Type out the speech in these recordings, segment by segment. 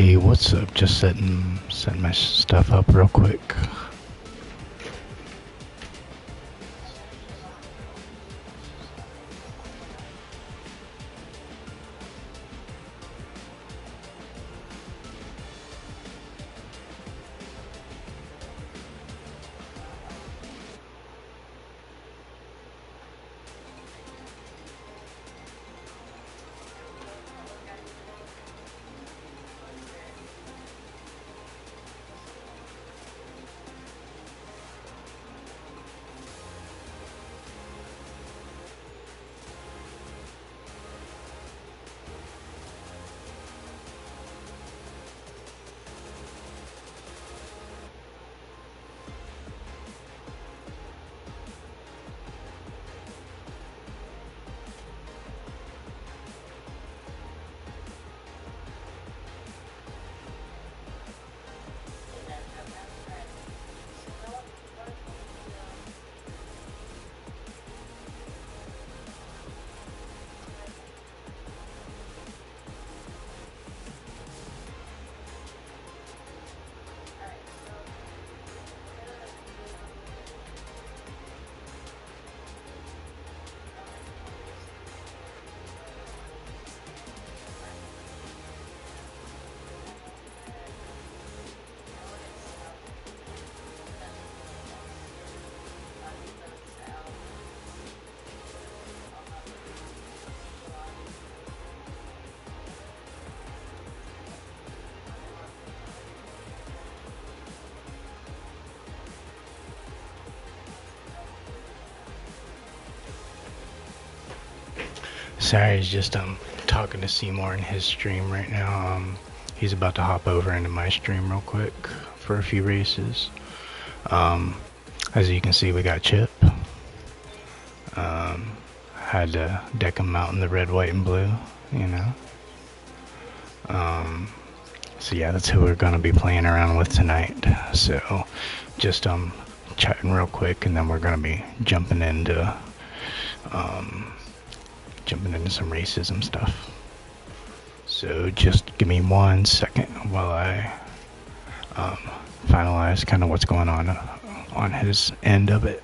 Hey, what's up? Just setting my stuff up real quick. Sorry, it's just talking to Seymour in his stream right now. He's about to hop over into my stream real quick for a few races. As you can see, we got Chip. Had to deck him out in the red, white, and blue, you know. So yeah, that's who we're gonna be playing around with tonight. So just chatting real quick, and then we're gonna be jumping into some racism stuff. So just give me 1 second while I finalize kind of what's going on his end of it.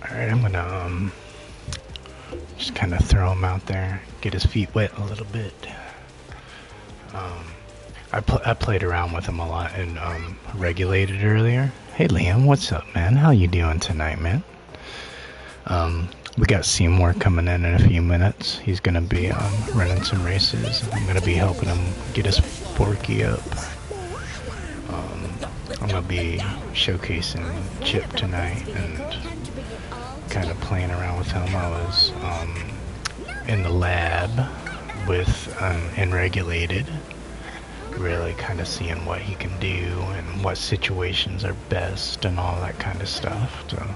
Alright, I'm gonna just kind of throw him out there, get his feet wet a little bit. I played around with him a lot and regulated earlier. Hey Liam, what's up, man? How you doing tonight, man? We got Seymour coming in a few minutes. He's gonna be running some races. I'm gonna be helping him get his forky up. I'm gonna be showcasing Chip tonight and kind of playing around with him. I was in the lab with Unregulated, really kind of seeing what he can do and what situations are best and all that kind of stuff to,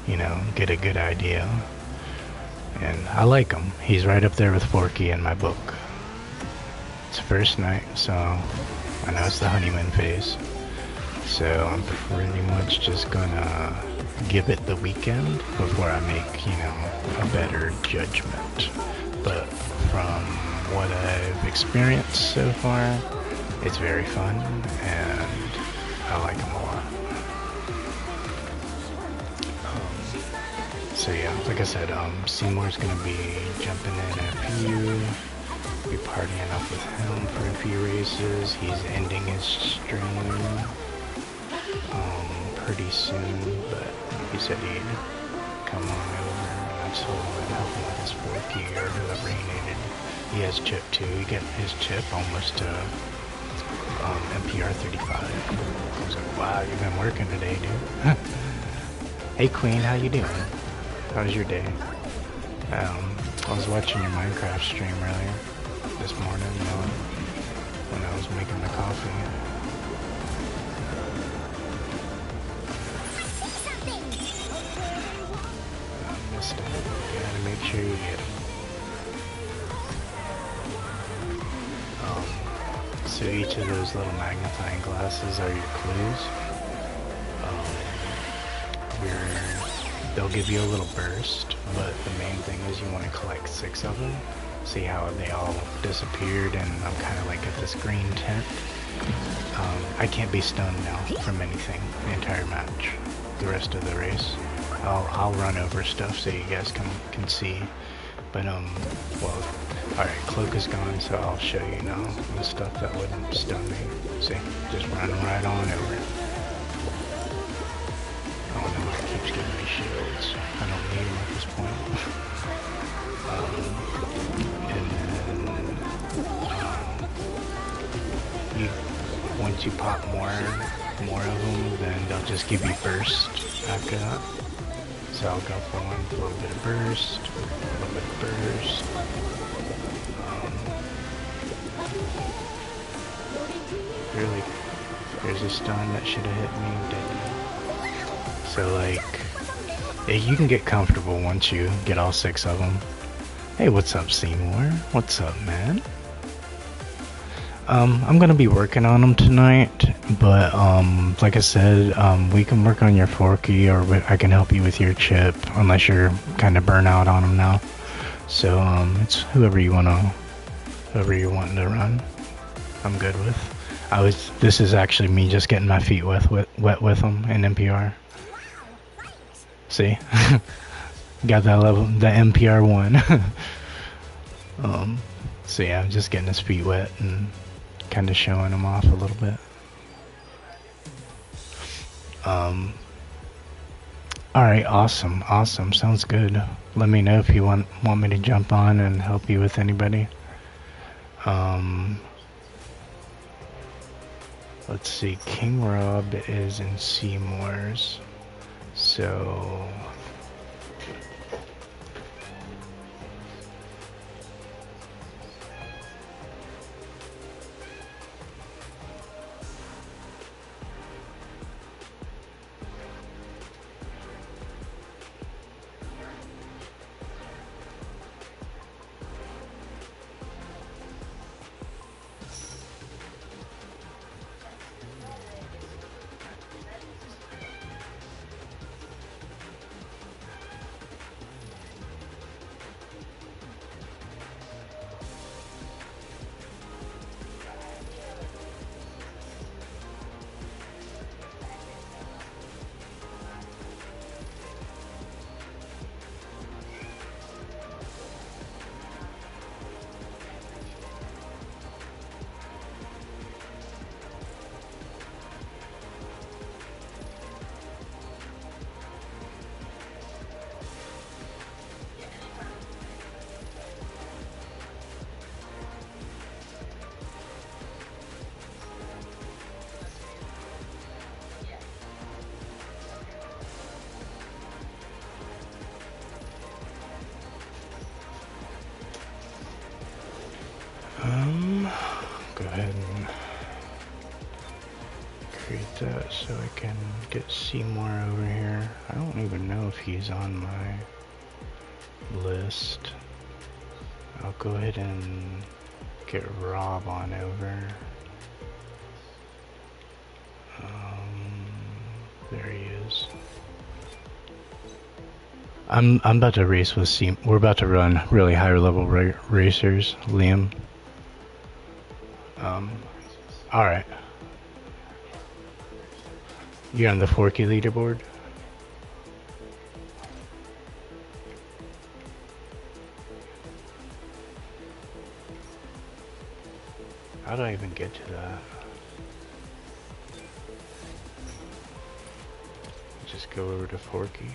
you know, get a good idea. And I like him. He's right up there with Forky in my book. It's the first night, so I know it's the honeymoon phase. So I'm pretty much just gonna give it the weekend before I make, you know, a better judgment. But from what I've experienced so far, it's very fun, and I like them a lot. So yeah, like I said, Seymour's gonna be jumping in a few, be partying up with him for a few races. He's ending his stream pretty soon, but he said he'd come on over, and I told him I'd help him with his 4P or whoever he needed. He has chip too. He got his chip almost to MPR 35. I was like, wow, you've been working today, dude. Hey Queen, how you doing? How was your day? I was watching your Minecraft stream earlier this morning when I was making the coffee. I missed it. You gotta make sure you get it. So each of those little magnifying glasses are your clues. They'll give you a little burst, but the main thing is you want to collect 6 of them. See how they all disappeared, and I'm kind of like at this green tint. I can't be stunned now from anything the entire match, the rest of the race. I'll run over stuff so you guys can see. But well, alright, cloak is gone, so I'll show you now the stuff that wouldn't stun me. See, just run right on over it. Oh no, it keeps giving me shields. I don't need them at this point. And then once you pop more of them, then they'll just give you burst after that. So I'll go for one, a little bit of burst, a little bit of burst. Really, there's a stun that should have hit me, didn't. So like, yeah, you can get comfortable once you get all 6 of them. Hey, what's up, Seymour? What's up, man? I'm gonna be working on them tonight, but like I said, we can work on your 4-key, or I can help you with your chip, unless you're kind of burnt out on them now. So it's whoever you're wanting to run. I'm good with. This is actually me just getting my feet wet with them in NPR. See, got that level, the MPR 1. So yeah, I'm just getting his feet wet and kind of showing him off a little bit. Alright, awesome, sounds good. Let me know if you want me to jump on and help you with anybody. Let's see, King Rob is in Seymour's, so go ahead and create that so I can get Seymour over here. I don't even know if he's on my list. I'll go ahead and get Rob on over. There he is. I'm about to race with We're about to run really higher level racers, Liam. All right. You're on the Forky leaderboard. How do I even get to that? Just go over to Forky.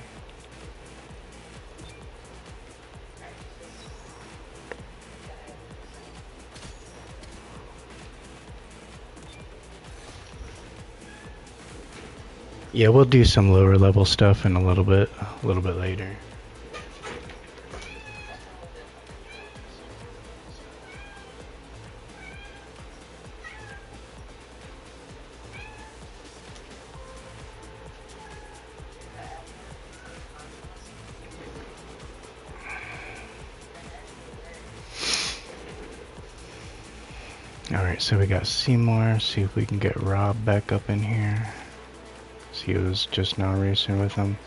Yeah, we'll do some lower level stuff in a little bit later. Alright, so we got Seymour. See if we can get Rob back up in here. He was just now racing with him.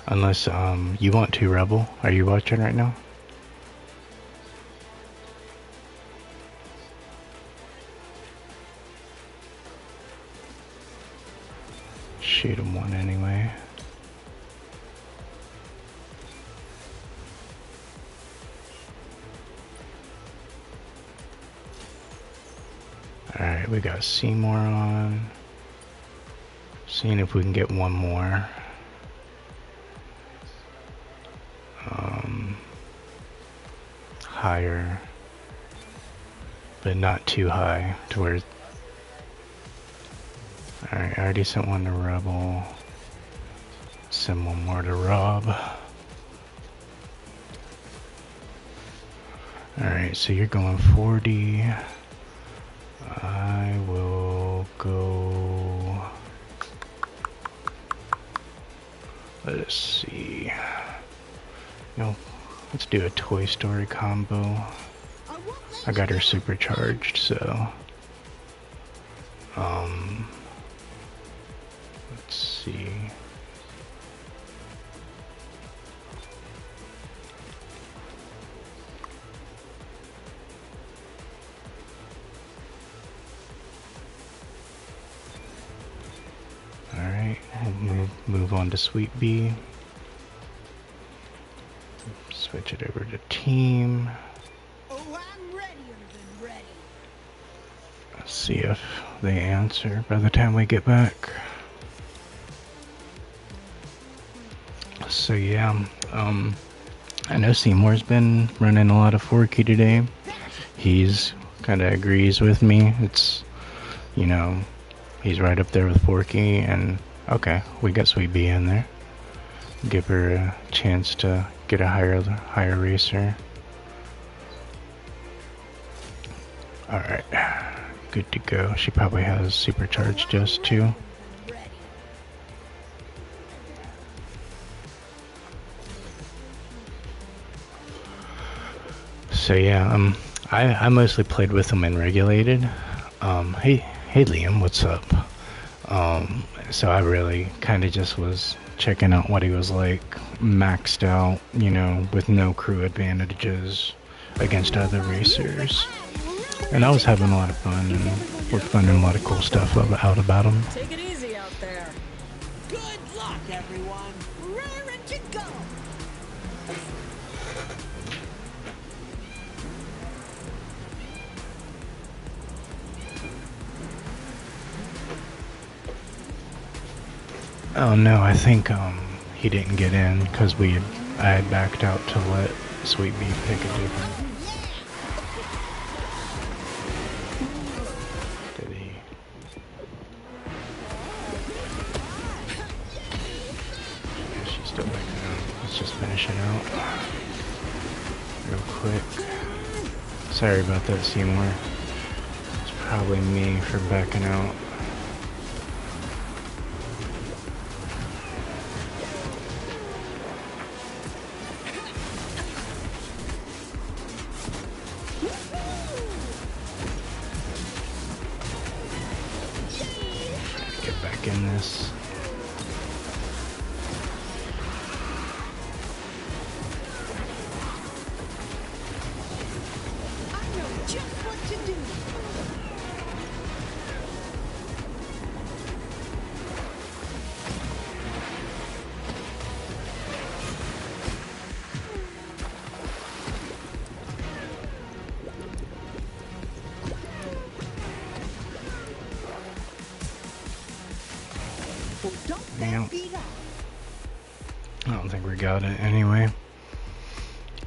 Unless you want to, Rebel. Are you watching right now? Shoot him one anyway. Alright, we got Seymour on. Seeing if we can get one more. Higher. But not too high to where... Alright, I already sent one to Rebel. Send one more to Rob. Alright, so you're going 40. I will go... Let's see. No, let's do a Toy Story combo. I got her supercharged, so... Let's see. Alright, we'll move on to Sweet Bee. Switch it over to Team. Oh, I'm readier than ready. Let's see if they answer by the time we get back. So yeah, I know Seymour's been running a lot of Forky today. He's kind of agrees with me. It's, you know, he's right up there with Forky, and okay, we got Sweet Bee in there. Give her a chance to get a higher racer. Alright, good to go. She probably has supercharged just too. So yeah, I mostly played with him in regulated. Hey Liam, what's up? So I really kind of just was checking out what he was like, maxed out, you know, with no crew advantages against other racers. And I was having a lot of fun, and we're finding a lot of cool stuff out about him. Take it easy out there. Good luck, everyone. Raring to go. Oh no, I think he didn't get in because I had backed out to let Sweet Bee pick a different. Did he? Yeah, she's still backing out. Let's just finish it out real quick. Sorry about that, Seymour. It's probably me for backing out. In this. just what to do. Well, don't Yeah. that beat up? I don't think we got it anyway.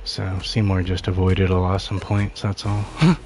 So Seymour just avoided a loss in points, that's all. I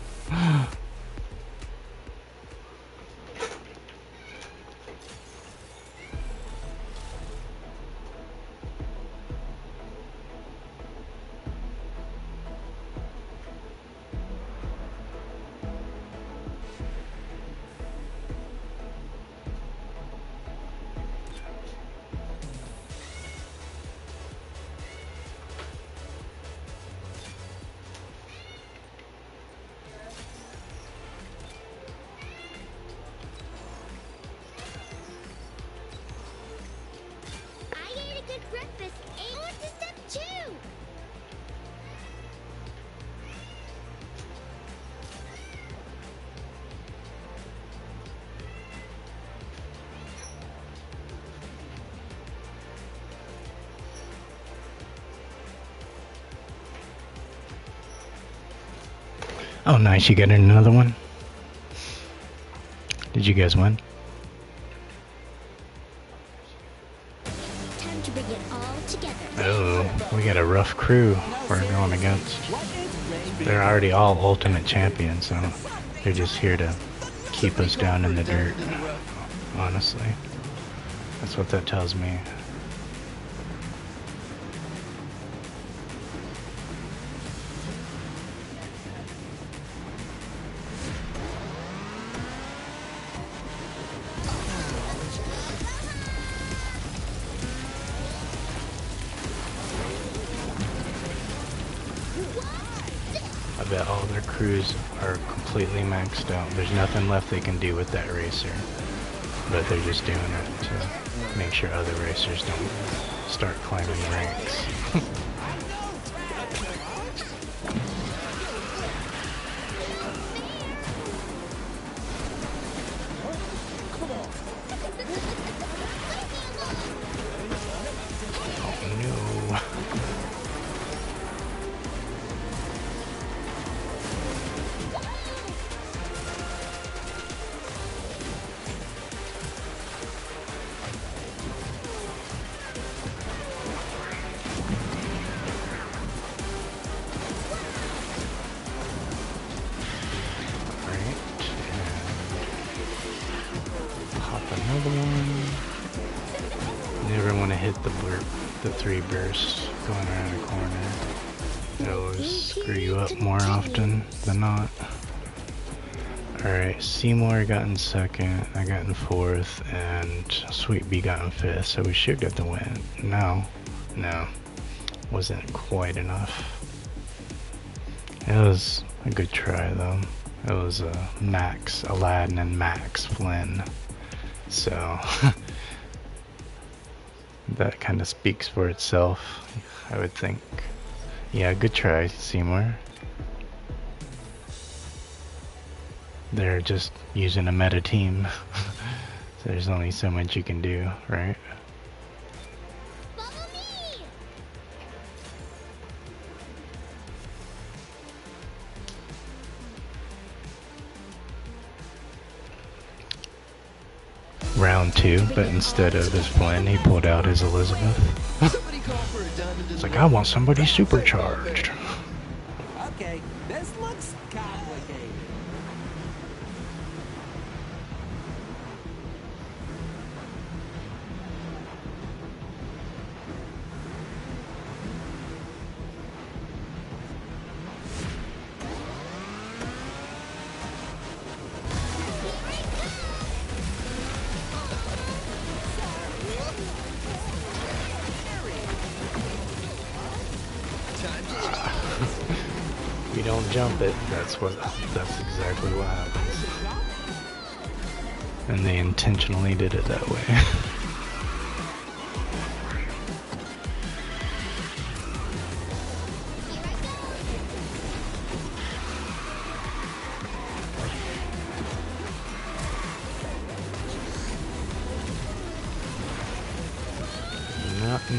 ate a good breakfast and went to step 2. Oh, nice, you got another one? Did you guys win? Time to bring it all together. Oh, we got a rough crew we're going against. They're already all ultimate champions, so they're just here to keep us down in the dirt, honestly. That's what that tells me. I bet all their crews are completely maxed out. There's nothing left they can do with that racer. But they're just doing it to make sure other racers don't start climbing ranks. Oh no. Another one. Never want to hit the 3 bursts going around a corner. It'll screw you up more often than not. Alright, Seymour got in 2nd, I got in 4th, and Sweet Bee got in 5th, so we should get the win. No, wasn't quite enough. It was a good try though. It was Max Aladdin and Max Flynn. So that kind of speaks for itself, I would think. Yeah, good try, Seymour. They're just using a meta team. So there's only so much you can do, right? Follow me. Round 2, but instead of his Flynn, he pulled out his Elizabeth. It's like, I want somebody supercharged. Okay, this looks complicated. You don't jump it, that's exactly what happens. And they intentionally did it that way.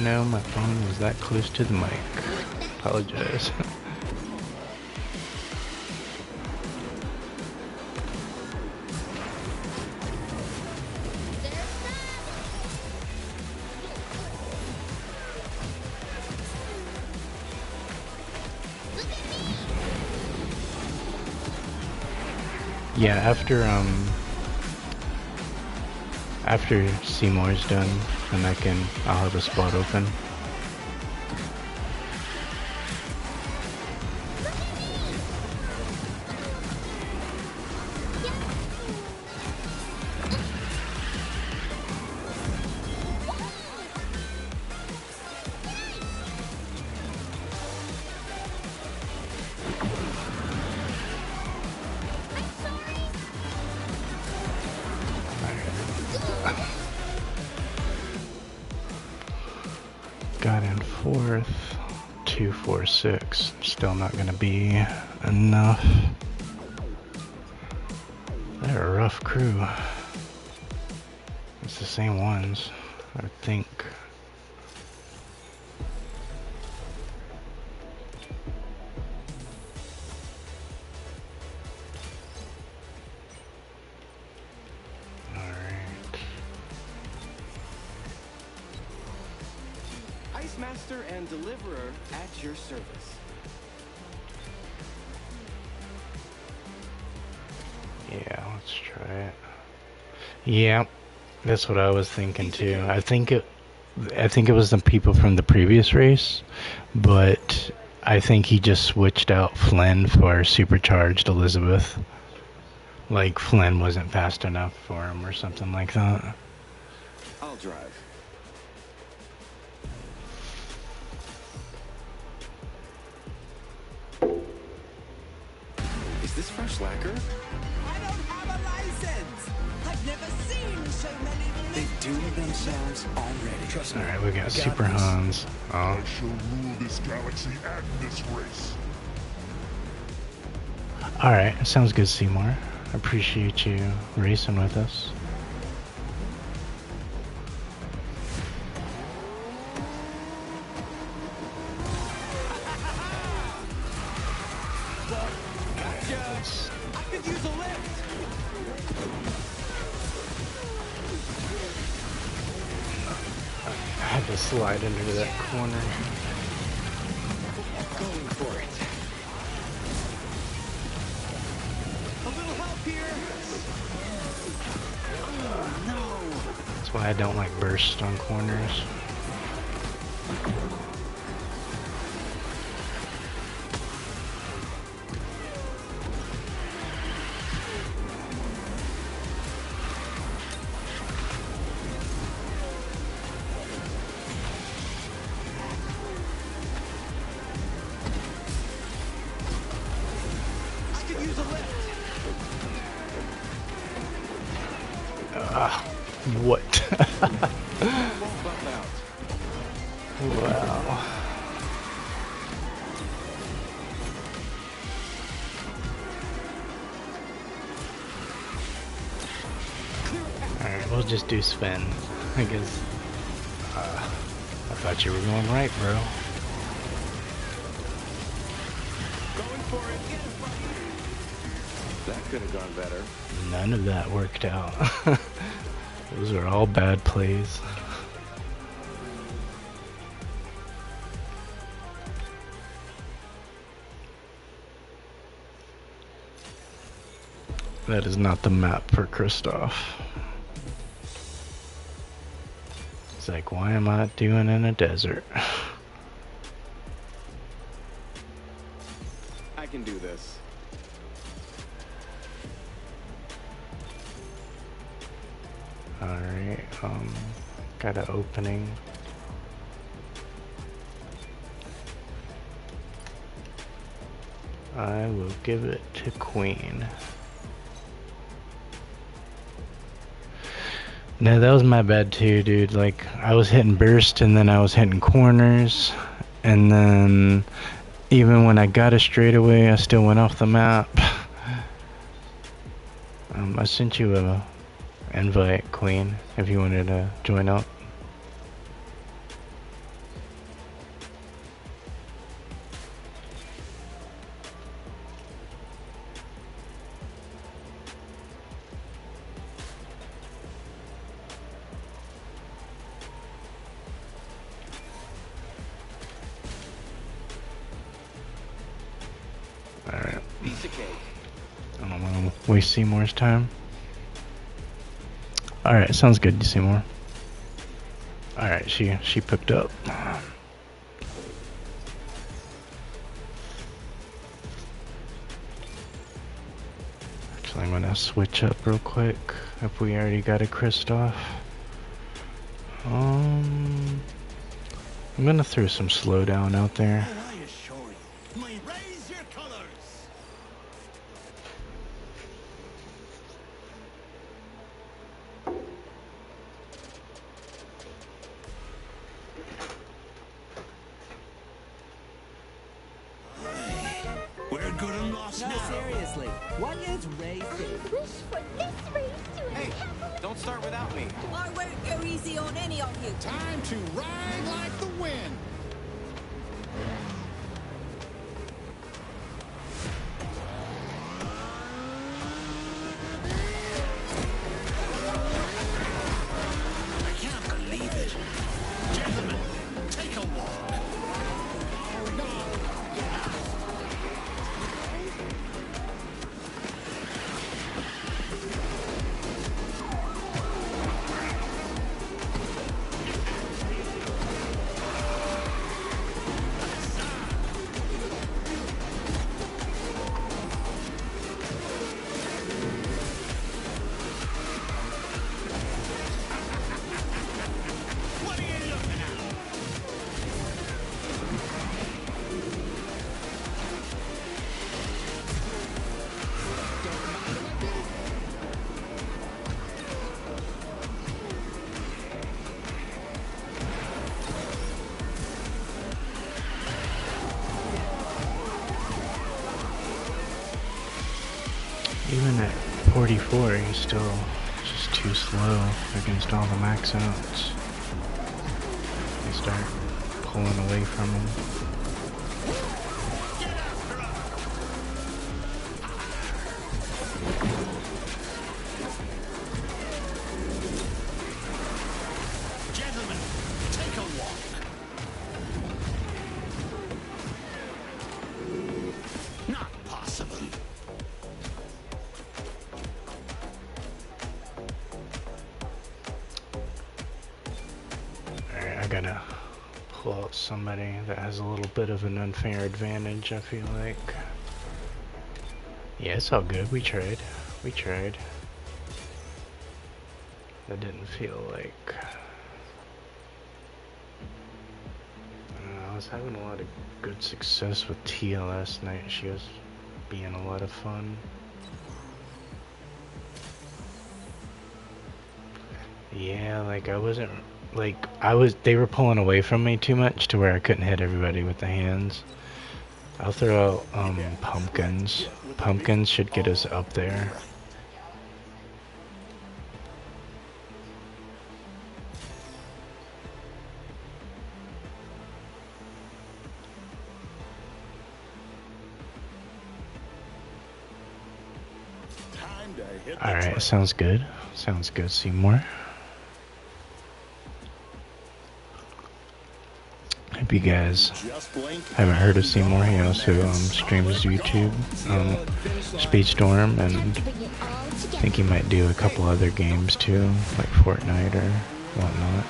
know my phone was that close to the mic. Apologize. Yeah, after Seymour's done, then I'll have a spot open. Got in fourth, 2, 4, 6. Still not gonna be enough. They're a rough crew. It's the same ones, I think. Master and deliverer at your service. Yeah, let's try it. Yeah, that's what I was thinking too. I think it was the people from the previous race, but I think he just switched out Flynn for supercharged Elizabeth. Like Flynn wasn't fast enough for him or something like that. I'll drive. Is this fresh lacquer? I don't have a license. I've never seen so many. They doomed themselves already. Trust me. All right, we got Super Hans. Oh. I shall rule this galaxy and this race. All right, sounds good, Seymour. I appreciate you racing with us. I could use a lift. I had to slide into that corner. Going for it. A little help here. Oh, no. That's why I don't like burst on corners. What? Wow. Alright, we'll just do spin. I guess. I thought you were going right, bro. Going for it. That could have gone better. None of that worked out. Those are all bad plays. That is not the map for Christoph. It's like, why am I doing in a desert? I can do this. Alright, got an opening. I will give it to Queen. No, that was my bad too, dude. Like, I was hitting burst and then I was hitting corners. And then, even when I got a straightaway, I still went off the map. I sent you a invite, Queen, if you wanted to join up. a cake. I don't want to waste Seymour's time. Alright, sounds good, Seymour. Alright, she picked up. Actually, I'm gonna switch up real quick if we already got a Kristoff. I'm gonna throw some slowdown out there. I assure you, raise your colors. We're good and lost No, now. seriously. What is racing? I wish for this race to Hey, happen. don't start without me. I won't go easy on any of you. Time to ride like the wind. I can't believe it. Gentlemen, take a walk. Oh, no. What are you looking at? Even at 44, he's still just too slow against all the max outs. They start pulling away from him. Gentlemen, take a walk. Not possible. Alright, I gotta pull out somebody that has a little bit of an unfair advantage, I feel like. Yeah, it's all good. We tried. We tried. That didn't feel like... I was having a lot of good success with Tia last night. She was being a lot of fun. Yeah, like I wasn't... Like, they were pulling away from me too much to where I couldn't hit everybody with the hands. I'll throw out, pumpkins. Pumpkins should get us up there. Time to hit the Alright, track. sounds good. Sounds good, Seymour. Hope you guys Just blink. haven't heard of Seymour. He also streams YouTube, SpeedStorm, and Bring it all I together. think he might do a couple other games too, like Fortnite or whatnot.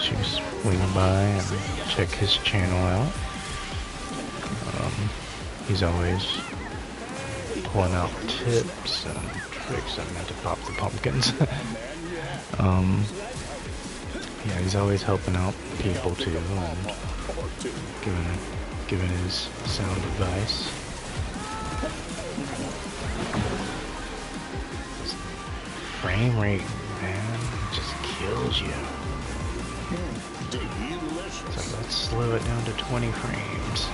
So you swing by and check his channel out. He's always pulling out tips and tricks. I meant to pop the pumpkins. Yeah, he's always helping out people too, and giving his sound advice. Frame rate, man, it just kills you. So let's slow it down to 20 frames.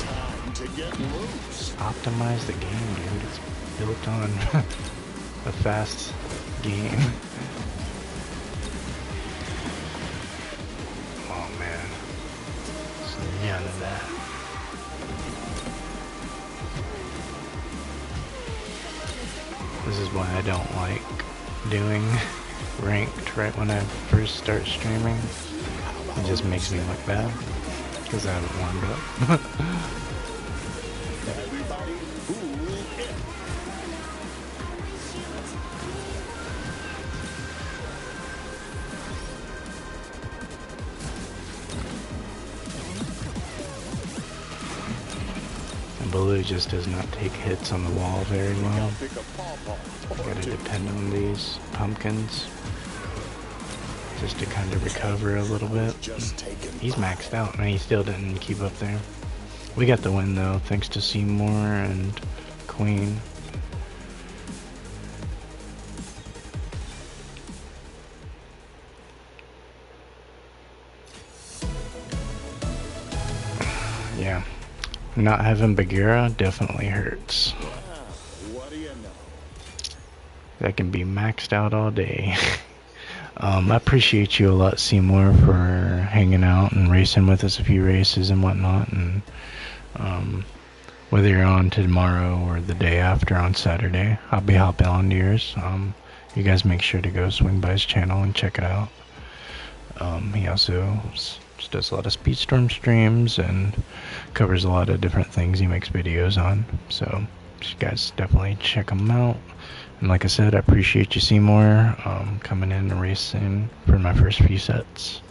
Time to get loose. Optimize the game, dude. It's built on a fast game. Oh man, there's none of that. This is why I don't like doing ranked right when I first start streaming. It just makes me look bad because I haven't warmed up. Everybody And Baloo just does not take hits on the wall very well. Pick a pawpaw or Gotta two. depend on these pumpkins just to kind of recover a little bit. Just taking He's maxed out and he still didn't keep up there. We got the win though, thanks to Seymour and Queen. Yeah, not having Bagheera definitely hurts. What do you know? That can be maxed out all day. I appreciate you a lot, Seymour, for hanging out and racing with us a few races and whatnot. And whether you're on tomorrow or the day after on Saturday, I'll be hopping on to yours. You guys make sure to go swing by his channel and check it out. He also does a lot of SpeedStorm streams and covers a lot of different things he makes videos on. So you guys definitely check him out. And like I said, I appreciate you, Seymour, coming in and racing for my first few sets.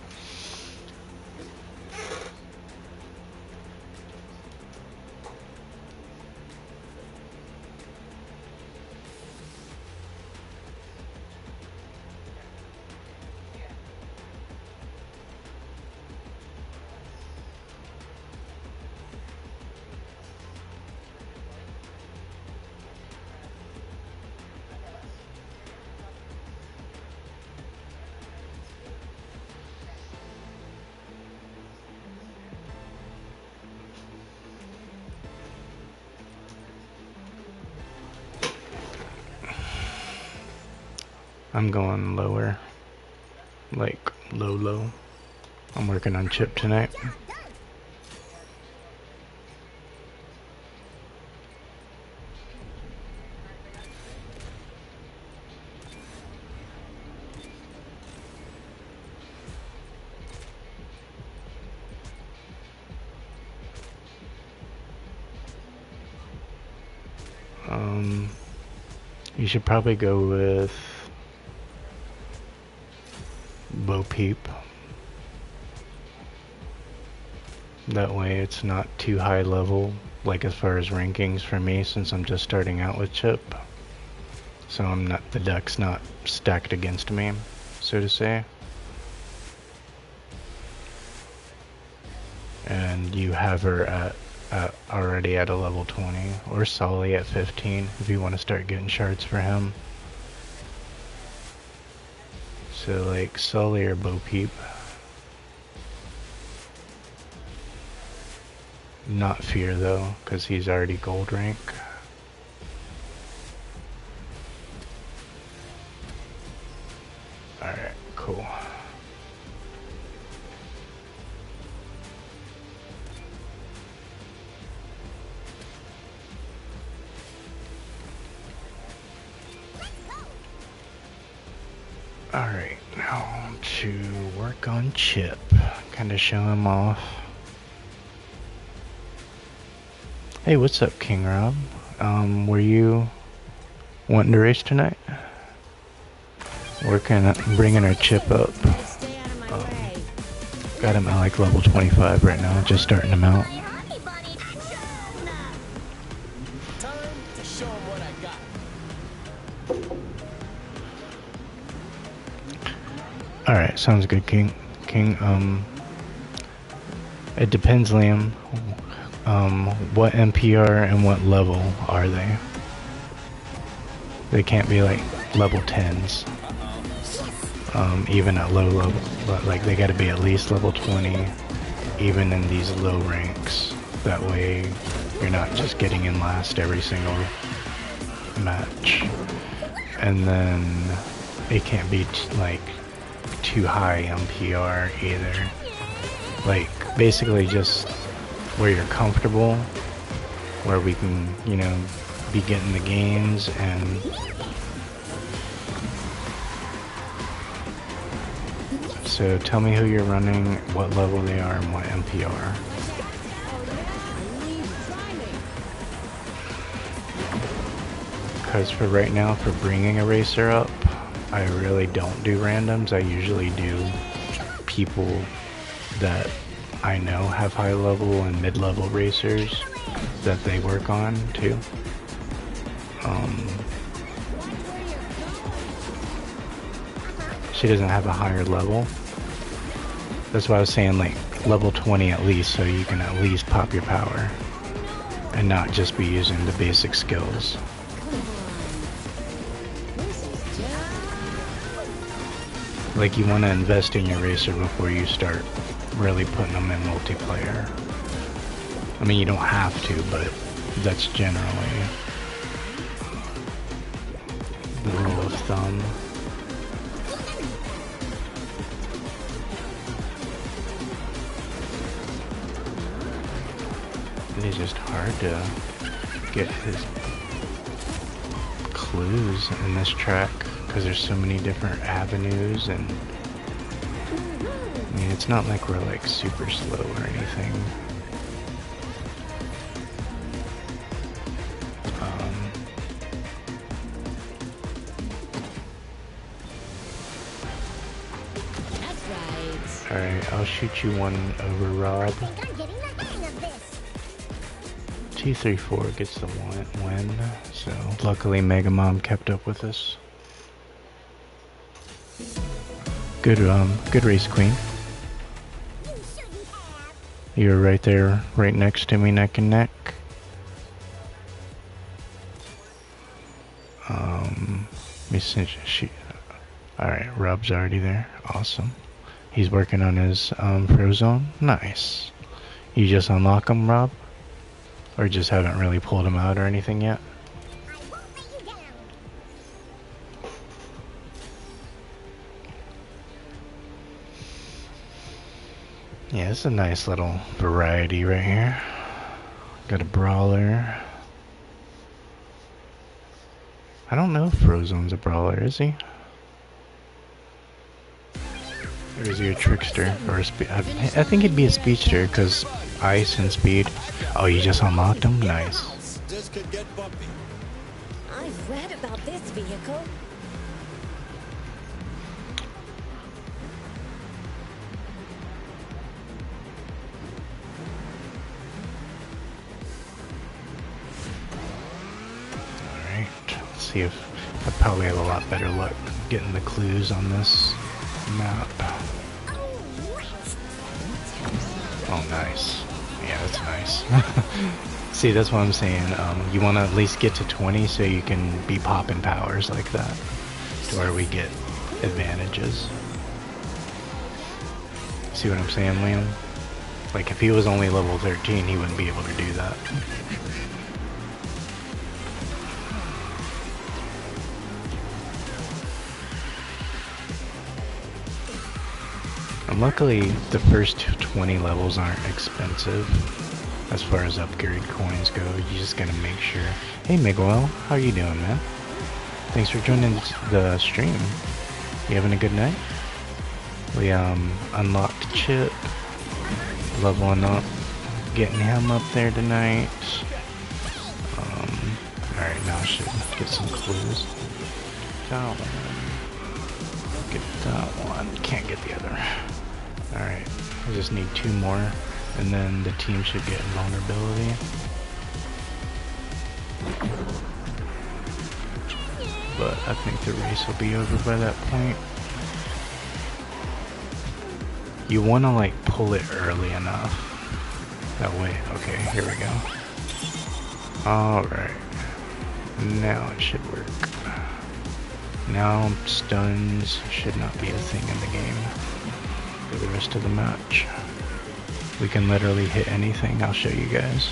I'm going lower, like low. I'm working on chip tonight. You should probably go with Bo Peep. That way it's not too high level, like as far as rankings for me, since I'm just starting out with chip. So I'm not, the deck's not stacked against me, so to say. And you have her at already at a level 20, or Solly at 15 if you want to start getting shards for him. So like Solly or Bo Peep. Not Fear though, because he's already gold rank. Alright, cool. Alright, now to work on Chip. Kind of show him off. Hey, what's up, King Rob? Were you wanting to race tonight? Bringing our Chip up. Stay out of my way. Got him at like level 25 right now, just starting him out. Honey bunny action! Time to show 'em what I got. Alright, sounds good, King. It depends, Liam. What NPR and what level are they? They can't be like level 10s. Even at low level, but like they gotta be at least level 20, even in these low ranks. That way you're not just getting in last every single match. And then it can't be like too high NPR either. Like basically just where you're comfortable, where we can, you know, be getting the gains. And so tell me who you're running, what level they are, and what NPR. Because for right now, for bringing a racer up, I really don't do randoms. I usually do people that I know have high level and mid level racers. that they work on too. She doesn't have a higher level. That's why I was saying like level 20 at least, so you can at least pop your power and not just be using the basic skills. Like you want to invest in your racer before you start really putting them in multiplayer. I mean, you don't have to, but that's generally the rule of thumb. It is just hard to get his clues in this track because there's so many different avenues, and I mean, it's not like we're like super slow or anything. Alright, I'll shoot you one over, Rob. 234 gets the win, so luckily Mega Mom kept up with us. Good race, Queen. You were right there, right next to me, neck and neck. Alright, Rob's already there. Awesome. He's working on his Frozone. Nice. You just unlock him, Rob? Or just haven't really pulled him out or anything yet? Yeah, it's a nice little variety right here. Got a brawler. I don't know if Frozone's a brawler, is he? Or is he a trickster? Or a I think he'd be a speedster, because ice and speed. Oh, you just unlocked him? Nice. This could get bumpy. I've read about this vehicle. Alright, let's see if I probably have a lot better luck getting the clues on this map. Oh, nice. Yeah, that's nice. See, that's what I'm saying. You want to at least get to 20 so you can be popping powers like that, to where we get advantages. See what I'm saying, Liam? Like, if he was only level 13, he wouldn't be able to do that. And luckily, the first 20 levels aren't expensive as far as upgrade coins go. You just gotta make sure. Hey Miguel, how you doing, man? Thanks for joining the stream. You having a good night? We unlocked Chip, leveling up, getting him up there tonight. Alright, now I should get some clues. That one. Get that one. Can't get the other. Alright, I just need 2 more, and then the team should get invulnerability. But I think the race will be over by that point. You want to like pull it early enough. That way, okay, here we go. Alright, now it should work. Now stuns should not be a thing in the game for the rest of the match. We can literally hit anything. I'll show you guys.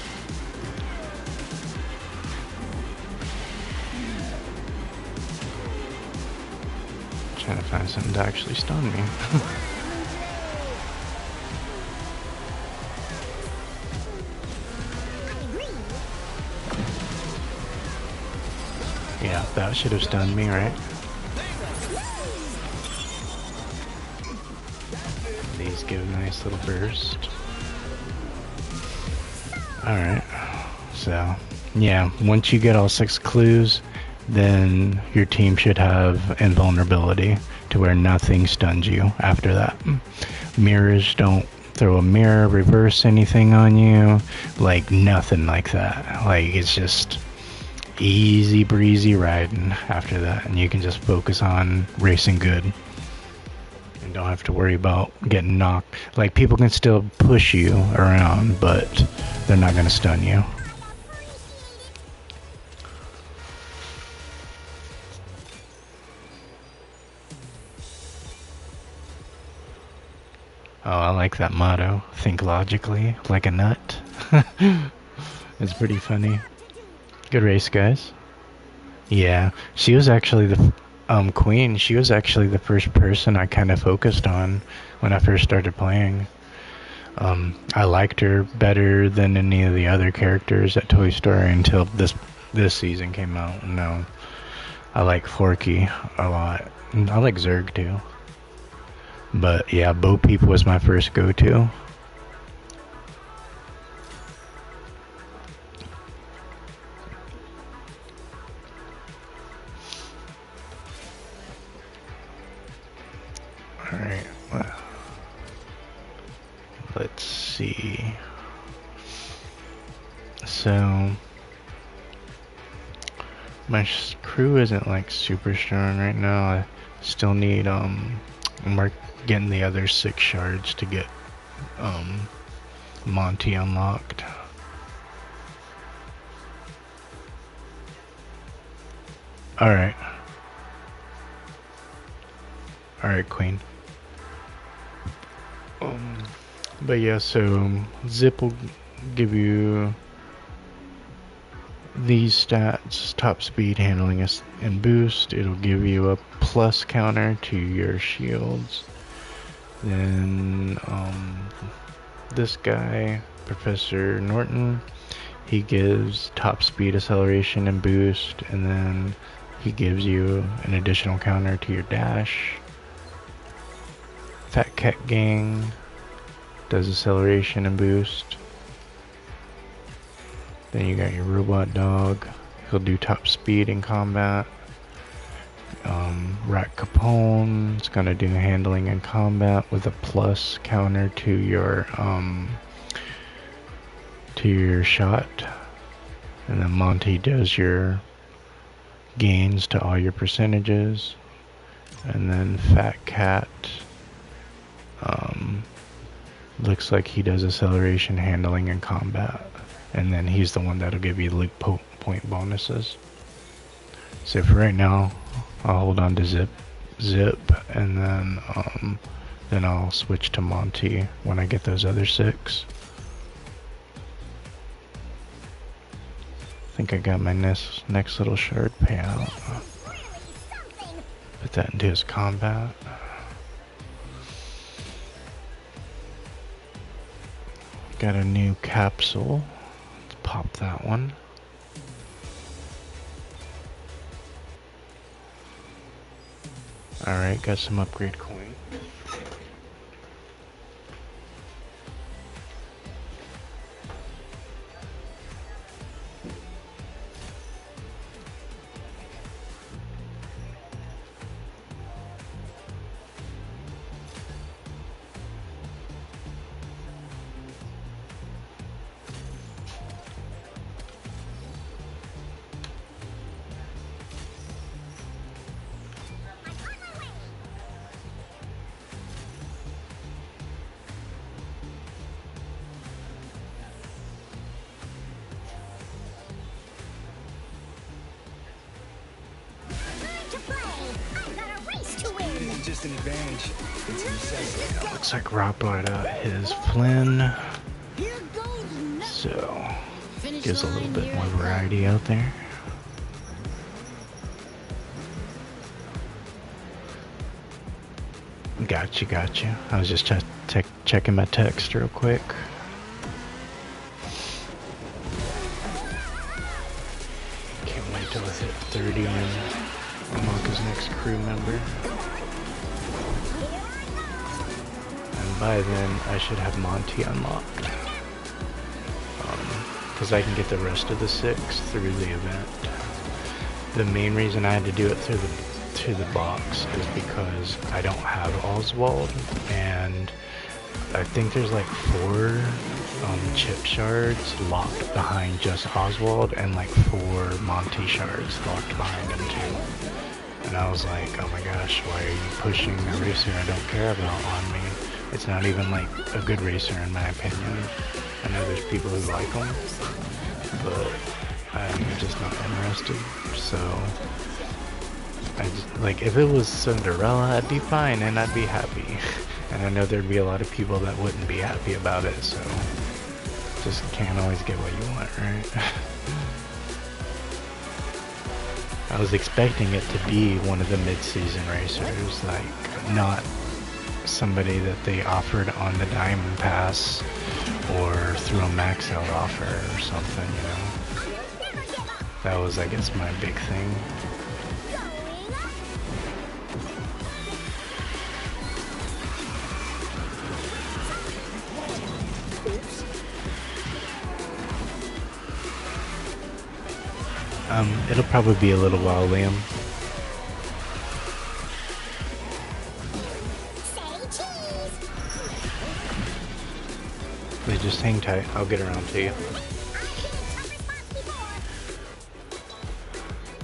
Trying to find something to actually stun me. Yeah, that should have stunned me, right? These give a nice little burst. Alright, so yeah, once you get all 6 clues, then your team should have invulnerability to where nothing stuns you after that. Mirrors don't throw a mirror, reverse anything on you. Like, nothing like that. Like, it's just easy breezy riding after that, and you can just focus on racing good and don't have to worry about getting knocked. Like, people can still push you around, but they're not going to stun you. Oh, I like that motto. Think logically, like a nut. It's pretty funny. Good race, guys. Yeah, she was actually the queen. She was actually the first person I kind of focused on when I first started playing. I liked her better than any of the other characters at Toy Story until this season came out. No, I like Forky a lot. And I like Zurg too. But yeah, Bo Peep was my first go-to. Alright, well, let's see. So, my crew isn't like super strong right now. I still need, getting the other 6 shards to get, Monty unlocked. Alright. Alright, Queen. But yeah, so Zip will give you these stats: top speed, handling, and boost. It'll give you a plus counter to your shields. Then this guy, Professor Norton, he gives top speed, acceleration, and boost, and then he gives you an additional counter to your dash. Fat Cat Gang does acceleration and boost. Then you got your Robot Dog. He'll do top speed in combat. Rat Capone is gonna do handling in combat with a plus counter to your shot. And then Monty does your gains to all your percentages. And then Fat Cat looks like he does acceleration, handling, and combat. And then he's the one that'll give you league point bonuses. So for right now, I'll hold on to Zip, and then I'll switch to Monty when I get those other 6. I think I got my next little shard payout. Put that into his combat. Got a new capsule. Let's pop that one. Alright, got some upgrade coin. Just an advantage. It's a necessity. Looks like Rob brought out his Flynn, so gives a little bit more variety out there. Gotcha. I was just checking my text real quick. Can't wait till I hit 30 and unlock his next crew member. And by then, I should have Monty unlocked. Because I can get the rest of the 6 through the event. The main reason I had to do it through the box is because I don't have Oswald, and I think there's like 4 chip shards locked behind just Oswald, and like 4 Monty shards locked behind him too. And I was like, oh my gosh, why are you pushing a racer I don't care about on me? It's not even like a good racer in my opinion. I know there's people who like him, but I'm just not interested. So, I just, like, if it was Cinderella, I'd be fine and I'd be happy. And I know there'd be a lot of people that wouldn't be happy about it, so just can't always get what you want, right? I was expecting it to be one of the mid-season racers, like not somebody that they offered on the Diamond Pass or through a max out offer or something, you know. That was, I guess, my big thing. It'll probably be a little while, Liam. But just hang tight, I'll get around to you.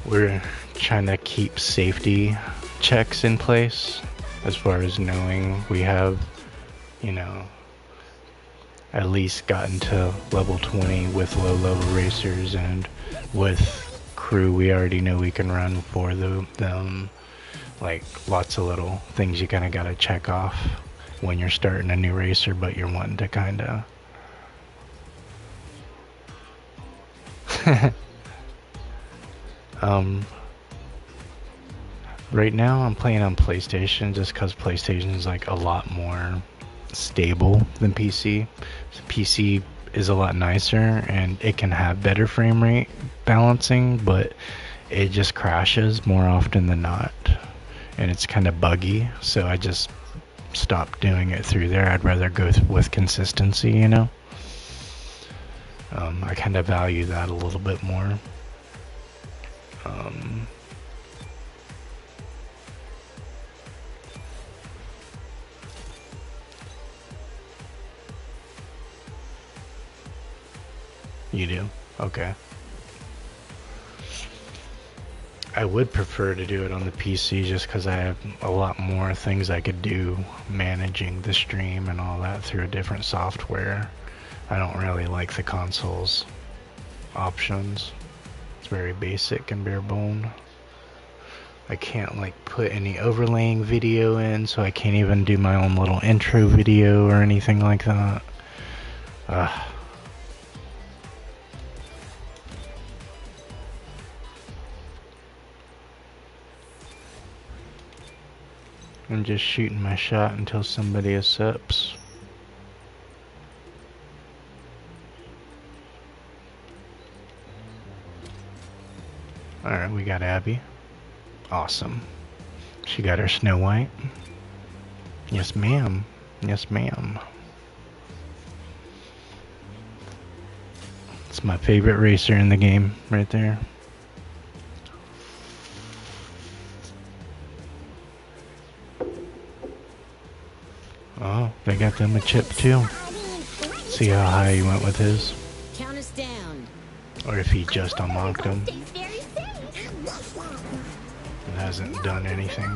We're trying to keep safety checks in place as far as knowing we have, you know, at least gotten to level 20 with low level racers, and with crew we already know we can run for them, like lots of little things you kind of got to check off when you're starting a new racer, but you're wanting to kind of right now I'm playing on PlayStation just because PlayStation is like a lot more stable than PC. PC is a lot nicer and it can have better frame rate balancing, but it just crashes more often than not, and it's kind of buggy, so I just stopped doing it through there. I'd rather go with consistency, you know. I kind of value that a little bit more. You do? Okay. I would prefer to do it on the PC just because I have a lot more things I could do managing the stream and all that through a different software. I don't really like the console's options. It's very basic and bare bone. I can't like put any overlaying video in, so I can't even do my own little intro video or anything like that. I'm just shooting my shot until somebody accepts. Alright, we got Abby. Awesome. She got her Snow White. Yes, ma'am. Yes, ma'am. It's my favorite racer in the game, right there. Oh, they got them a chip too. See how high he went with his? Count us down. Or if he just unlocked them and hasn't done anything.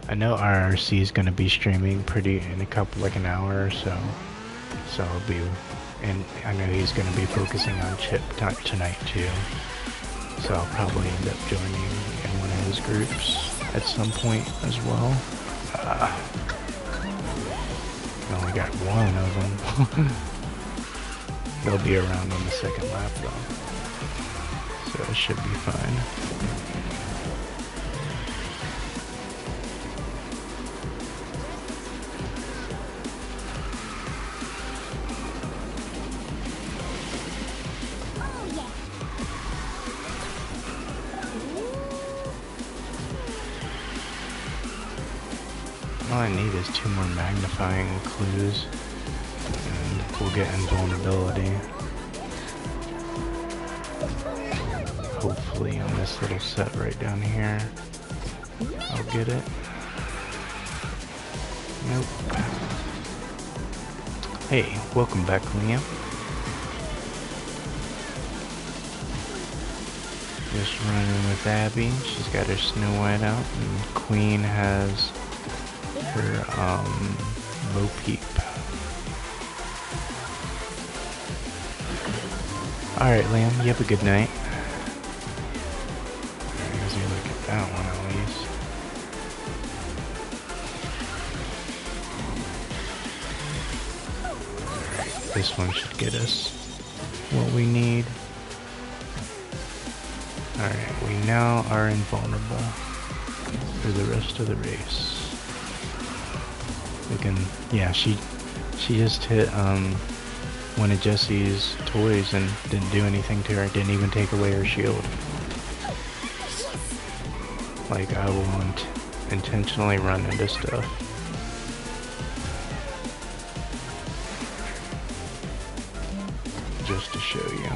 I know RRC is going to be streaming in a couple, like an hour or so. So I'll be, and I know he's going to be focusing on Chip tonight too. So I'll probably end up joining in one of his groups at some point as well. I only got one of them. They'll be around on the second lap though. So it should be fine. All I need is 2 more magnifying clues, and we'll get invulnerability. Hopefully on this little set right down here, I'll get it. Nope. Hey, welcome back, Liam. Just running with Abby. She's got her Snow White out, and Queen has her Bo Peep. Alright, Liam, you have a good night. As you look at that one at least. This one should get us what we need. Alright, we now are invulnerable for the rest of the race. We can, yeah, she just hit one of Jessie's toys and didn't do anything to her, didn't even take away her shield. Like, I will intentionally run into stuff. Just to show you.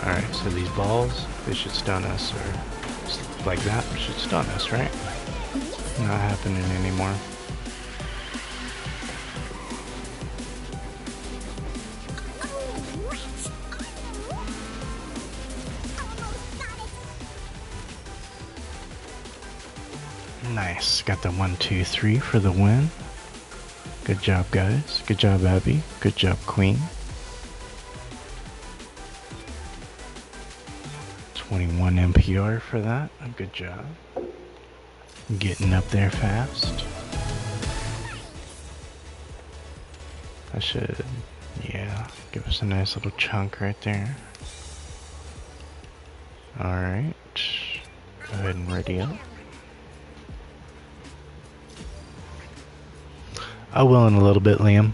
Alright, so these balls, they should stun us, or like that should stun us, right? Not happening anymore. Nice, got the 1, 2, 3 for the win. Good job, guys. Good job, Abby. Good job, Queen. 21 MPR for that. Good job. Getting up there fast. That should, yeah, give us a nice little chunk right there. Alright. Go ahead and ready up. I will in a little bit, Liam.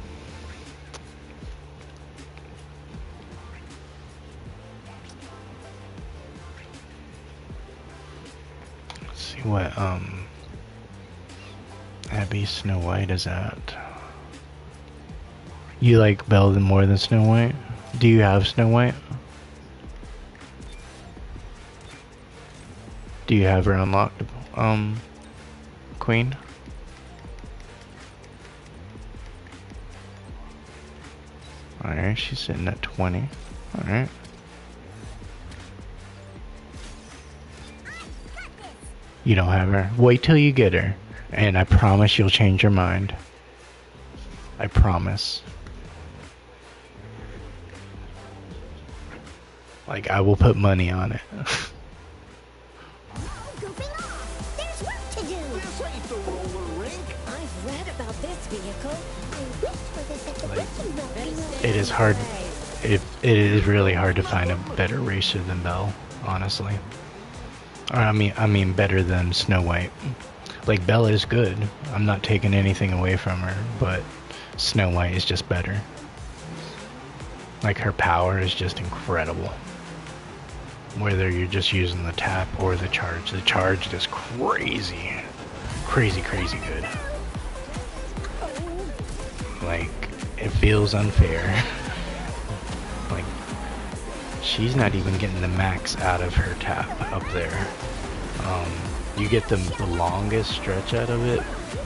Let's see what Abby Snow White is at. You like Belle more than Snow White? Do you have Snow White? Do you have her unlocked, Queen? Alright, she's sitting at 20. Alright. You don't have her? Wait till you get her. And I promise you'll change your mind. I promise. Like, I will put money on it. There's work to do. This ain't the roller rink. I've read about this vehicle. I wish for this at the Like, racing road. it is hard. It is really hard to find a better racer than Belle, honestly. Or I mean better than Snow White. Like, Belle is good. I'm not taking anything away from her, but Snow White is just better. Like, her power is just incredible. Whether you're just using the tap or the charge is crazy. Crazy good. Like, it feels unfair. Like, she's not even getting the max out of her tap up there. You get the longest stretch out of it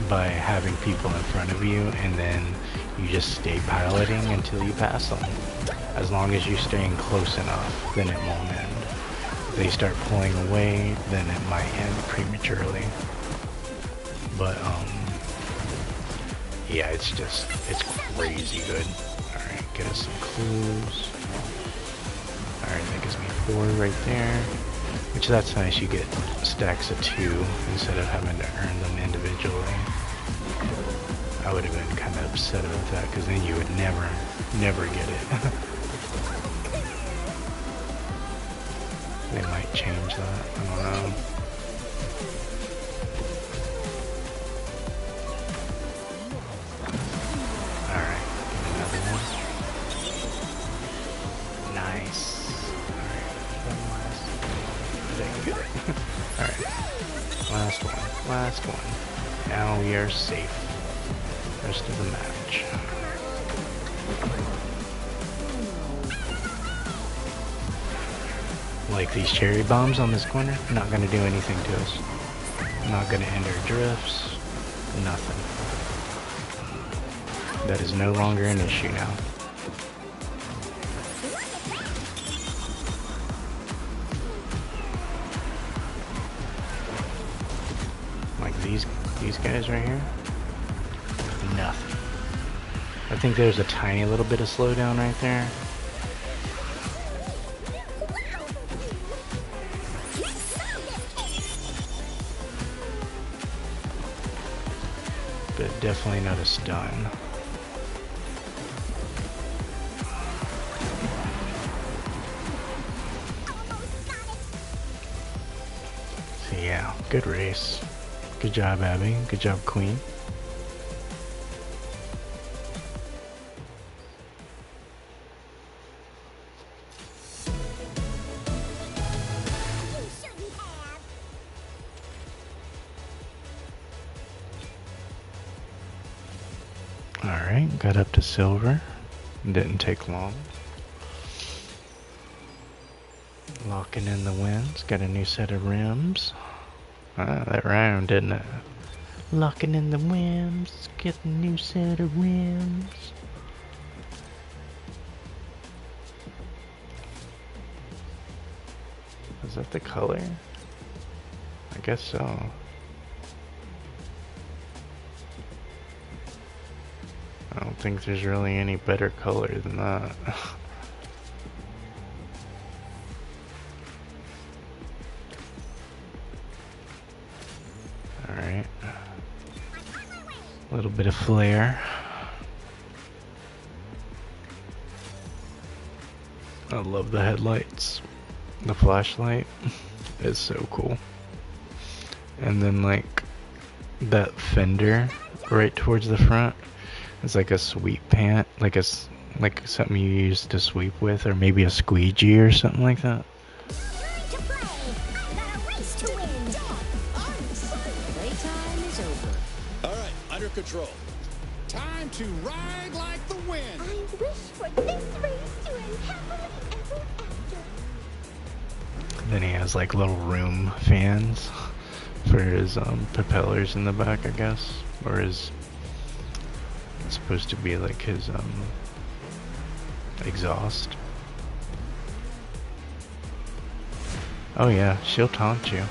by having people in front of you, and then you just stay piloting until you pass them. As long as you're staying close enough, then it won't end. If they start pulling away, then it might end prematurely. But yeah, it's crazy good. Alright, get us some clues. Alright, that gives me 4 right there. Which, that's nice, you get stacks of 2 instead of having to earn them individually. I would have been kind of upset about that, because then you would never get it. They might change that, I don't know. Alright, another one. Nice. Alright, one last. Dang good. Alright, last one. Last one. Now we are safe. Rest of the match. Like these cherry bombs on this corner, not gonna do anything to us. Not gonna hinder drifts. Nothing. That is no longer an issue now. Like these guys right here. Nothing. I think there's a tiny little bit of slowdown right there. But definitely not a stun. So yeah, good race. Good job, Abby. Good job, Queen. Alright, got up to silver. Didn't take long. Locking in the wins. Got a new set of rims. Ah, that rhymed, didn't it? Locking in the rims. Get a new set of rims. Is that the color? I guess so. I don't think there's really any better color than that. Alright. A little bit of flare. I love the headlights. The flashlight is so cool. And then like that fender right towards the front. It's like a sweep pan, like something you use to sweep with, or maybe a squeegee or something like that. All right, under control. Time to ride like the wind. I wish for this race to end happily ever after. Then he has like little room fans for his propellers in the back, I guess, or his. It's supposed to be like his exhaust. Oh yeah, she'll taunt you.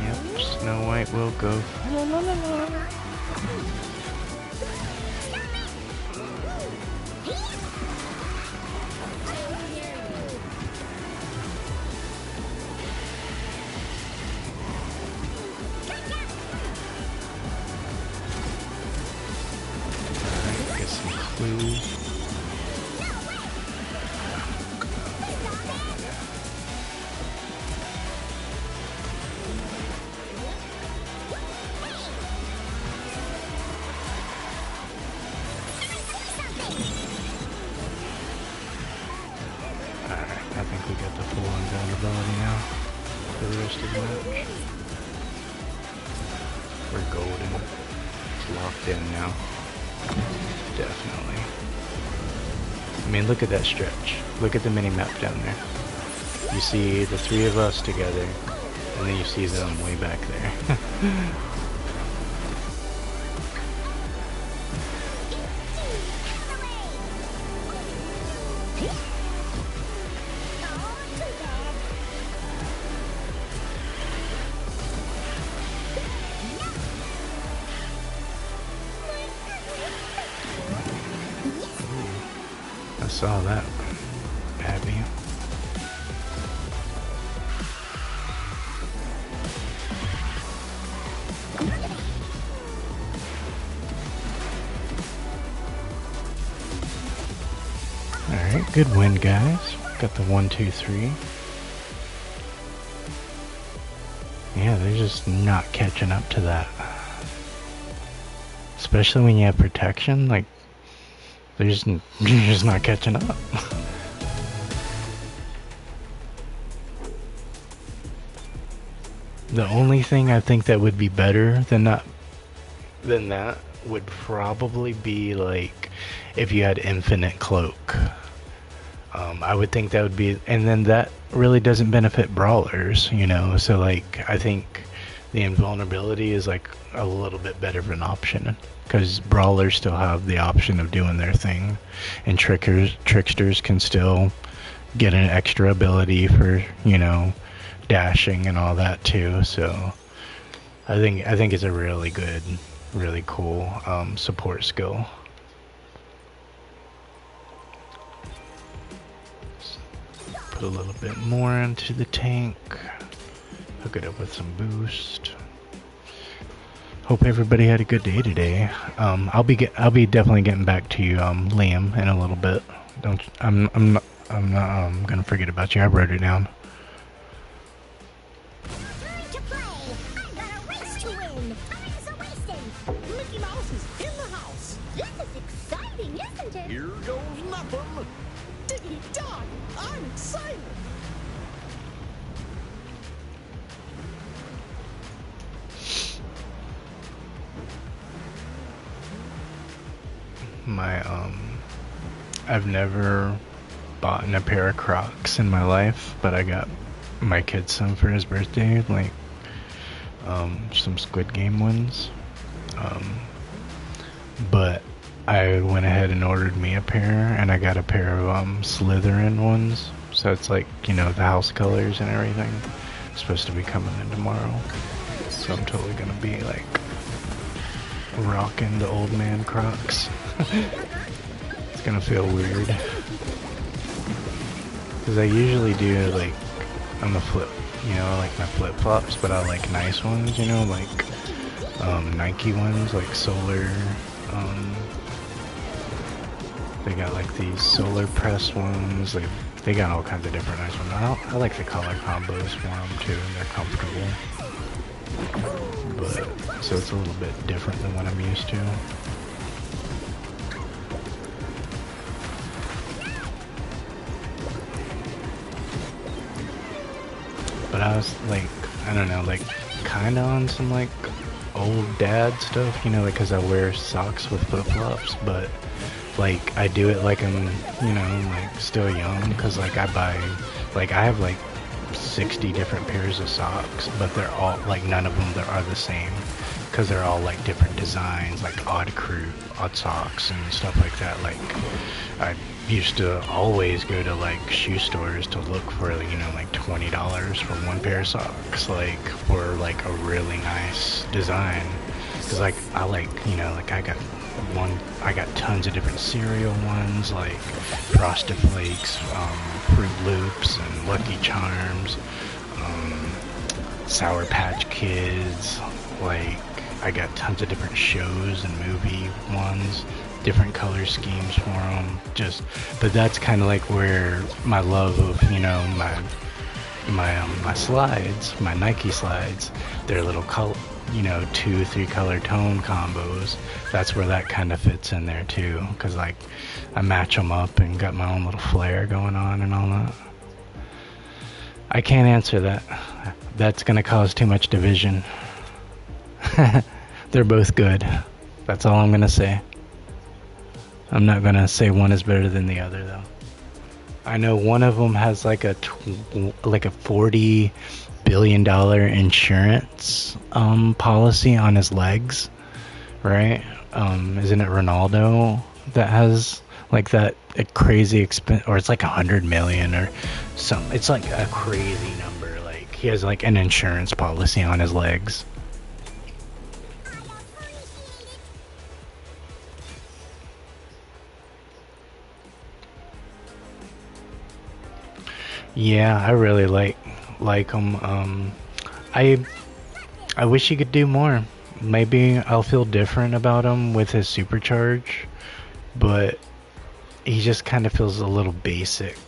Yep, Snow White will go. La, la, la, la. I think we got the full invulnerability now for the rest of the match. We're golden. It's locked in now. Definitely. I mean, look at that stretch. Look at the mini-map down there. You see the three of us together, and then you see them way back there. I saw that, Abby. Alright, good win, guys. Got the 1, 2, 3. Yeah, they're just not catching up to that. Especially when you have protection, like, you're just not catching up. The only thing I think that would be better than that would probably be like if you had infinite cloak. I would think that would be, and then that really doesn't benefit brawlers, you know. So like I think the invulnerability is like a little bit better of an option because brawlers still have the option of doing their thing, and tricksters can still get an extra ability for, you know, dashing and all that too. So I think it's a really good, really cool support skill. Put a little bit more into the tank. Hook it up with some boost. Hope everybody had a good day today. I'll be definitely getting back to you, Liam, in a little bit. I'm not gonna forget about you. I wrote it down. Time to play. I've got a race to win. Time's a-wasting. Mickey Mouse is in the house. This is exciting, isn't it? Here goes nothing. Diggity dog, I'm excited. I've never bought a pair of Crocs in my life, but I got my kid some for his birthday, like some Squid Game ones. But I went ahead and ordered me a pair, and I got a pair of Slytherin ones. So it's like, you know, the house colors and everything. It's supposed to be coming in tomorrow. So I'm totally gonna be like rocking the old man Crocs. It's gonna feel weird. Cause I usually do like on the flip, you know, like my flip flops, but I like nice ones, you know, like Nike ones, like solar. They got like these solar press ones. Like they got all kinds of different nice ones. I like the color combos for them too, and they're comfortable. But so it's a little bit different than what I'm used to. But I was like, I don't know, like kind of on some like old dad stuff, you know, like because I wear socks with flip-flops, but like I do it like I'm, you know, like still young, because like I have like 60 different pairs of socks, but they're all like, none of them are the same, because they're all like different designs, like odd socks and stuff like that. Like I used to always go to like shoe stores to look for, you know, like $20 for one pair of socks, like for like a really nice design, because like I like, you know, like I got tons of different cereal ones, like Frosted Flakes, Fruit Loops, and Lucky Charms, Sour Patch Kids. Like I got tons of different shows and movie ones, different color schemes for them. But that's kind of like where my love of, you know, my slides, my Nike slides, they're little color, you know, 2-3 color tone combos. That's where that kind of fits in there too, because like I match them up and got my own little flair going on and all that. I can't answer that. That's gonna cause too much division. They're both good. That's all I'm gonna say. I'm not gonna say one is better than the other though. I know one of them has like a $40 billion insurance policy on his legs, right? Isn't it Ronaldo that has like that a crazy expense, or it's like 100 million or something? It's like a crazy number. Like he has like an insurance policy on his legs. Yeah, I really like him. I wish he could do more. Maybe I'll feel different about him with his supercharge, but he just kind of feels a little basic.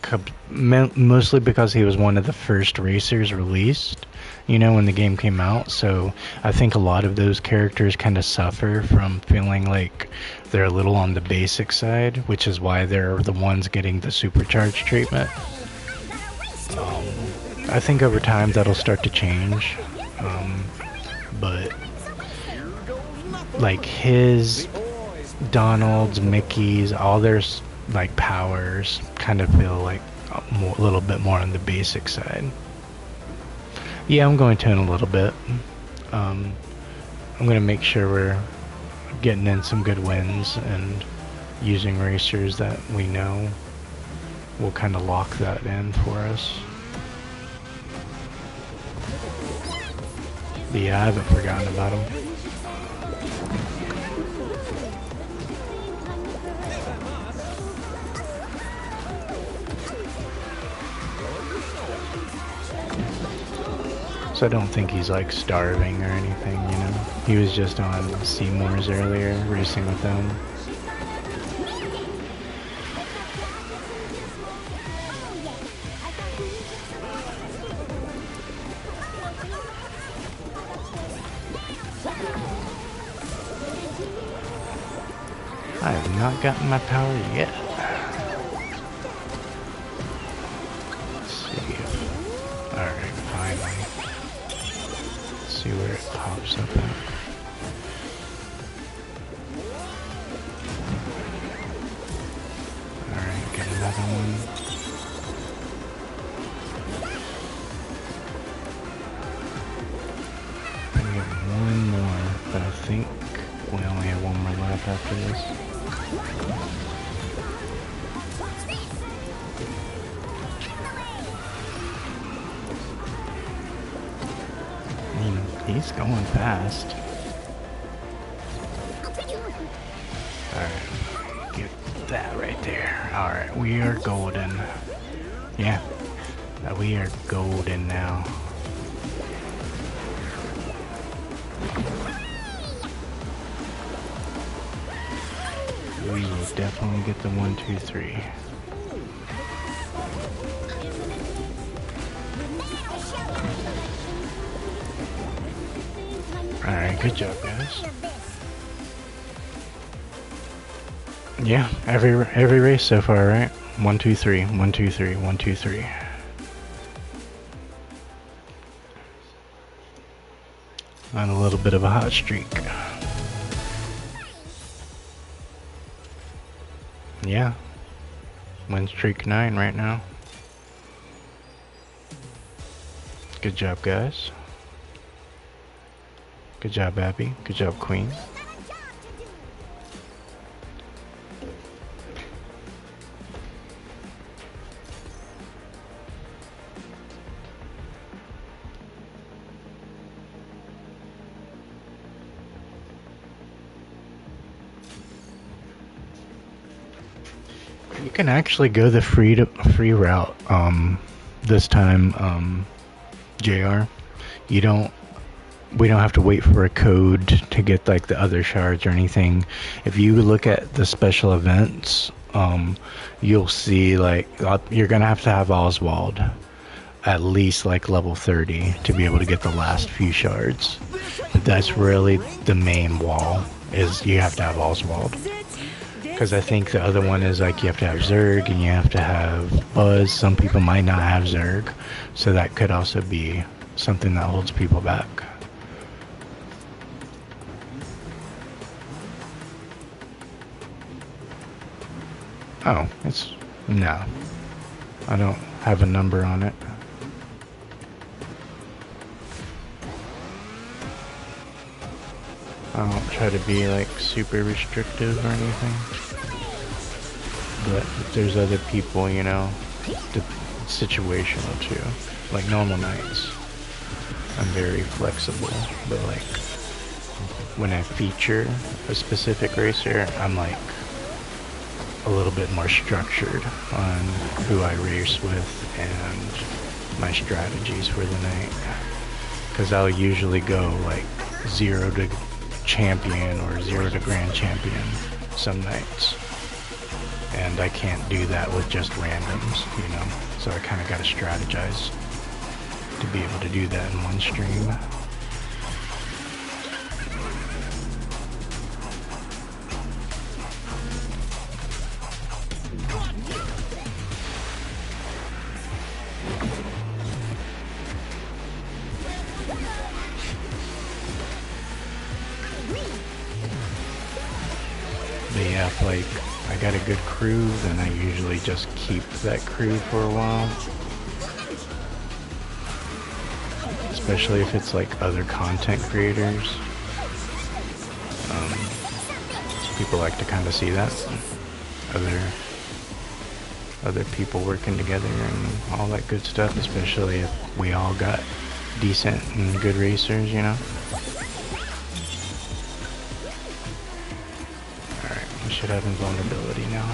Mostly because he was one of the first racers released, you know, when the game came out. So I think a lot of those characters kind of suffer from feeling like they're a little on the basic side, which is why they're the ones getting the supercharge treatment. I think over time that'll start to change. But like his, Donald's, Mickey's, all their like powers kind of feel like a little bit more on the basic side. Yeah, I'm going to in a little bit. I'm going to make sure we're getting in some good wins and using racers that we know will kind of lock that in for us. But yeah, I haven't forgotten about him. So I don't think he's like starving or anything, you know. He was just on Seymour's earlier, racing with them. I have not gotten my power yet. Let's see. Alright, finally. Let's see where it pops up at. Alright, get another one. I can get one more, but I think we only have one more lap after this. I mean, he's going fast. Alright, get that right there. Alright, we are golden. Yeah, we are golden now. We will definitely get the 1, 2, 3. Alright, good job, guys. Yeah, every race so far, right? 1, 2, 3, 1, 2, 3, 1, 2, 3. On a little bit of a hot streak. Yeah, win streak 9 right now. Good job, guys. Good job, Abby. Good job, Queen. You can actually go the free route this time, JR. We don't have to wait for a code to get like the other shards or anything. If you look at the special events, you'll see like you're gonna have to have Oswald at least like level 30 to be able to get the last few shards. But that's really the main wall, is you have to have Oswald. Because I think the other one is like you have to have Zerg and you have to have Buzz. Some people might not have Zerg, so that could also be something that holds people back. Oh, no. I don't have a number on it. I don't try to be like super restrictive or anything. But if there's other people, you know, it's situational too. Like normal nights, I'm very flexible. But like when I feature a specific racer, I'm like a little bit more structured on who I race with and my strategies for the night. Because I'll usually go like 0 to champion or 0 to grand champion some nights. And I can't do that with just randoms, you know. So I kind of got to strategize to be able to do that in one stream. have like, I got a good crew, then I usually just keep that crew for a while. Especially if it's like other content creators. So people like to kind of see that. Other people working together and all that good stuff, especially if we all got decent and good racers, you know? Alright, we should have invulnerability now.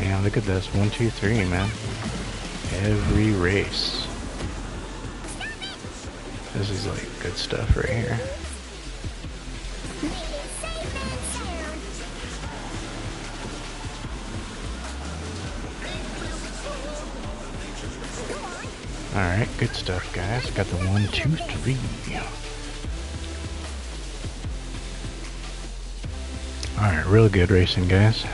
Yeah, look at this. 1, 2, 3, man. Every race. This is like good stuff right here. Alright, good stuff, guys. Got the 1, 2, 3. Alright, real good racing, guys.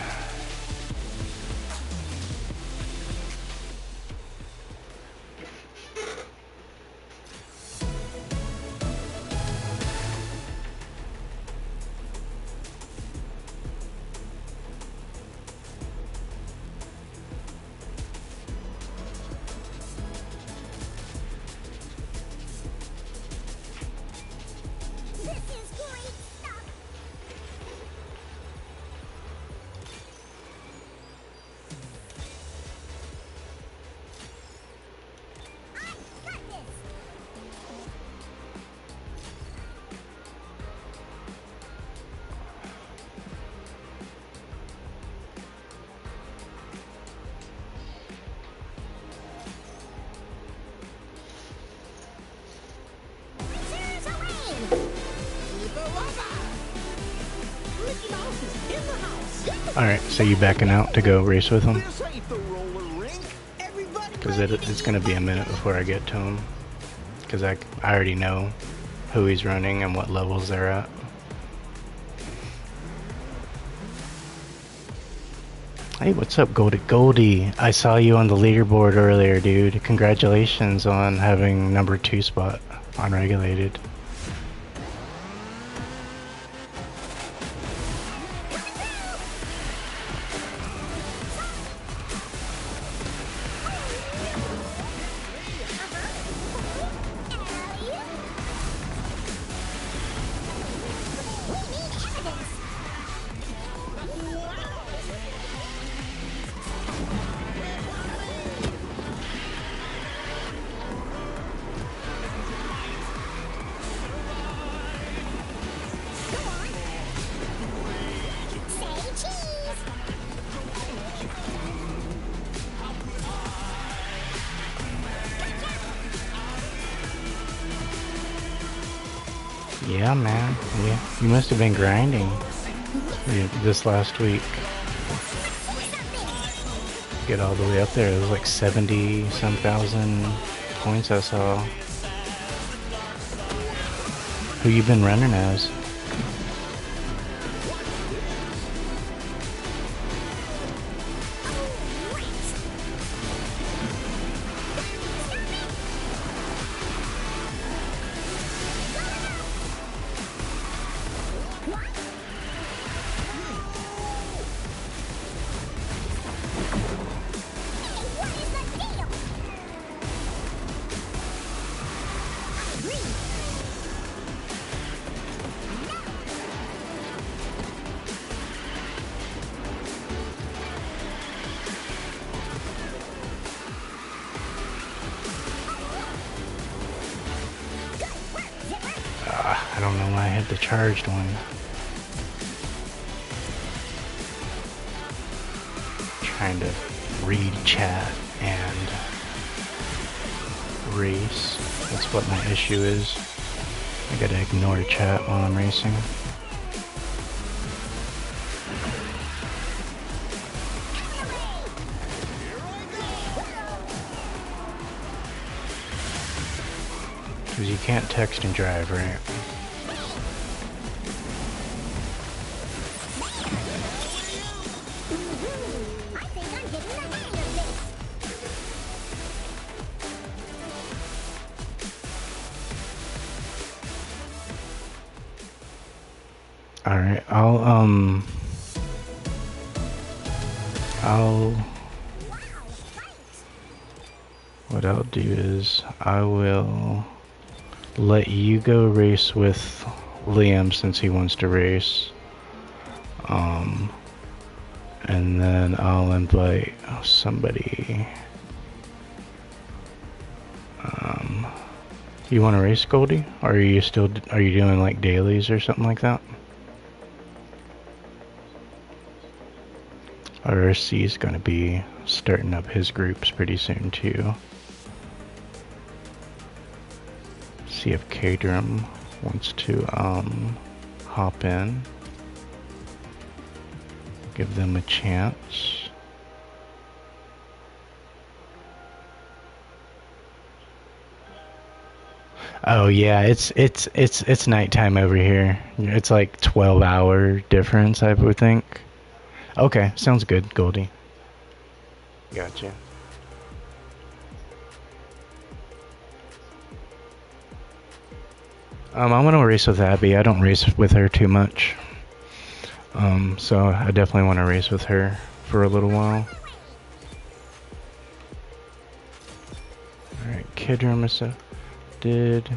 Alright, so you backing out to go race with him? Because it's going to be a minute before I get to him. Because I already know who he's running and what levels they're at. Hey, what's up, Goldie? I saw you on the leaderboard earlier, dude. Congratulations on having number 2 spot on regulated. Yeah, man. Yeah, you must have been grinding this last week. Get all the way up there. It was like 70-some thousand points I saw. Who you been running as? I don't know why I had the charged one. Trying to read chat and race. That's what my issue is. I gotta ignore chat while I'm racing. Because you can't text and drive, right? Alright, what I'll do is I will let you go race with Liam since he wants to race. And then I'll invite somebody. You want to race, Goldie? Or are you doing like dailies or something like that? RC is going to be starting up his groups pretty soon too. See if K-Drum wants to hop in. Give them a chance. Oh yeah, it's nighttime over here. It's like 12-hour difference, I would think. Okay, sounds good, Goldie. Gotcha. I'm gonna race with Abby. I don't race with her too much. So I definitely want to race with her for a little while. Alright, Kidrum is did.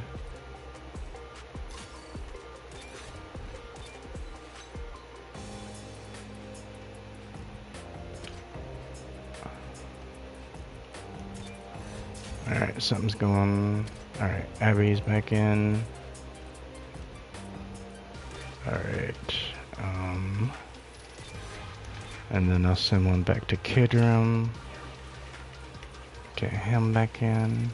Alright, something's going on. Alright, Abby's back in. Alright, and then I'll send one back to Kidrum. Get him back in.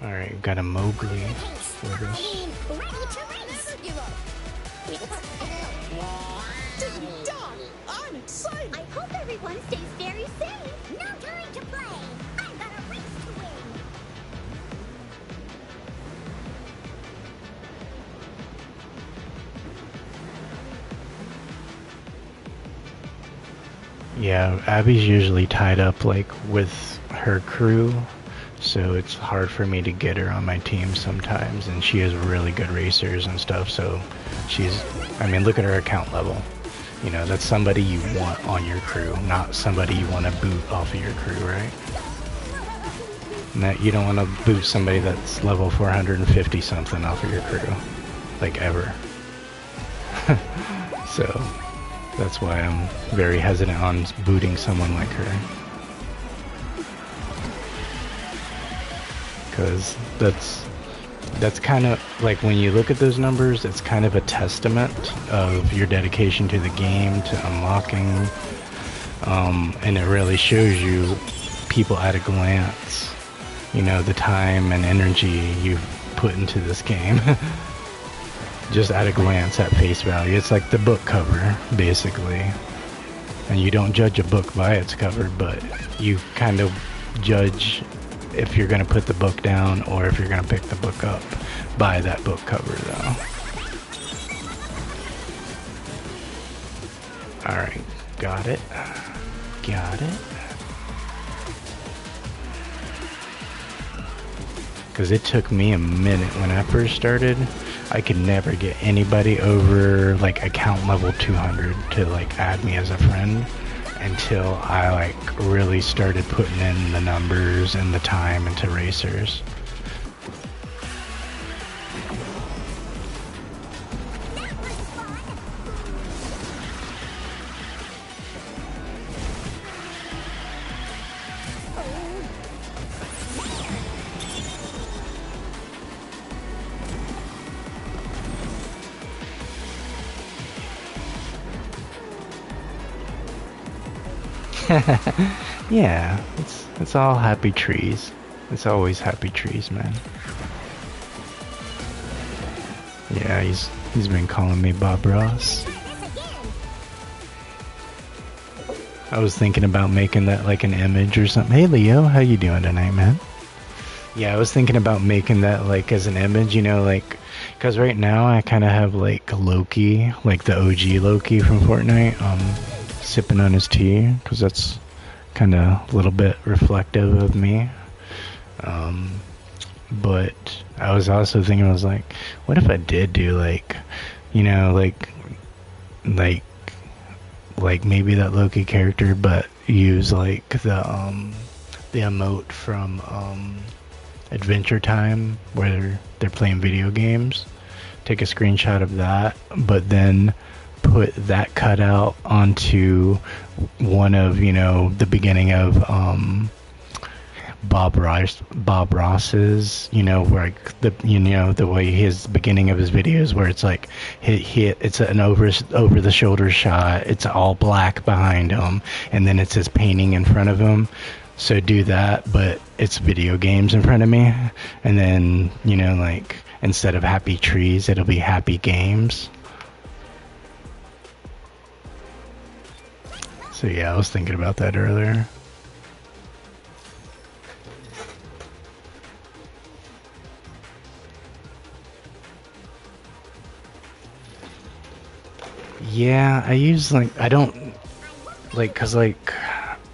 Alright, got a Mowgli for this. I'm excited. I hope everyone stays very safe. No time to play. I've got a race to win. Yeah, Abby's usually tied up like with her crew, so it's hard for me to get her on my team sometimes, and she has really good racers and stuff, so I mean, look at her account level. You know, that's somebody you want on your crew, not somebody you want to boot off of your crew, right? And that you don't want to boot somebody that's level 450 something off of your crew, like ever. So that's why I'm very hesitant on booting someone like her. Because that's kind of like, when you look at those numbers, it's kind of a testament of your dedication to the game, to unlocking, and it really shows you people at a glance, you know, the time and energy you've put into this game. Just at a glance, at face value. It's like the book cover, basically. And you don't judge a book by its cover, but you kind of judge if you're going to put the book down or if you're going to pick the book up by that book cover, though. Alright, got it. Got it. Because it took me a minute when I first started. I could never get anybody over like account level 200 to like add me as a friend until I like really started putting in the numbers and the time into racers. Yeah, it's all happy trees. It's always happy trees, man. Yeah, he's been calling me Bob Ross. I was thinking about making that like an image or something. Hey Leo, how you doing tonight, man? Yeah, I was thinking about making that like as an image, you know, like, because right now I kind of have like Loki, like the OG Loki from Fortnite, sipping on his tea, because that's kind of a little bit reflective of me. But I was also thinking, I was like, what if I did do like, you know, like maybe that Loki character, but use like the emote from Adventure Time where they're playing video games. Take a screenshot of that, but then put that cutout onto one of, you know, the beginning of Bob Ross's, you know, where like the, you know, the way his beginning of his videos where it's like it's an over the shoulder shot, it's all black behind him, and then it's his painting in front of him. So do that, but it's video games in front of me, and then, you know, like instead of happy trees, it'll be happy games. So yeah, I was thinking about that earlier. Yeah, I use like, I don't like, cause like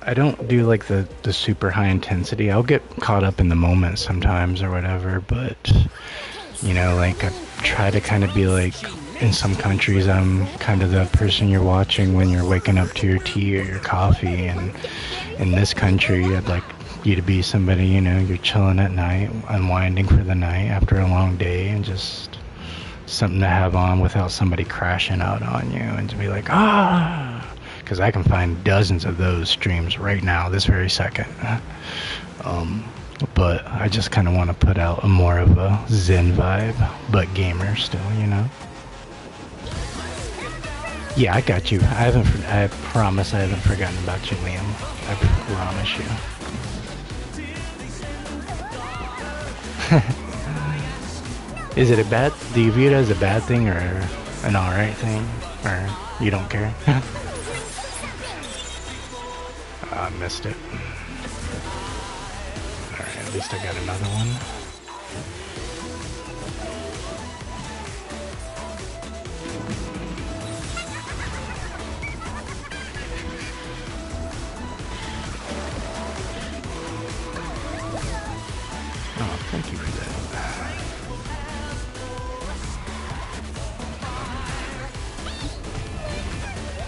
I don't do like the super high intensity. I'll get caught up in the moment sometimes or whatever, but you know, like I try to kind of be like, in some countries I'm kind of the person you're watching when you're waking up to your tea or your coffee, and in this country I'd like you to be somebody, you know, you're chilling at night, unwinding for the night after a long day, and just something to have on without somebody crashing out on you and to be like, because I can find dozens of those streams right now, this very second. But I just kind of want to put out a more of a zen vibe, but gamer still, you know. Yeah, I got you. I promise I haven't forgotten about you, Liam. I promise you. Is it a bad, do you view it as a bad thing or an alright thing? Or you don't care? I missed it. Alright, at least I got another one. Oh, thank you for that.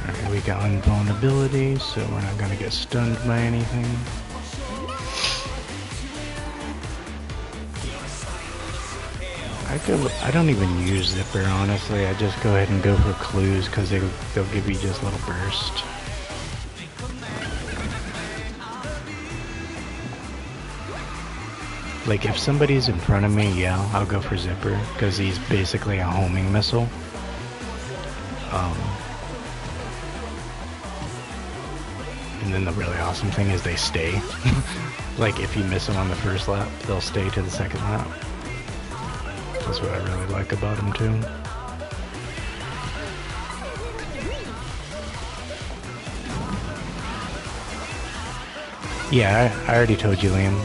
Alright, we got invulnerability, so we're not gonna get stunned by anything. I don't even use Zipper, honestly. I just go ahead and go for clues because they'll give you just a little burst. Like if somebody's in front of me, yeah, I'll go for Zipper because he's basically a homing missile. And then the really awesome thing is they stay. Like if you miss them on the first lap, they'll stay to the second lap. That's what I really like about them too. Yeah, I already told you, Liam.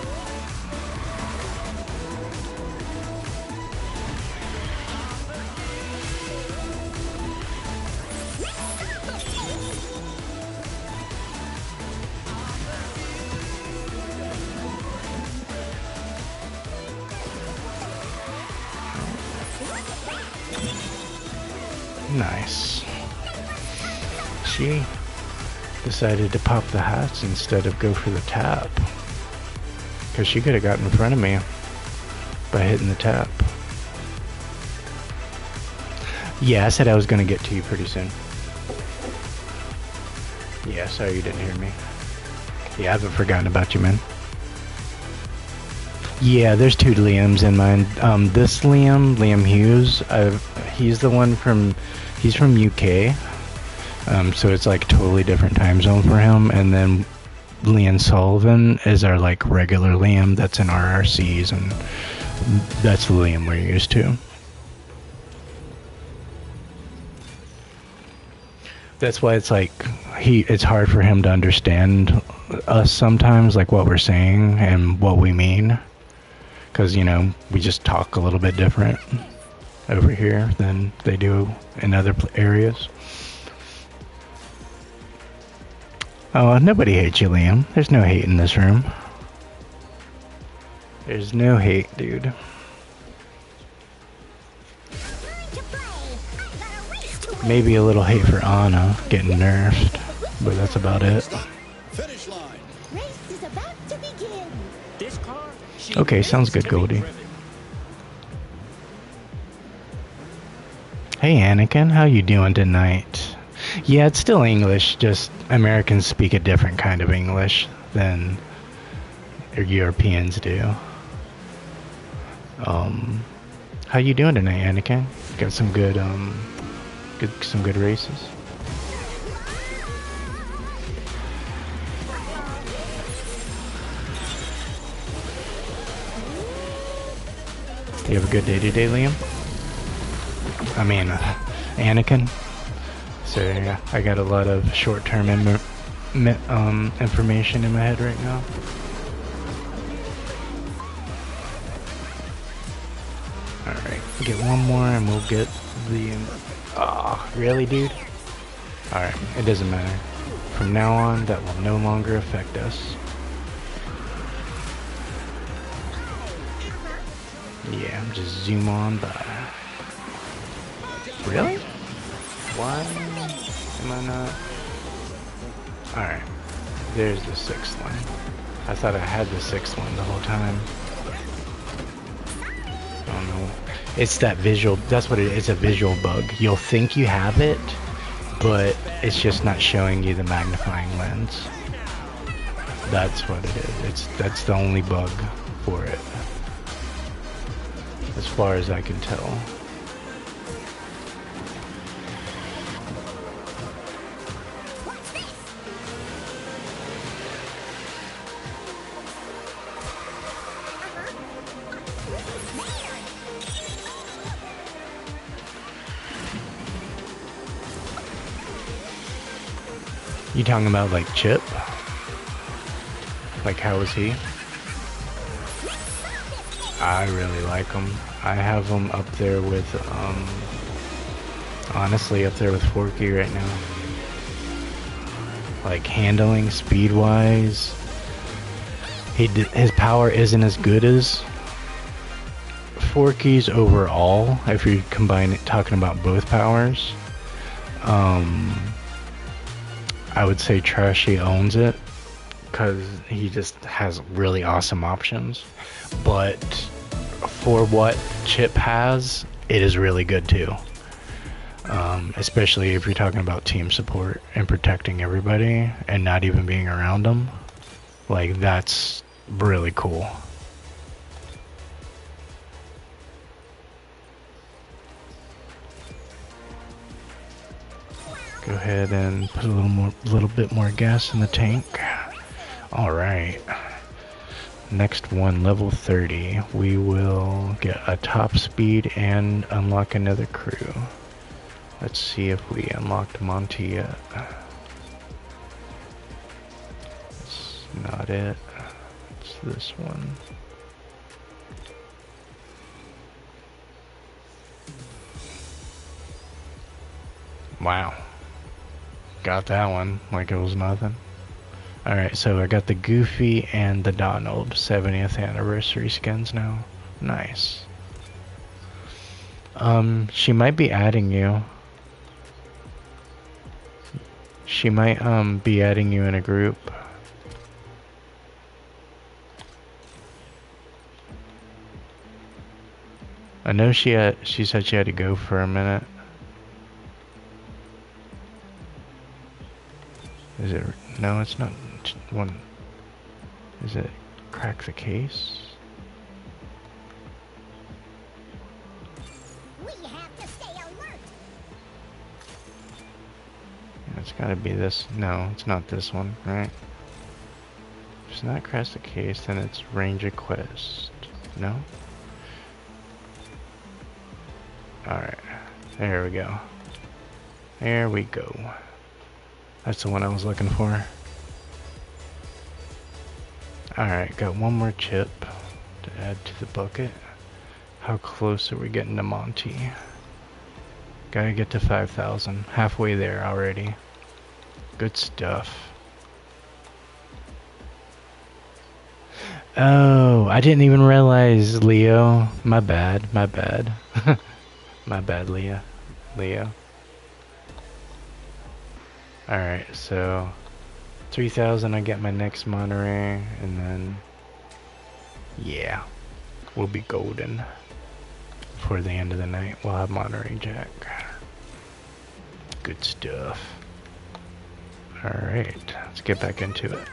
Nice. She decided to pop the hats instead of go for the tap. Because she could have gotten in front of me by hitting the tap. Yeah, I said I was going to get to you pretty soon. Yeah, sorry you didn't hear me. Yeah, I haven't forgotten about you, man. Yeah, there's two Liams in mine. This Liam Hughes, he's the one he's from UK. So it's like totally different time zone for him. And then Liam Sullivan is our like regular Liam that's in RRCs, and that's the Liam we're used to. That's why it's like it's hard for him to understand us sometimes, like what we're saying and what we mean, because you know we just talk a little bit different over here than they do in other areas. Oh, nobody hates you, Liam. There's no hate in this room. There's no hate, dude. Maybe a little hate for Anna getting nerfed, but that's about it. Finish line. Race is about to begin. This car, she Okay, sounds needs good, to be Goldie. driven. Hey Anakin, how you doing tonight? Yeah, it's still English, just Americans speak a different kind of English than Europeans do. How you doing tonight, Anakin? Got some good some good races. You have a good day today, Liam? I mean, Anakin. So yeah, I got a lot of short-term information in my head right now. All right, get one more, and we'll get the. Ah, really, dude? All right, it doesn't matter. From now on, that will no longer affect us. Yeah, just zoom on by. Really? Why am I not? Alright. There's the sixth one. I thought I had the sixth one the whole time. I don't know. It's that visual, that's what it is, it's a visual bug. You'll think you have it, but it's just not showing you the magnifying lens. That's what it is. That's the only bug for it. As far as I can tell. You talking about like Chip? Like how is he? I really like him. I have him up there with, honestly up there with Forky right now. Like handling, speed-wise, his power isn't as good as Forky's overall. If you combine it, talking about both powers, I would say Trashy owns it because he just has really awesome options. But for what Chip has, it is really good too. Especially if you're talking about team support and protecting everybody and not even being around them. Like, that's really cool. Go ahead and put a little bit more gas in the tank. All right. Next one, level 30. We will get a top speed and unlock another crew. Let's see if we unlocked Monty yet. That's not it. It's this one. Wow. Got that one like it was nothing. Alright, so I got the Goofy and the Donald 70th anniversary skins now. Nice. She might be adding you. She might be adding you in a group. I know she said she had to go for a minute. Is it? No, it's not one. Is it crack the case? We have to stay alert. It's gotta be this. No, it's not this one, right? If it's not crack the case, then it's Ranger Quest. No? Alright. There we go. There we go. That's the one I was looking for. Alright, got one more chip to add to the bucket. How close are we getting to Monty? Gotta get to 5,000. Halfway there already. Good stuff. Oh, I didn't even realize, Leo. My bad, my bad. My bad, Leo. Alright, so 3,000 I get my next Monterey, and then yeah, we'll be golden. Before the end of the night, we'll have Monterey Jack. Good stuff. Alright, let's get back into it.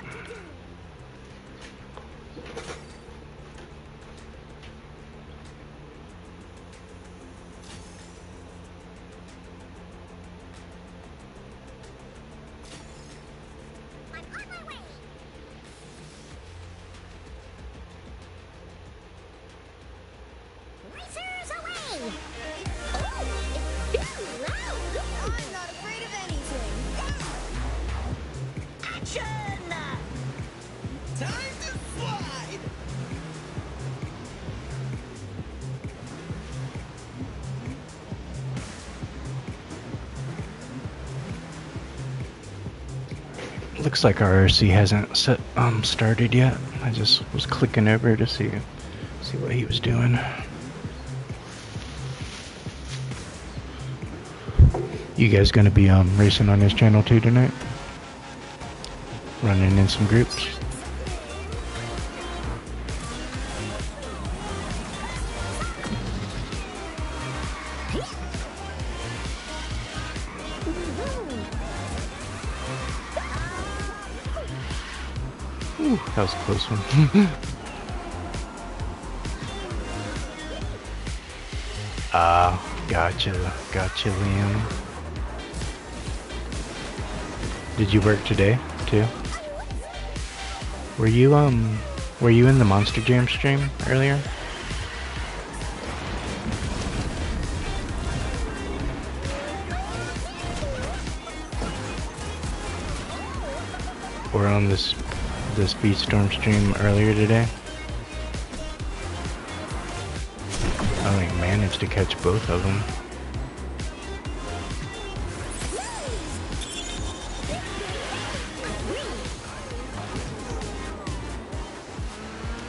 Looks like our RC hasn't started yet. I just was clicking over to see what he was doing. You guys gonna be racing on his channel too tonight? Running in some groups? Ooh, that was a close one. Gotcha, Liam. Did you work today too? Were you in the Monster Jam stream earlier? Or on the SpeedStorm stream earlier today? I only managed to catch both of them.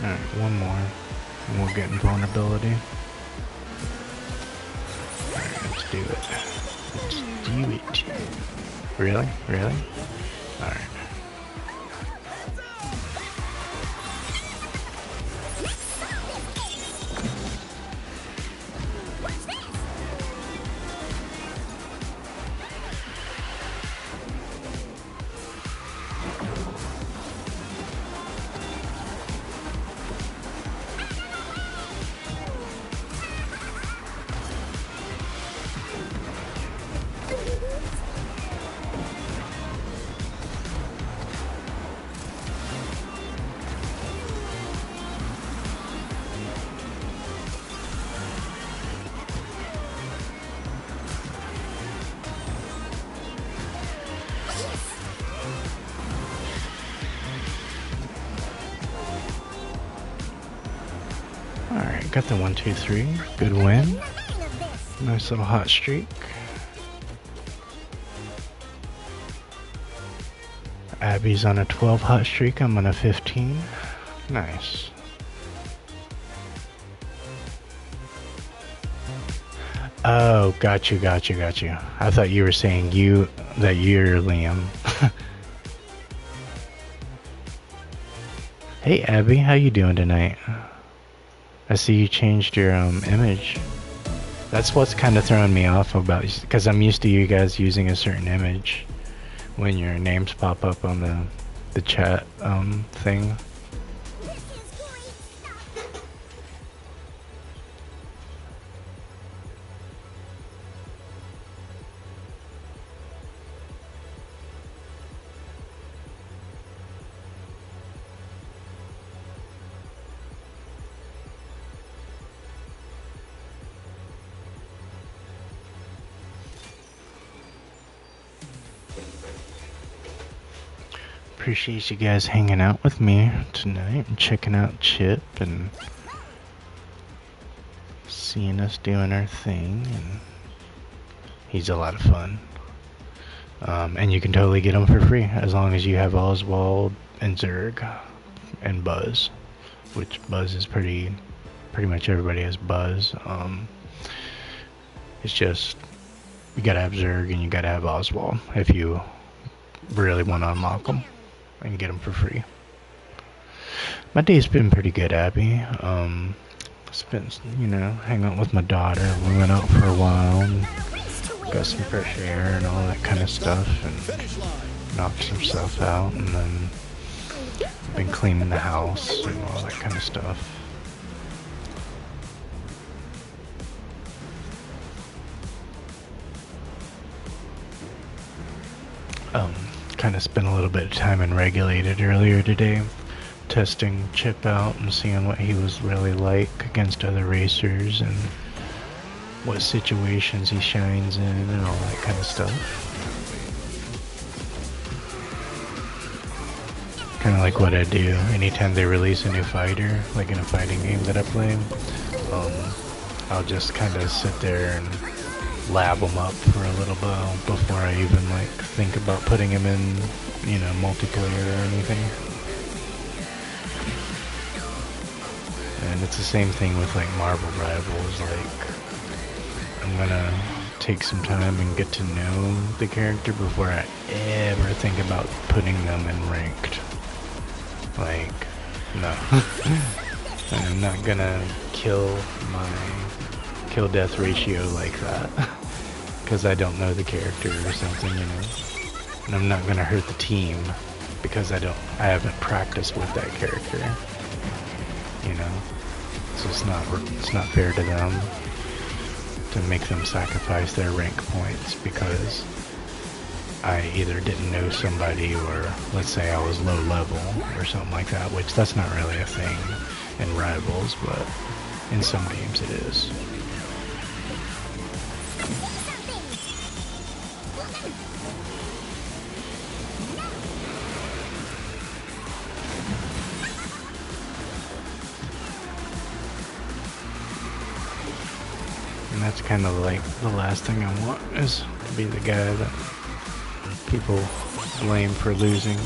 Alright, one more, and we'll get invulnerability. Alright, let's do it. Let's do it. Really? Really? Alright. Alright, got the 1, 2, 3. Good win. Nice little hot streak. Abby's on a 12 hot streak. I'm on a 15. Nice. Oh, got you. I thought you were saying that you're Liam. Hey Abby, how you doing tonight? I see you changed your image. That's what's kind of throwing me off about, because I'm used to you guys using a certain image when your names pop up on the chat thing. appreciate you guys hanging out with me tonight and checking out Chip and seeing us doing our thing. And he's a lot of fun. And you can totally get him for free as long as you have Oswald and Zerg and Buzz, which Buzz is pretty much everybody has Buzz. It's just you gotta have Zerg and you gotta have Oswald if you really want to unlock them and get them for free. My day's been pretty good, Abby. Spent, hanging out with my daughter. We went out for a while and got some fresh air and all that kind of stuff and knocked some stuff out, and then been cleaning the house and all that kind of stuff. Kind of spent a little bit of time in Regulated earlier today, testing Chip out and seeing what he was really like against other racers and what situations he shines in and all that kind of stuff. Kind of like what I do anytime they release a new fighter, like in a fighting game that I play. I'll just kind of sit there and lab them up for a little while before I even think about putting him in, multiplayer or anything. And it's the same thing with Marvel Rivals. I'm gonna take some time and get to know the character before I ever think about putting them in ranked. No. I'm not gonna kill my kill-death ratio like that. Because I don't know the character or something, And I'm not gonna hurt the team because I haven't practiced with that character. So it's not fair to them to make them sacrifice their rank points because I either didn't know somebody or let's say I was low level or something like that, which that's not really a thing in Rivals, but in some games it is. And that's kind of the last thing I want is to be the guy that people blame for losing.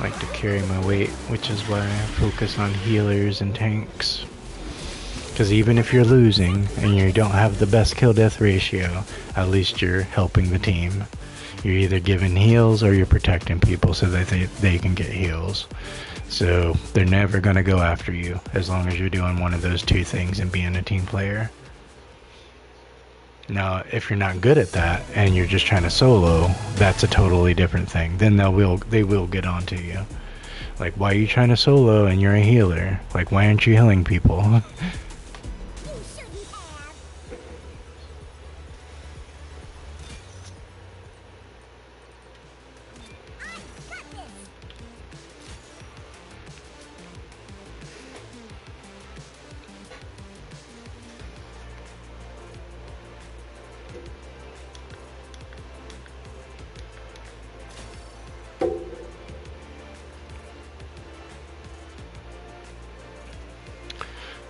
Like to carry my weight, which is why I focus on healers and tanks. Because even if you're losing and you don't have the best kill-death ratio, at least you're helping the team. You're either giving heals or you're protecting people so that they can get heals. So they're never going to go after you as long as you're doing one of those two things and being a team player. Now, if you're not good at that and you're just trying to solo, that's a totally different thing. Then they will get onto you. Why are you trying to solo and you're a healer? Why aren't you healing people?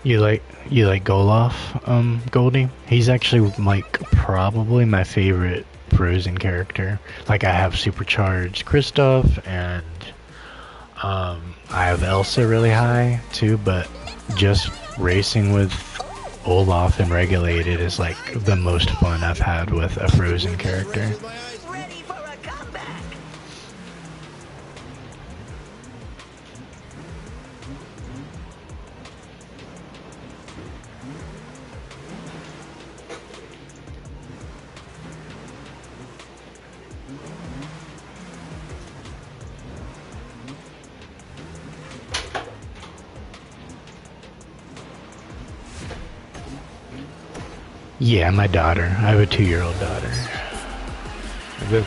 You like Golov, Goldie? He's actually probably my favorite Frozen character. I have Supercharged Kristoff and I have Elsa really high too, but just racing with Olaf and Regulated is the most fun I've had with a Frozen character. Ready for a comeback. Yeah, my daughter. I have a 2-year-old daughter.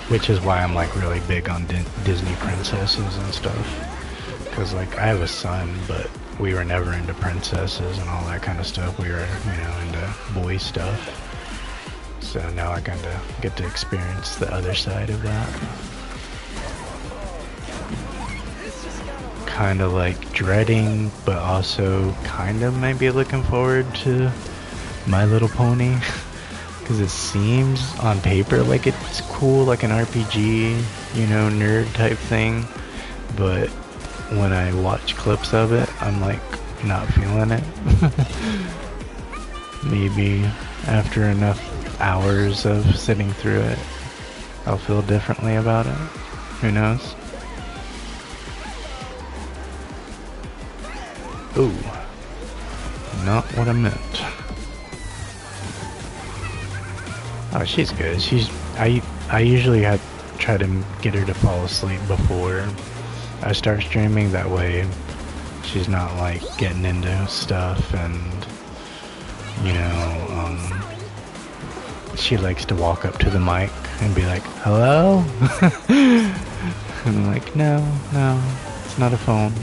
Which is why I'm really big on Disney princesses and stuff. Because I have a son, but we were never into princesses and all that kind of stuff. We were, into boy stuff. So now I kind of get to experience the other side of that. Kind of like dreading, but also kind of maybe looking forward to My Little Pony. Because it seems on paper like it's cool, like an RPG, you know, nerd type thing. But when I watch clips of it, I'm like not feeling it. Maybe after enough hours of sitting through it, I'll feel differently about it. Who knows? Ooh, not what I meant. Oh, she's good. I usually try to get her to fall asleep before I start streaming. That way, she's not like getting into stuff, and you know, she likes to walk up to the mic and be like, "Hello?" And I'm like, "No, it's not a phone."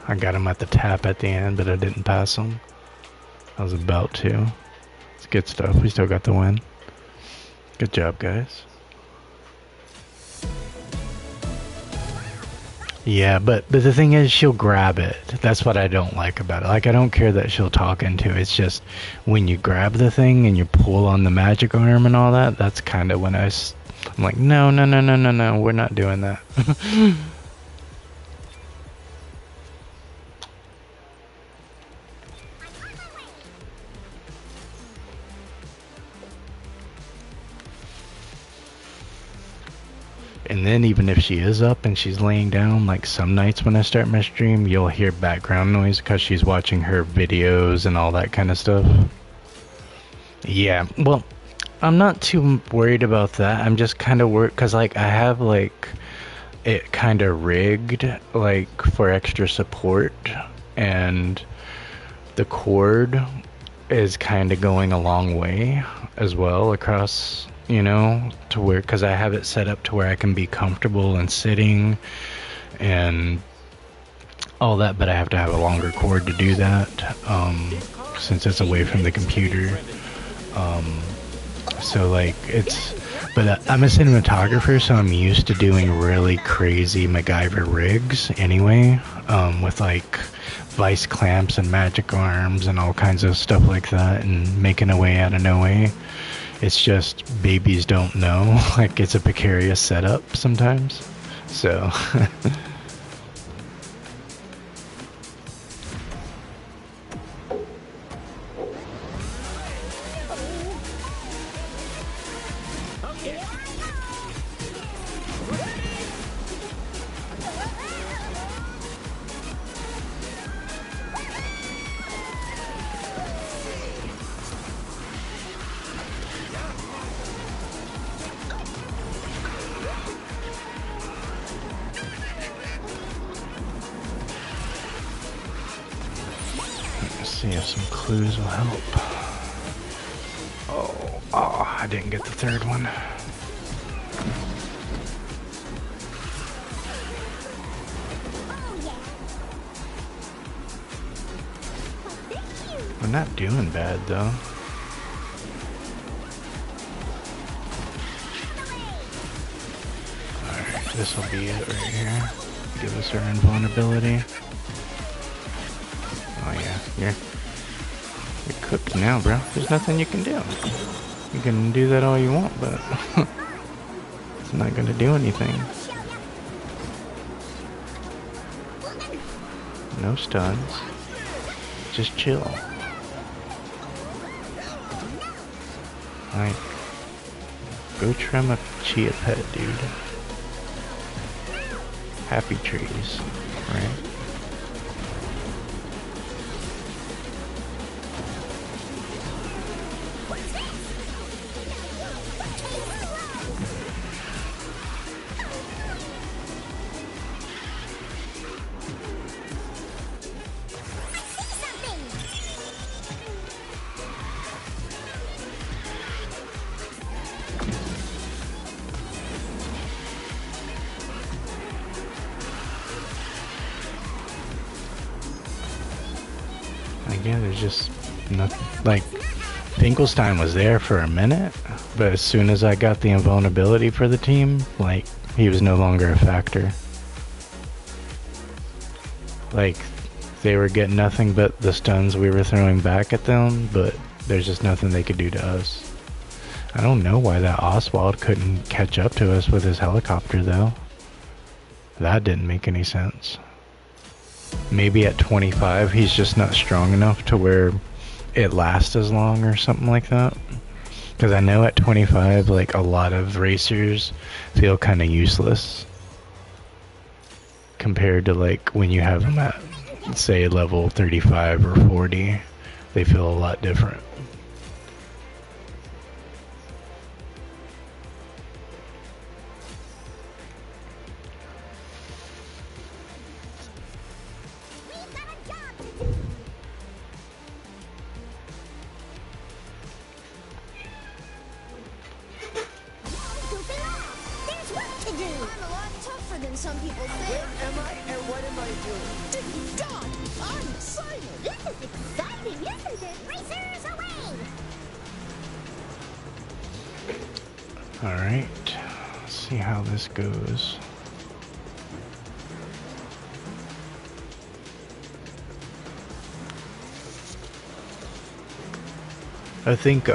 I got him at the tap at the end, but I didn't pass him. I was about to. It's good stuff. We still got the win. Good job, guys. Yeah, but the thing is, she'll grab it. That's what I don't like about it. Like, I don't care that she'll talk into it. It's just when you grab the thing and you pull on the magic arm and all that, that's kind of when I'm like, no, we're not doing that. And then even if she is up and she's laying down, like some nights when I start my stream, you'll hear background noise because she's watching her videos and all that kind of stuff. Yeah, well, I'm not too worried about that. I'm just kind of worried because like I have like it kind of rigged like for extra support, and the cord is kind of going a long way as well across, you know, to where, because I have it set up to where I can be comfortable and sitting and all that, but I have to have a longer cord to do that, since it's away from the computer. So like but I'm a cinematographer, so I'm used to doing really crazy MacGyver rigs anyway, with like vice clamps and magic arms and all kinds of stuff like that, and making a way out of no way. It's just babies don't know. Like, it's a precarious setup sometimes. So see if some clues will help. Oh, I didn't get the third one. We're not doing bad though. Alright, this will be it right here. Give us our invulnerability. Oh yeah, you're cooked now, bro. There's nothing you can do. You can do that all you want, but it's not gonna do anything. No stuns. Just chill. Like, go trim a chia pet, dude. Happy trees, right? Yeah, there's just nothing. Like, Finkelstein was there for a minute, but as soon as I got the invulnerability for the team, like, he was no longer a factor. Like, they were getting nothing but the stuns we were throwing back at them, but there's just nothing they could do to us. I don't know why that Oswald couldn't catch up to us with his helicopter, though. That didn't make any sense. Maybe at 25, he's just not strong enough to where it lasts as long or something like that. Because I know at 25, like, a lot of racers feel kind of useless compared to, like, when you have them at, say, level 35 or 40. They feel a lot different. Some people think. Where am I and what am I doing? Dear God, I'm excited. This is exciting, isn't it? Racers away! Alright, let's see how this goes. I think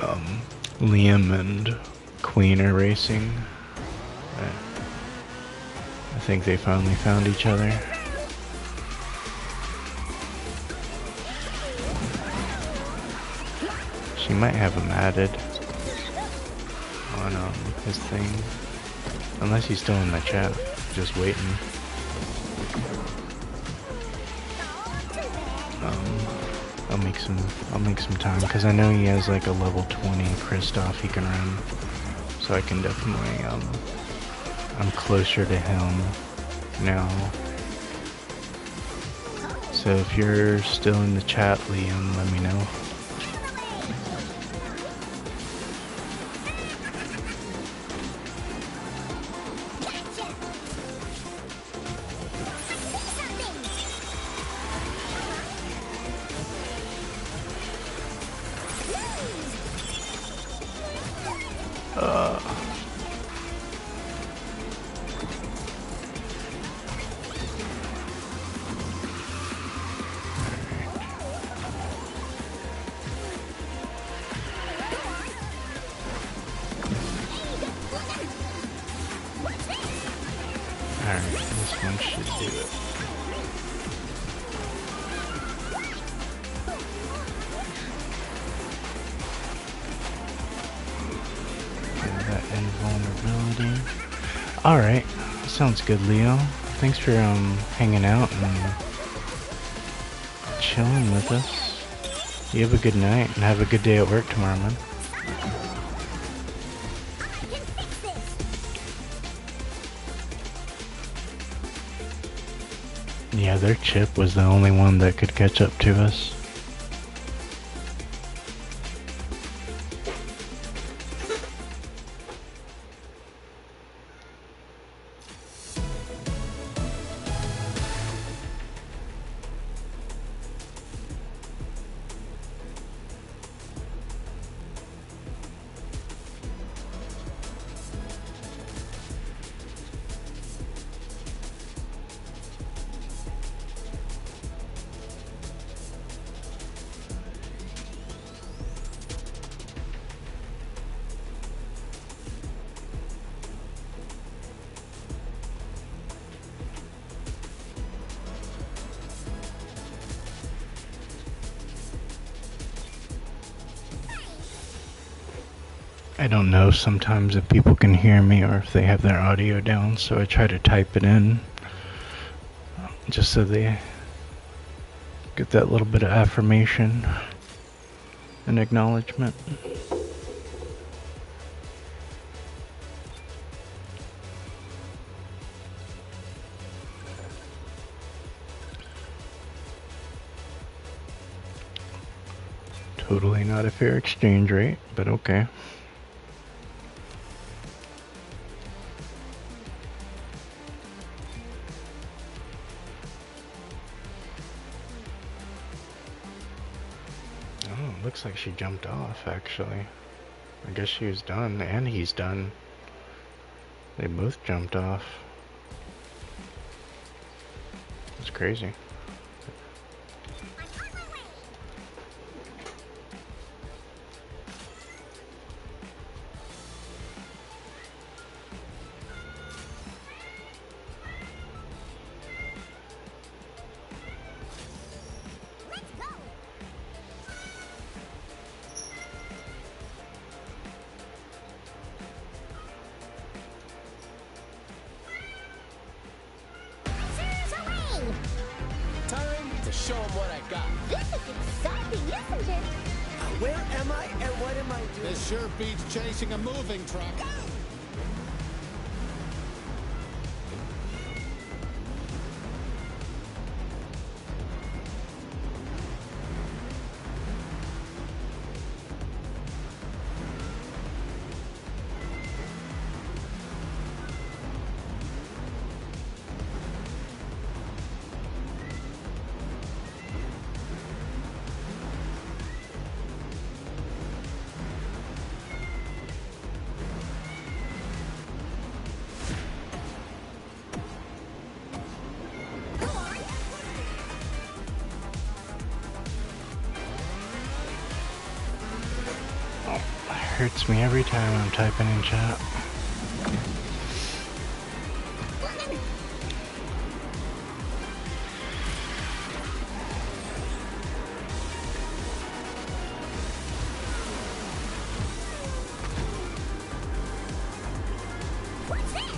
Liam and Queen are racing. I think they finally found each other. She might have him added on his thing, unless he's still in the chat, just waiting. I'll make some time because I know he has like a level 20 Kristoff he can run, so I can definitely I'm closer to him now. So if you're still in the chat, Liam, let me know. Alright, sounds good, Leo. Thanks for hanging out and chilling with us. You have a good night and have a good day at work tomorrow, man. Yeah, their chip was the only one that could catch up to us. I don't know sometimes if people can hear me or if they have their audio down, so I try to type it in just so they get that little bit of affirmation and acknowledgement. Totally not a fair exchange rate, but okay. Looks like she jumped off, actually. I guess she was done, and he's done. They both jumped off. It's crazy. Time to show them what I got. This is exciting, isn't it? Where am I and what am I doing? This sure beats chasing a moving truck. Hurts me every time I'm typing in chat. What's this?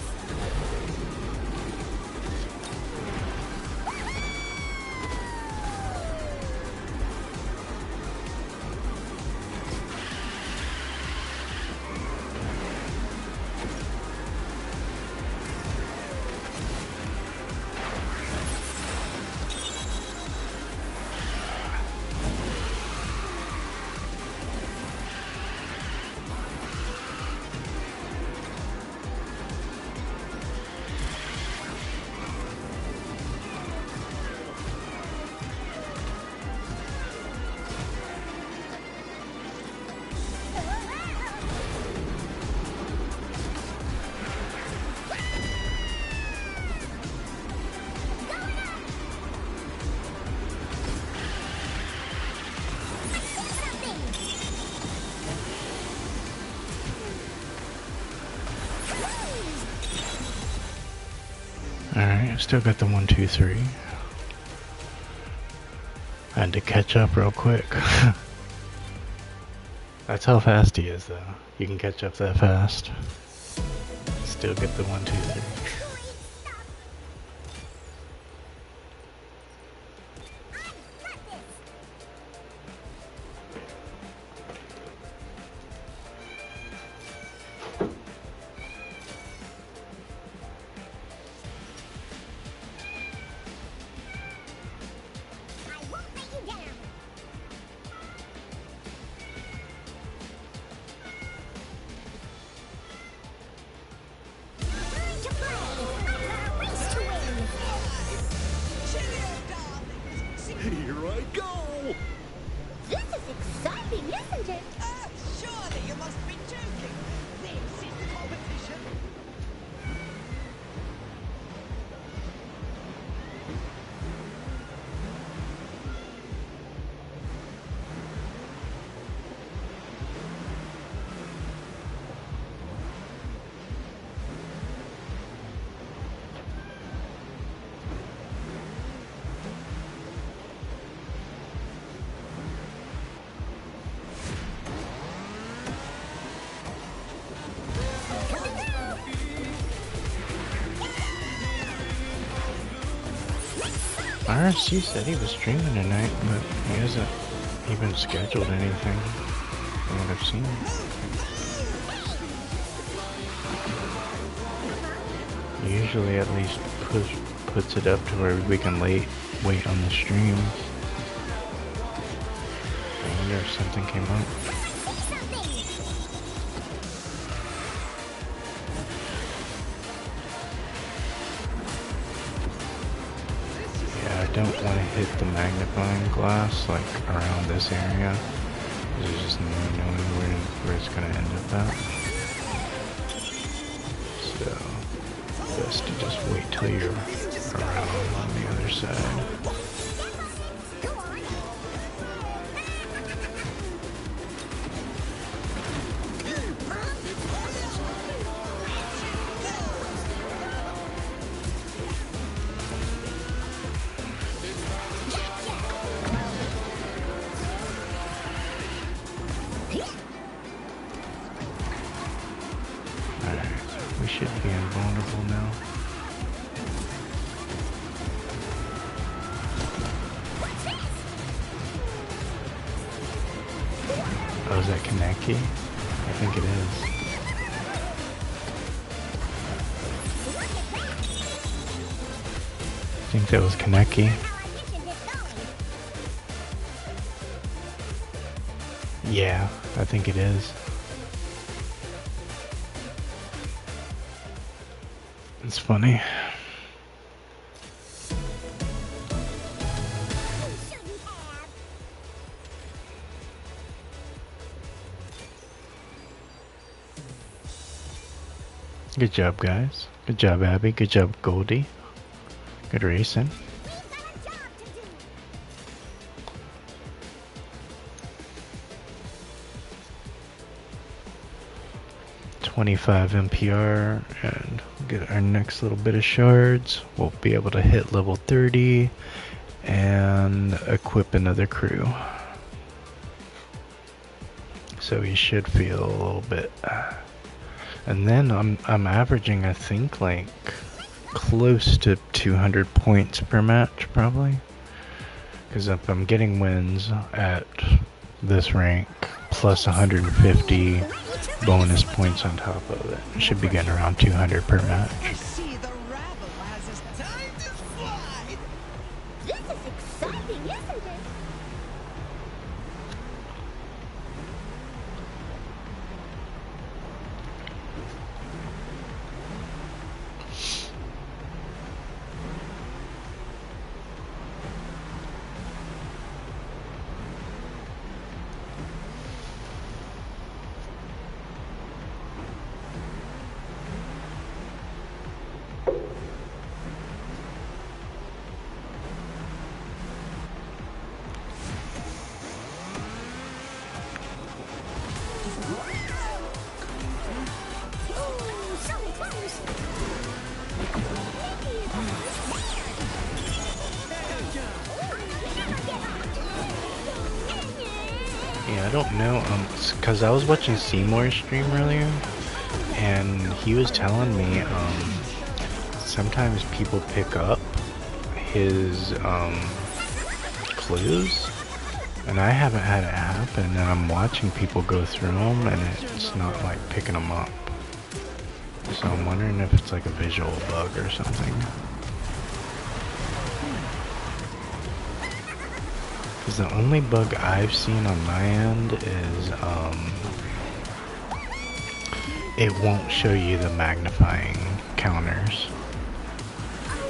Alright, I still got the 1, 2, 3. I had to catch up real quick. That's how fast he is, though. You can catch up that fast. Still get the 1, 2, 3. Here I go! This is exciting, isn't it? Surely you must be joking. This is the competition. RSC said he was streaming tonight, but he hasn't even scheduled anything from what I've seen. He usually at least puts it up to where we can wait on the stream. I wonder if something came up. I don't want to hit the magnifying glass like around this area There's just no knowing where it's gonna end up at. So, best to just wait till you're around on the other side. We should be invulnerable now. Oh, is that Kaneki? I think it is. I think that was Kaneki. Yeah, I think it is. It's funny. Good job, guys. Good job, Abby. Good job, Goldie. Good racing. 25 MPR and get our next little bit of shards. We'll be able to hit level 30 and equip another crew. So we should feel a little bit. And then I'm averaging, I think, like close to 200 points per match probably. Because if I'm getting wins at this rank plus 150 bonus points on top of it, I should be getting around 200 per match. I see the rabble has his time to fly. This is exciting, isn't it? Yeah, I don't know, cause I was watching Seymour's stream earlier, and he was telling me, sometimes people pick up his, clues, and I haven't had it happen, and I'm watching people go through them, and it's not like picking them up. So I'm wondering if it's like a visual bug or something. Because the only bug I've seen on my end is, it won't show you the magnifying counters.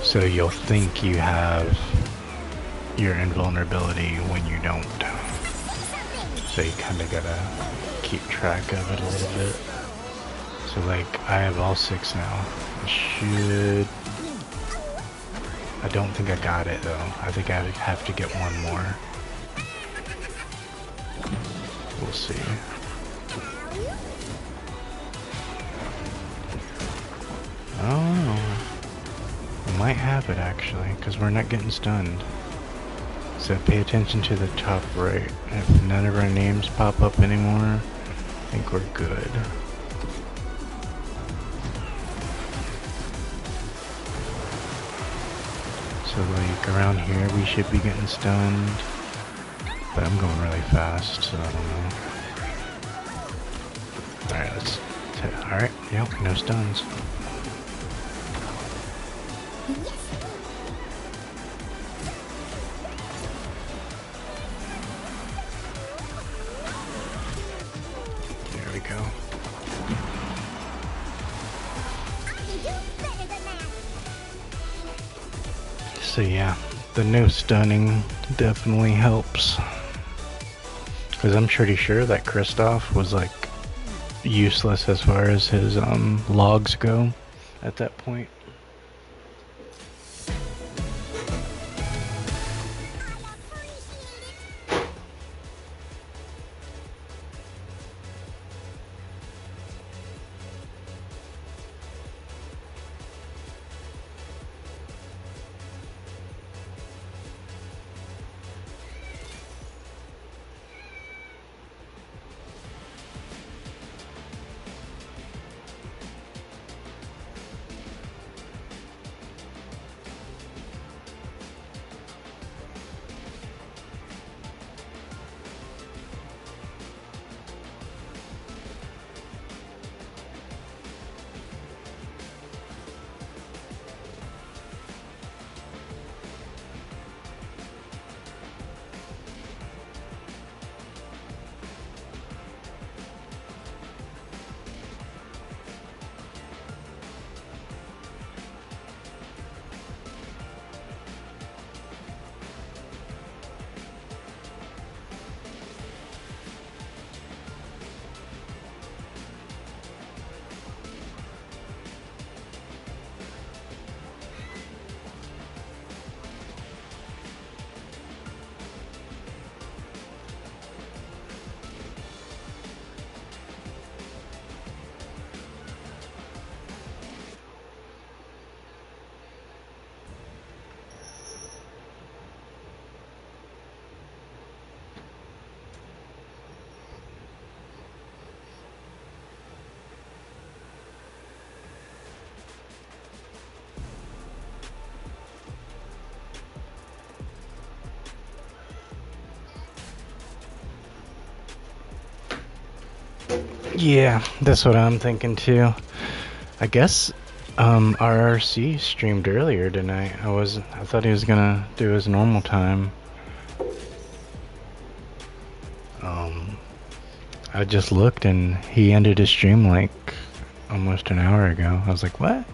So you'll think you have your invulnerability when you don't. So you kind of gotta keep track of it a little bit. So like, I have all 6 now. I don't think I got it though. I think I have to get one more. We'll see. I don't know. I might have it actually, because we're not getting stunned. So pay attention to the top right. If none of our names pop up anymore, I think we're good. So like around here we should be getting stunned. But I'm going really fast, so I don't know. Alright, let's... Alright, yep, no stuns. There we go. So yeah, the no stunning definitely helps. Because I'm pretty sure that Kristoff was like useless as far as his logs go at that point. Yeah, that's what I'm thinking too. I guess RRC streamed earlier tonight. I thought he was gonna do his normal time. I just looked and he ended his stream like almost an hour ago. I was like, what?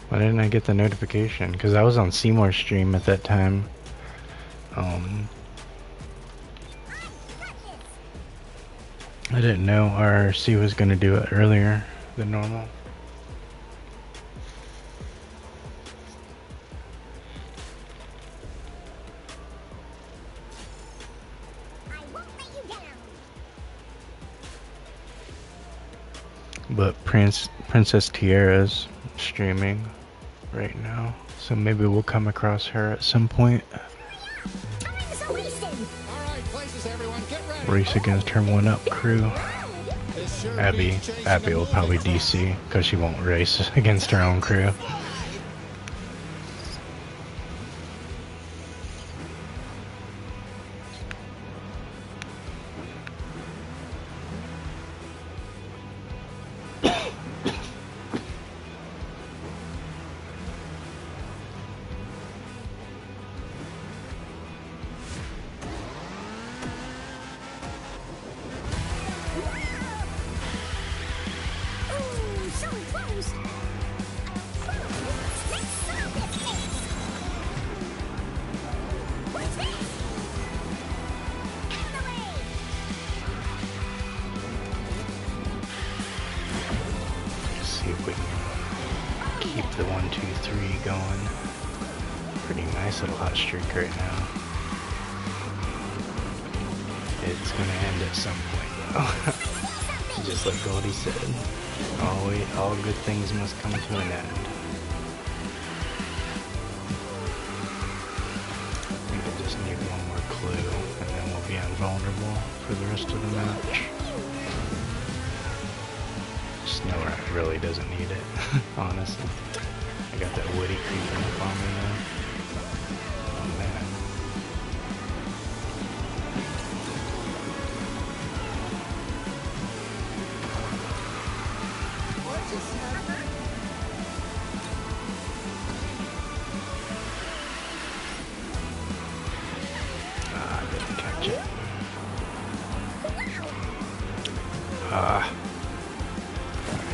Why didn't I get the notification? Because I was on Seymour's stream at that time. I didn't know RRC was gonna do it earlier than normal. But Princess Tiara's streaming right now, so maybe we'll come across her at some point. Race against her 1-up crew. Abby will probably DC because she won't race against her own crew. All good things must come to an end. I think I just need one more clue, and then we'll be invulnerable for the rest of the match. Snow really doesn't need it, honestly. I got that Woody creeping up on me now. Oh man.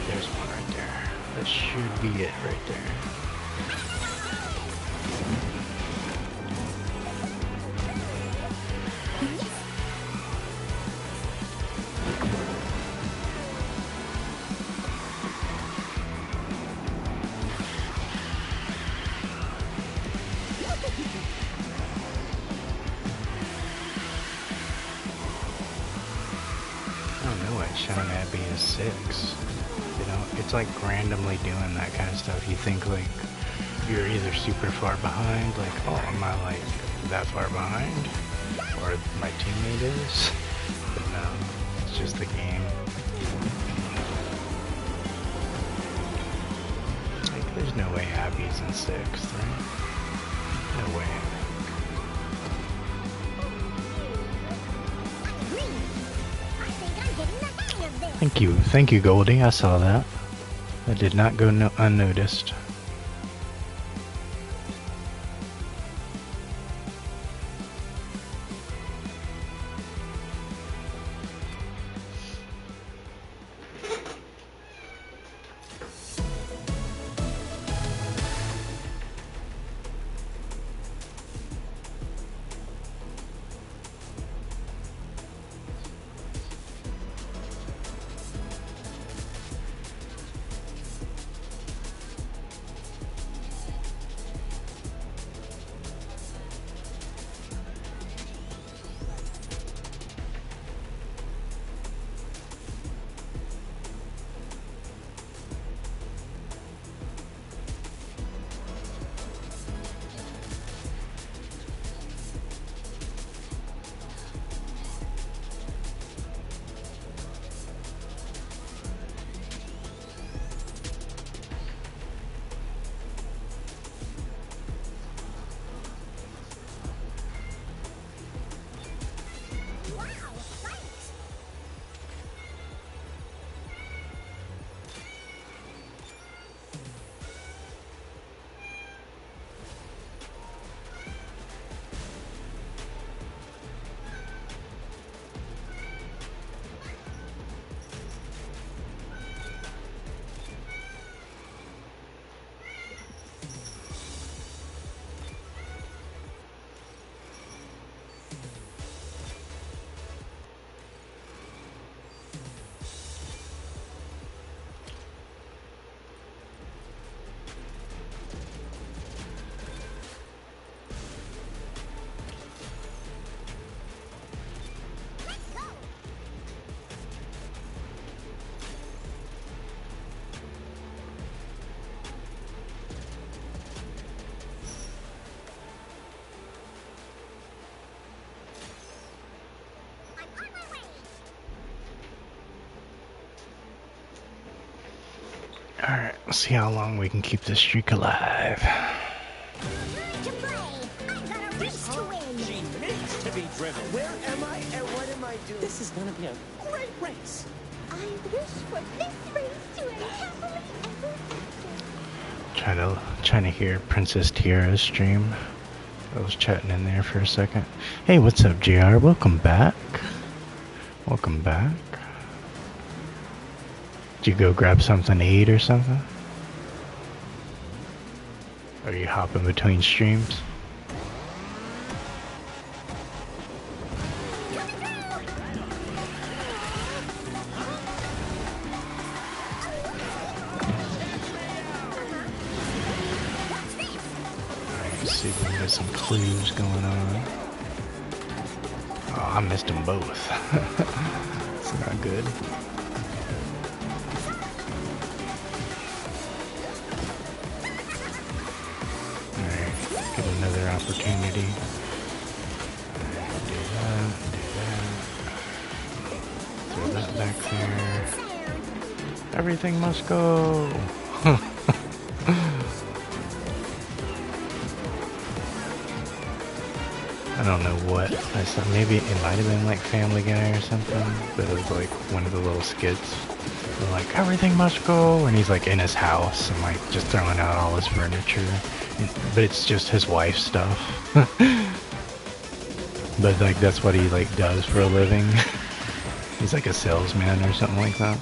There's one right there. That should be it right there. shown Abby as 6. You know, it's like randomly doing that kind of stuff. You think like you're either super far behind, like, oh, am I like that far behind? Or my teammate is? But no, it's just the game. Like, there's no way Abby's in 6th, right? No way. Thank you, Goldie. I saw that. That did not go unnoticed. Alright, let's see how long we can keep this streak alive. To play. I've got a race to win. She needs to be driven. Where am I and what am I doing? This is gonna be a great race. I wish for this race to end happily ever after. Trying to hear Princess Tiara's stream. I was chatting in there for a second. Hey, what's up, JR? Welcome back. Welcome back. Did you go grab something to eat or something? Are you hopping between streams? Alright, see if we can get some clues going on. Oh, I missed them both. It's not good. Get another opportunity. Do that. Throw that back there. Everything must go. I don't know what I saw. Maybe it might have been like Family Guy or something, but it was like one of the little skits. They're like, everything must go, and he's like in his house and like just throwing out all his furniture. But it's just his wife's stuff. But like that's what he like does for a living. He's like a salesman or something like that.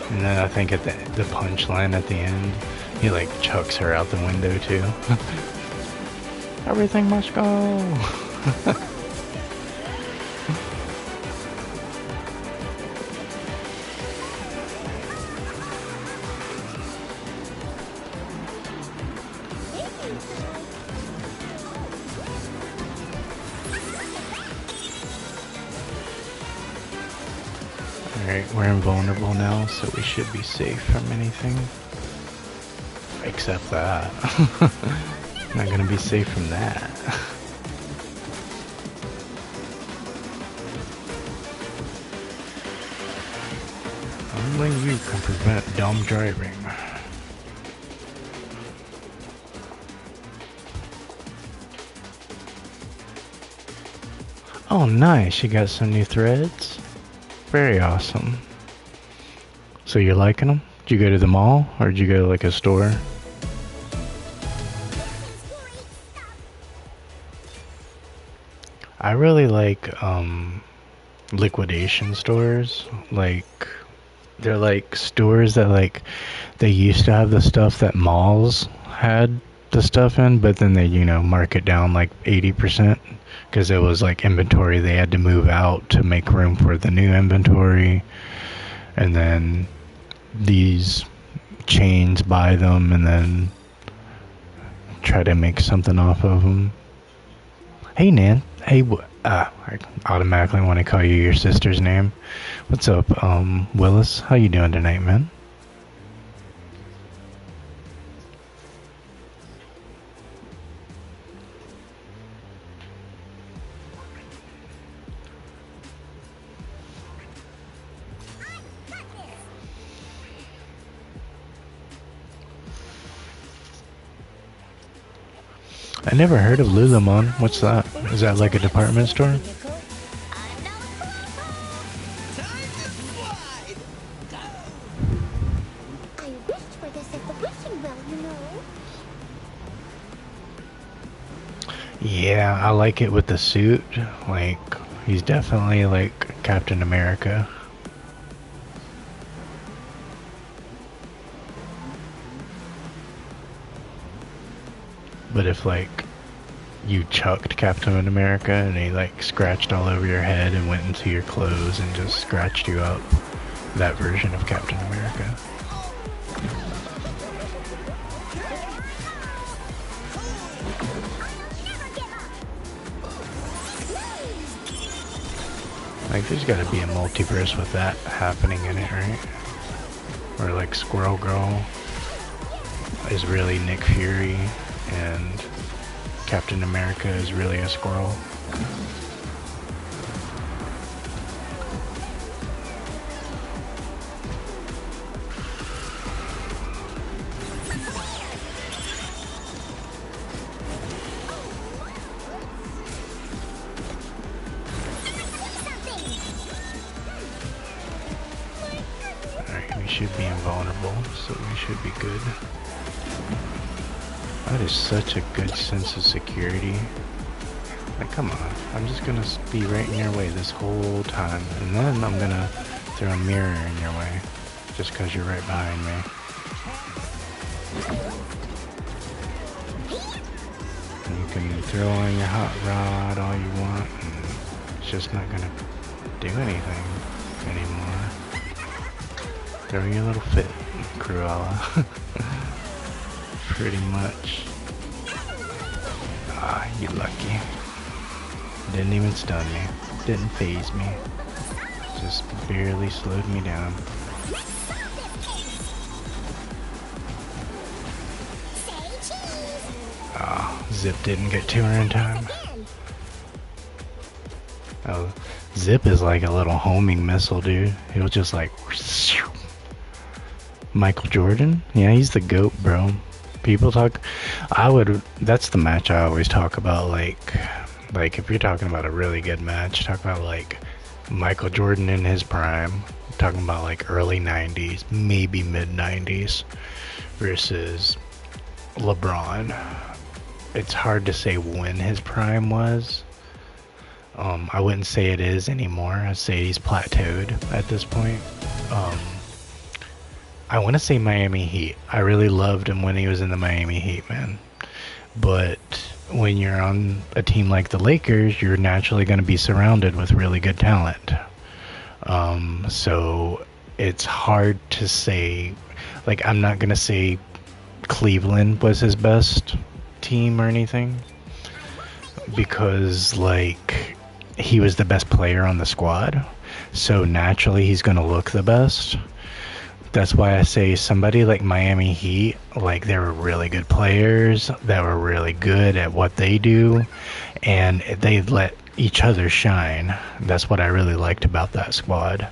And then I think at the punchline at the end, he like chucks her out the window too. Everything must go. Alright, we're invulnerable now, so we should be safe from anything. Except that. Not gonna be safe from that. Only you can prevent dumb driving. Oh nice, you got some new threads? Very awesome. So you're liking them? Did you go to the mall, or did you go to like a store? I really like liquidation stores. Like, they're like stores that like they used to have the stuff that malls had the stuff in, but then they, you know, mark it down like 80% because it was like inventory they had to move out to make room for the new inventory, and then these chains buy them and then try to make something off of them. Hey Nan, hey, I automatically want to call you your sister's name. What's up, Willis? How you doing tonight, man? I never heard of Lululemon. What's that? Is that like a department store? I wished for this at the wishing well, you know. Yeah, I like it with the suit. Like, he's definitely like Captain America. But if like you chucked Captain America and he like scratched all over your head and went into your clothes and just scratched you up, that version of Captain America. Like, there's gotta be a multiverse with that happening in it, right? Where like Squirrel Girl is really Nick Fury and Captain America is really a squirrel. Alright, we should be invulnerable, so we should be good. That is such a good sense of security. Like, come on. I'm just gonna be right in your way this whole time. And then I'm gonna throw a mirror in your way. Just because you're right behind me. And you can throw on your hot rod all you want. And it's just not gonna do anything anymore. Throw your little fit, Cruella. Pretty much. Ah, you lucky. Didn't even stun me. Didn't phase me. Just barely slowed me down. Ah, Zip didn't get to her in time. Oh, Zip is like a little homing missile, dude. He'll just like... Michael Jordan? Yeah, he's the GOAT, bro. People talk, that's the match I always talk about, like if you're talking about a really good match, talk about like Michael Jordan in his prime, talking about like early 90s, maybe mid 90s, versus LeBron. It's hard to say when his prime was. I wouldn't say it is anymore. I'd say he's plateaued at this point. I want to say Miami Heat. I really loved him when he was in the Miami Heat, man. But when you're on a team like the Lakers, you're naturally going to be surrounded with really good talent. So it's hard to say. Like, I'm not going to say Cleveland was his best team or anything, because like he was the best player on the squad. so naturally he's going to look the best. That's why I say somebody like Miami Heat, like they were really good players that were really good at what they do, and they let each other shine. That's what I really liked about that squad.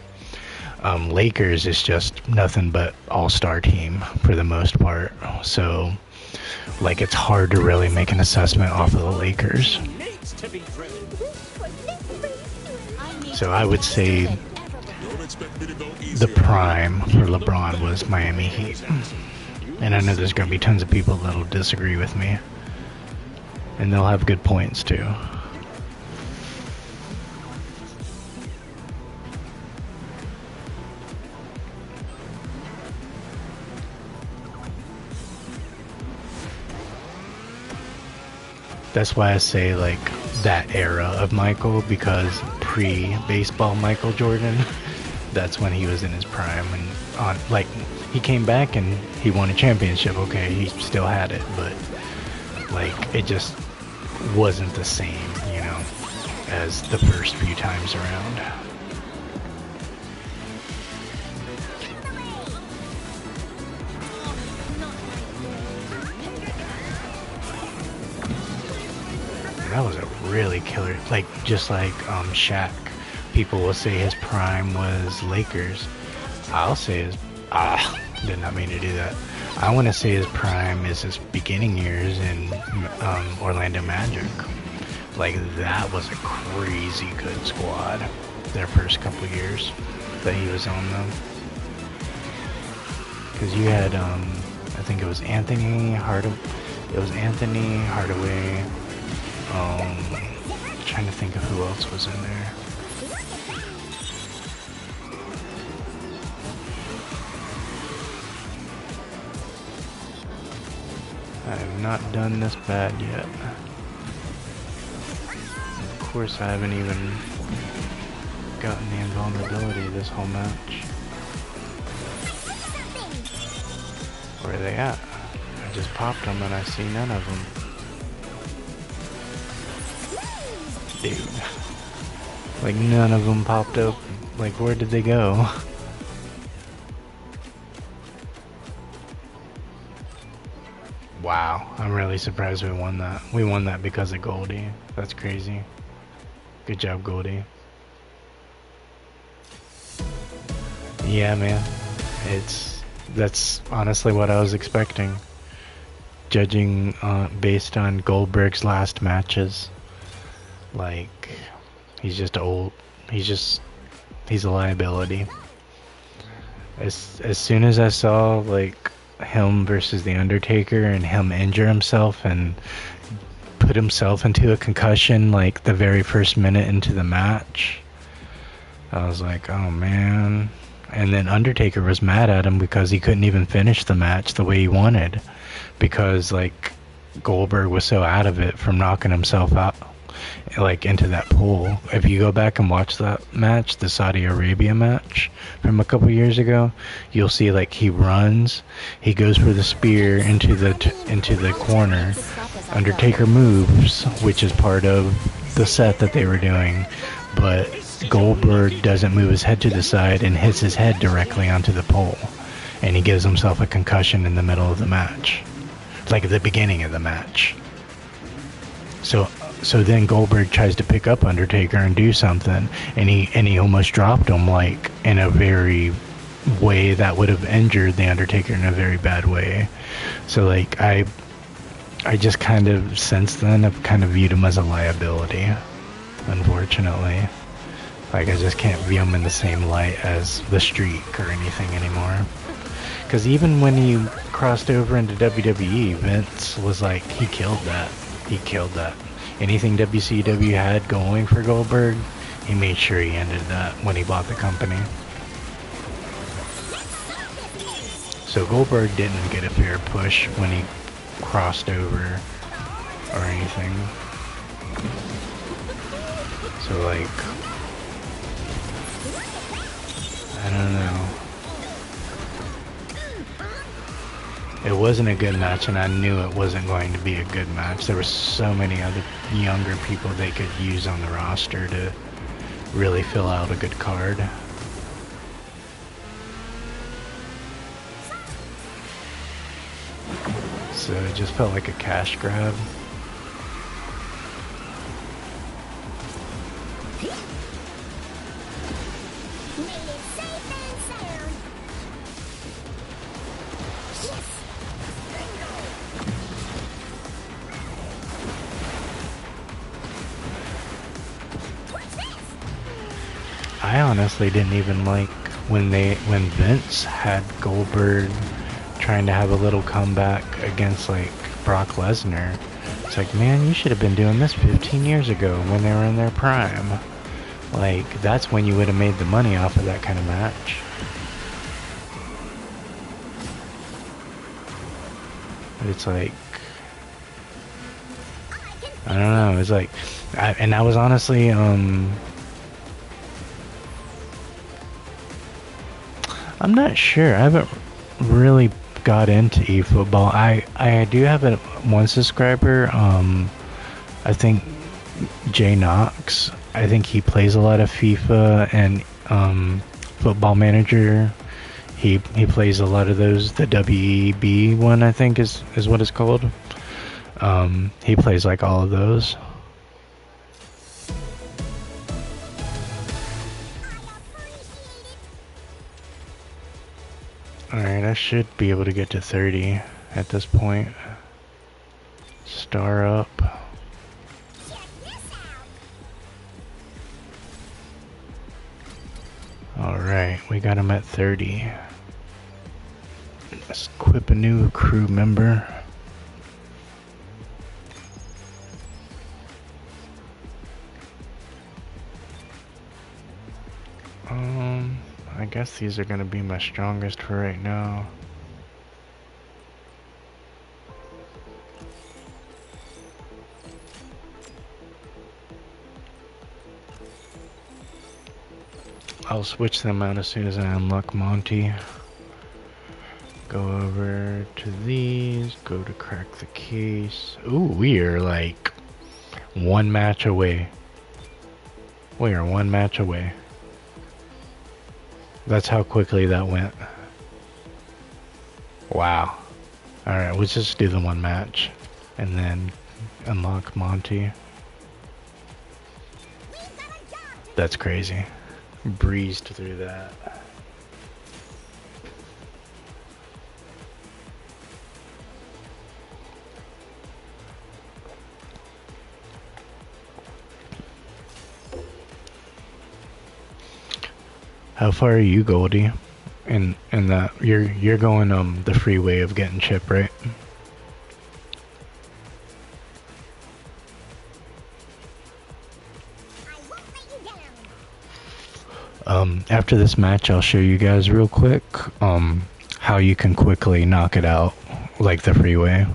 Lakers is just nothing but all-star team for the most part. So, like, it's hard to really make an assessment off of the Lakers. Needs to be driven. So I would say the prime for LeBron was Miami Heat. And I know there's going to be tons of people that'll disagree with me. And they'll have good points too. That's why I say, like, that era of Michael, because pre-baseball Michael Jordan, that's when he was in his prime. And on, like, he came back and he won a championship. Okay, he still had it, but like, it just wasn't the same, you know, as the first few times around. That was a really killer, like, just like Shaq. People will say his prime was Lakers. I'll say his, did not mean to do that. I want to say his prime is his beginning years in Orlando Magic. Like, that was a crazy good squad, their first couple years that he was on them. Because you had, I think it was Anthony Hardaway, trying to think of who else was in there. I have not done this bad yet. Of course, I haven't even gotten the invulnerability this whole match. Where are they at? I just popped them and I see none of them. Dude. Like, none of them popped up. Like, where did they go? Wow, I'm really surprised we won that. We won that because of Goldie. That's crazy. Good job, Goldie. Yeah, man. That's honestly what I was expecting. Judging based on Goldberg's last matches. Like, he's just old. He's a liability. As soon as I saw, like, him versus The Undertaker and him injure himself and put himself into a concussion, like, the very first minute into the match, I was like, oh man. And then Undertaker was mad at him because he couldn't even finish the match the way he wanted, because, like, Goldberg was so out of it from knocking himself out, like, into that pool. If you go back and watch that match, the Saudi Arabia match from a couple years ago, you'll see, like, he runs, he goes for the spear into the corner. Undertaker moves, which is part of the set that they were doing, but Goldberg doesn't move his head to the side and hits his head directly onto the pole, and he gives himself a concussion in the middle of the match, like at the beginning of the match. So then Goldberg tries to pick up Undertaker and do something, and he almost dropped him, like, in a very way that would have injured the Undertaker in a very bad way. So, like, I just kind of, since then, I've kind of viewed him as a liability, unfortunately. Like, I just can't view him in the same light as the Streak or anything anymore. Because even when he crossed over into WWE, Vince was like, he killed that. He killed that. Anything WCW had going for Goldberg, he made sure he ended that when he bought the company. So Goldberg didn't get a fair push when he crossed over or anything. So, like, I don't know. It wasn't a good match, and I knew it wasn't going to be a good match. There were so many other younger people they could use on the roster to really fill out a good card. So it just felt like a cash grab. I honestly didn't even like when Vince had Goldberg trying to have a little comeback against like Brock Lesnar. It's like, man, you should have been doing this 15 years ago when they were in their prime. Like, that's when you would have made the money off of that kind of match. But it's like, I don't know, it's like, and I was honestly, I'm not sure. I haven't really got into eFootball. I do have one subscriber. I think Jay Knox. I think he plays a lot of FIFA and Football Manager. He plays a lot of those. The WEB one, I think, is what it's called. He plays like all of those. Alright, I should be able to get to 30 at this point. Star up. Alright, we got him at 30. Let's equip a new crew member. I guess these are gonna be my strongest for right now. I'll switch them out as soon as I unlock Monty. Go over to these, go to crack the case. Ooh, we are like one match away. We are one match away. That's how quickly that went. Wow. Alright, let's just do the one match. And then unlock Monty. That's crazy. Breezed through that. How far are you, Goldie? In that you're going the freeway of getting Chip, right? After this match, I'll show you guys real quick how you can quickly knock it out, like the freeway.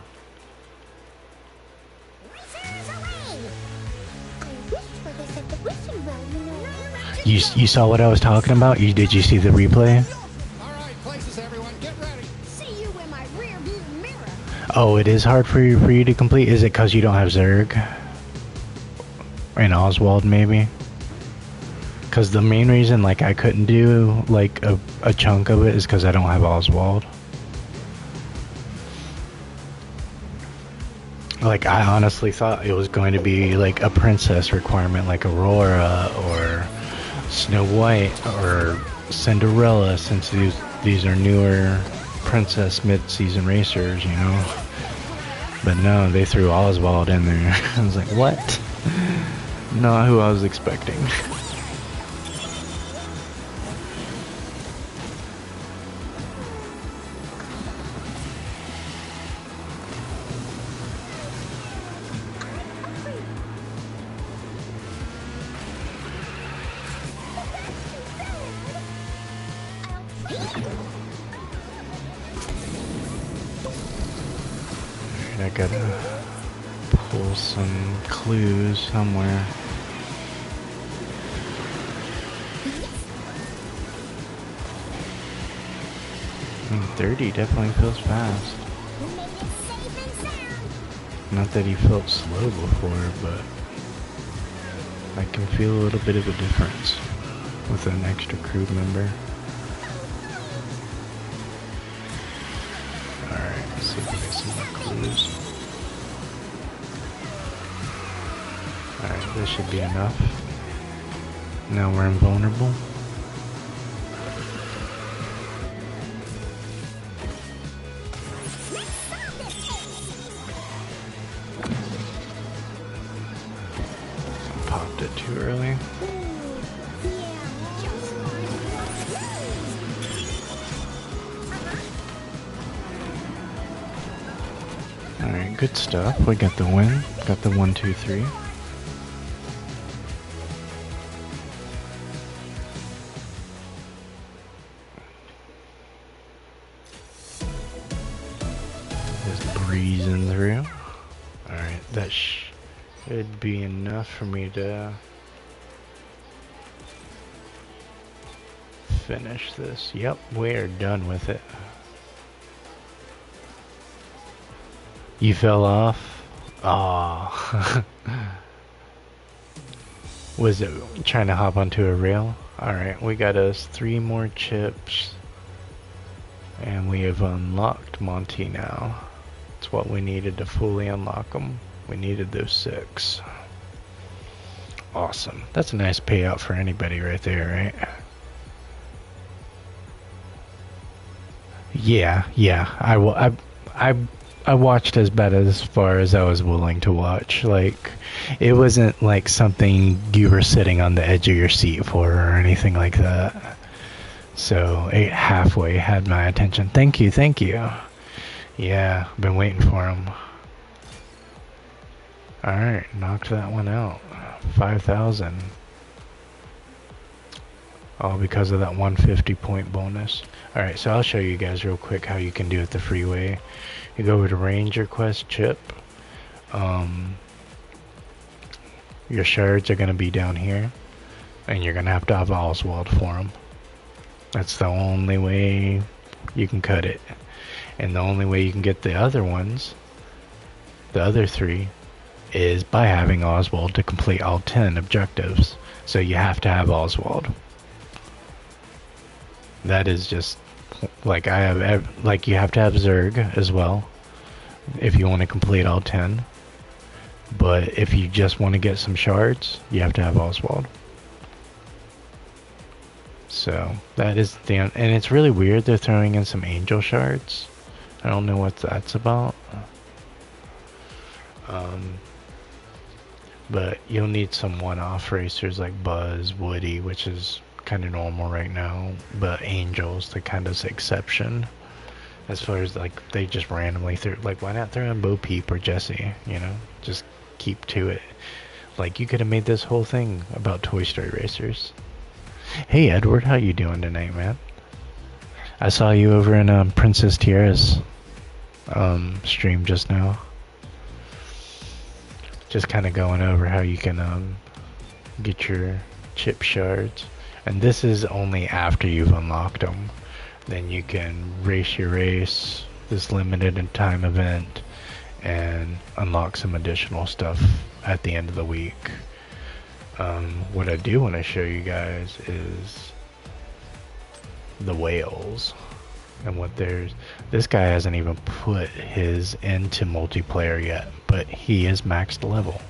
You saw what I was talking about? Did you see the replay? All right, places, everyone, get ready. See you in my rear view mirror. Oh, it is hard for you to complete? Is it because you don't have Zerg? And Oswald, maybe? Because the main reason like I couldn't do like a chunk of it is because I don't have Oswald. Like I honestly thought it was going to be like a princess requirement, like Aurora or Snow White or Cinderella, since these are newer princess mid-season racers, you know. But no, they threw Oswald in there. I was like, what? Not who I was expecting. I gotta pull some clues somewhere. 30 definitely feels fast. Not that he felt slow before, but I can feel a little bit of a difference with an extra crew member. Alright, let's see if we get some more clues. Alright, this should be enough. Now we're invulnerable. Popped it too early. Alright, good stuff. We got the win. Got the 1, 2, 3. Just breezing through. Alright, that should be enough for me to finish this. Yep, we're done with it. You fell off? Aw. Was it trying to hop onto a rail? Alright, we got us 3 more chips. And we have unlocked Monty now. It's what we needed to fully unlock them. We needed those 6. Awesome. That's a nice payout for anybody right there, right? Yeah. I watched as bad as far as I was willing to watch. Like, it wasn't like something you were sitting on the edge of your seat for or anything like that. So it halfway had my attention. Thank you. Yeah, been waiting for him. Alright, knocked that one out. 5,000. All because of that 150 point bonus. Alright, so I'll show you guys real quick how you can do it the freeway. You go over to Ranger Quest chip. Your shards are going to be down here. And you're going to have Oswald for them. That's the only way you can cut it. And the only way you can get the other ones, the other 3, is by having Oswald to complete all 10 objectives. So you have to have Oswald. That is just like you have to have Zerg as well if you want to complete all 10. But if you just want to get some shards, you have to have Oswald. So that is and it's really weird they're throwing in some angel shards. I don't know what that's about. But you'll need some one-off racers like Buzz, Woody, which is kind of normal right now, but Angel's the kind of exception. As far as like they just randomly throw, like why not throw in Bo Peep or Jesse? You know, just keep to it. Like you could have made this whole thing about Toy Story racers. Hey Edward, how you doing tonight, man? I saw you over in Princess Tiara's stream just now. Just kind of going over how you can get your chip shards. And this is only after you've unlocked them. Then you can race your race, this limited in time event, and unlock some additional stuff at the end of the week. What I do want to show you guys is the whales. And what this guy hasn't even put his into multiplayer yet, but he is maxed level.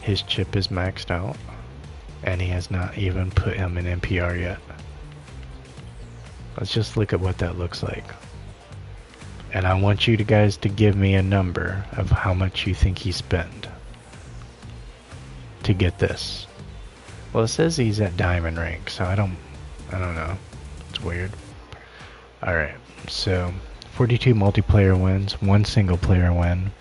His chip is maxed out, and he has not even put him in NPR yet. Let's just look at what that looks like. And I want you guys to give me a number of how much you think he spent to get this. Well, it says he's at diamond rank, so I don't know. It's weird. Alright, so 42 multiplayer wins, 1 single player win.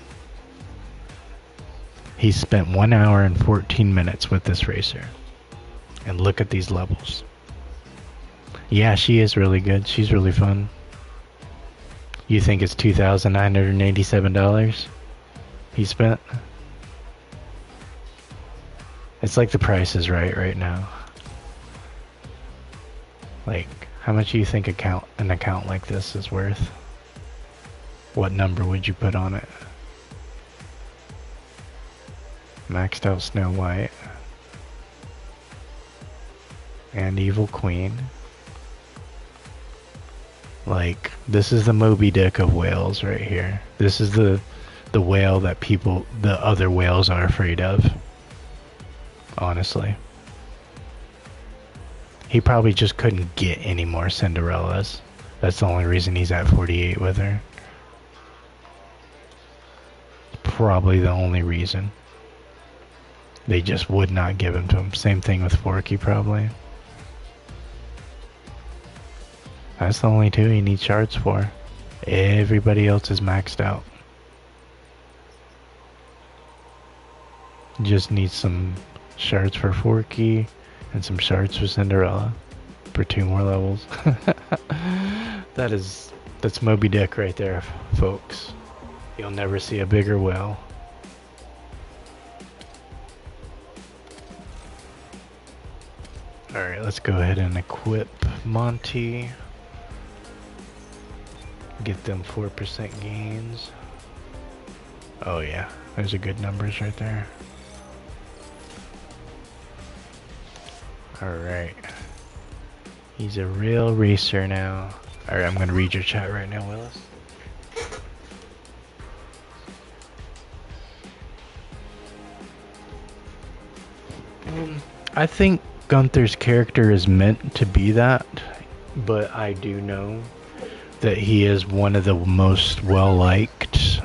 He spent 1 hour and 14 minutes with this racer. And look at these levels. Yeah, she is really good. She's really fun. You think it's $2,987 he spent? It's like the Price is right now. Like, how much do you think an account like this is worth? What number would you put on it? Maxed out Snow White. And Evil Queen. Like, this is the Moby Dick of whales right here. This is the whale that the other whales are afraid of. Honestly. He probably just couldn't get any more Cinderellas. That's the only reason he's at 48 with her. Probably the only reason. They just would not give him to him. Same thing with Forky, probably. That's the only two he needs shards for. Everybody else is maxed out. Just needs some shards for Forky and some shards for Cinderella for 2 more levels. That's Moby Dick right there, folks. You'll never see a bigger whale. Alright, let's go ahead and equip Monty. Get them 4% gains. Oh yeah, those are good numbers right there. Alright. He's a real racer now. Alright, I'm gonna read your chat right now, Willis. I think Gunther's character is meant to be that, but I do know that he is one of the most well-liked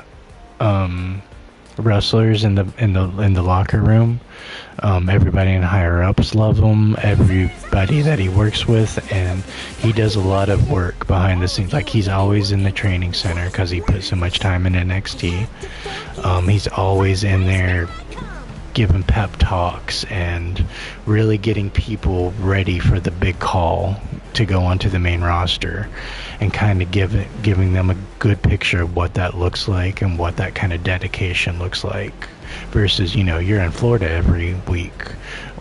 wrestlers in the locker room. Everybody in higher ups love him. Everybody that he works with, and he does a lot of work behind the scenes. Like, he's always in the training center because he puts so much time in NXT. He's always in there giving pep talks and really getting people ready for the big call to go onto the main roster, and kind of giving them a good picture of what that looks like and what that kind of dedication looks like, versus, you know, you're in Florida every week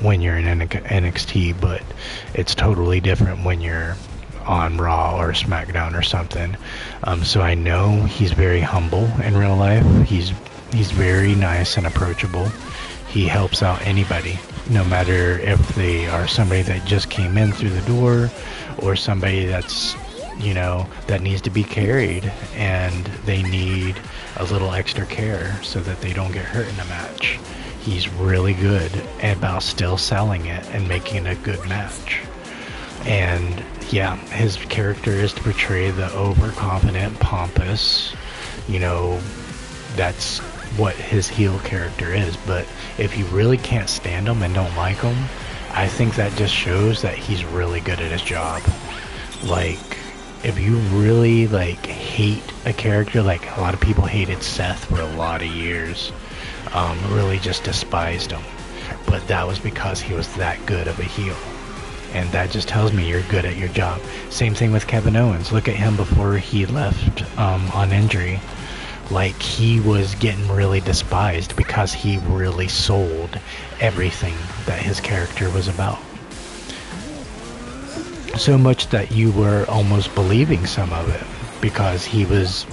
when you're in NXT, but it's totally different when you're on Raw or SmackDown or something. So I know he's very humble in real life. He's very nice and approachable. He helps out anybody, no matter if they are somebody that just came in through the door or somebody that's, you know, that needs to be carried and they need a little extra care so that they don't get hurt in a match. He's really good about still selling it and making a good match. And yeah, his character is to portray the overconfident, pompous, you know, that's what his heel character is. But if you really can't stand him and don't like him, I think that just shows that he's really good at his job. Like, if you really like hate a character, like a lot of people hated Seth for a lot of years, really just despised him, but that was because he was that good of a heel. And that just tells me you're good at your job. Same thing with Kevin Owens. Look at him before he left on injury. Like, he was getting really despised because he really sold everything that his character was about. So much that you were almost believing some of it because he was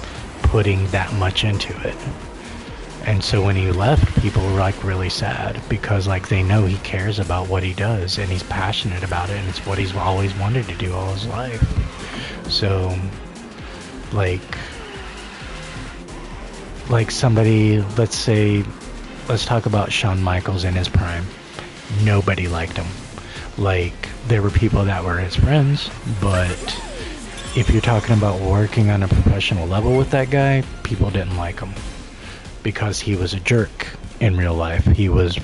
putting that much into it. And so when he left, people were like really sad because like they know he cares about what he does and he's passionate about it, and it's what he's always wanted to do all his life. So like somebody, let's talk about Shawn Michaels in his prime. Nobody liked him. Like, there were people that were his friends, but if you're talking about working on a professional level with that guy, people didn't like him because he was a jerk in real life. He was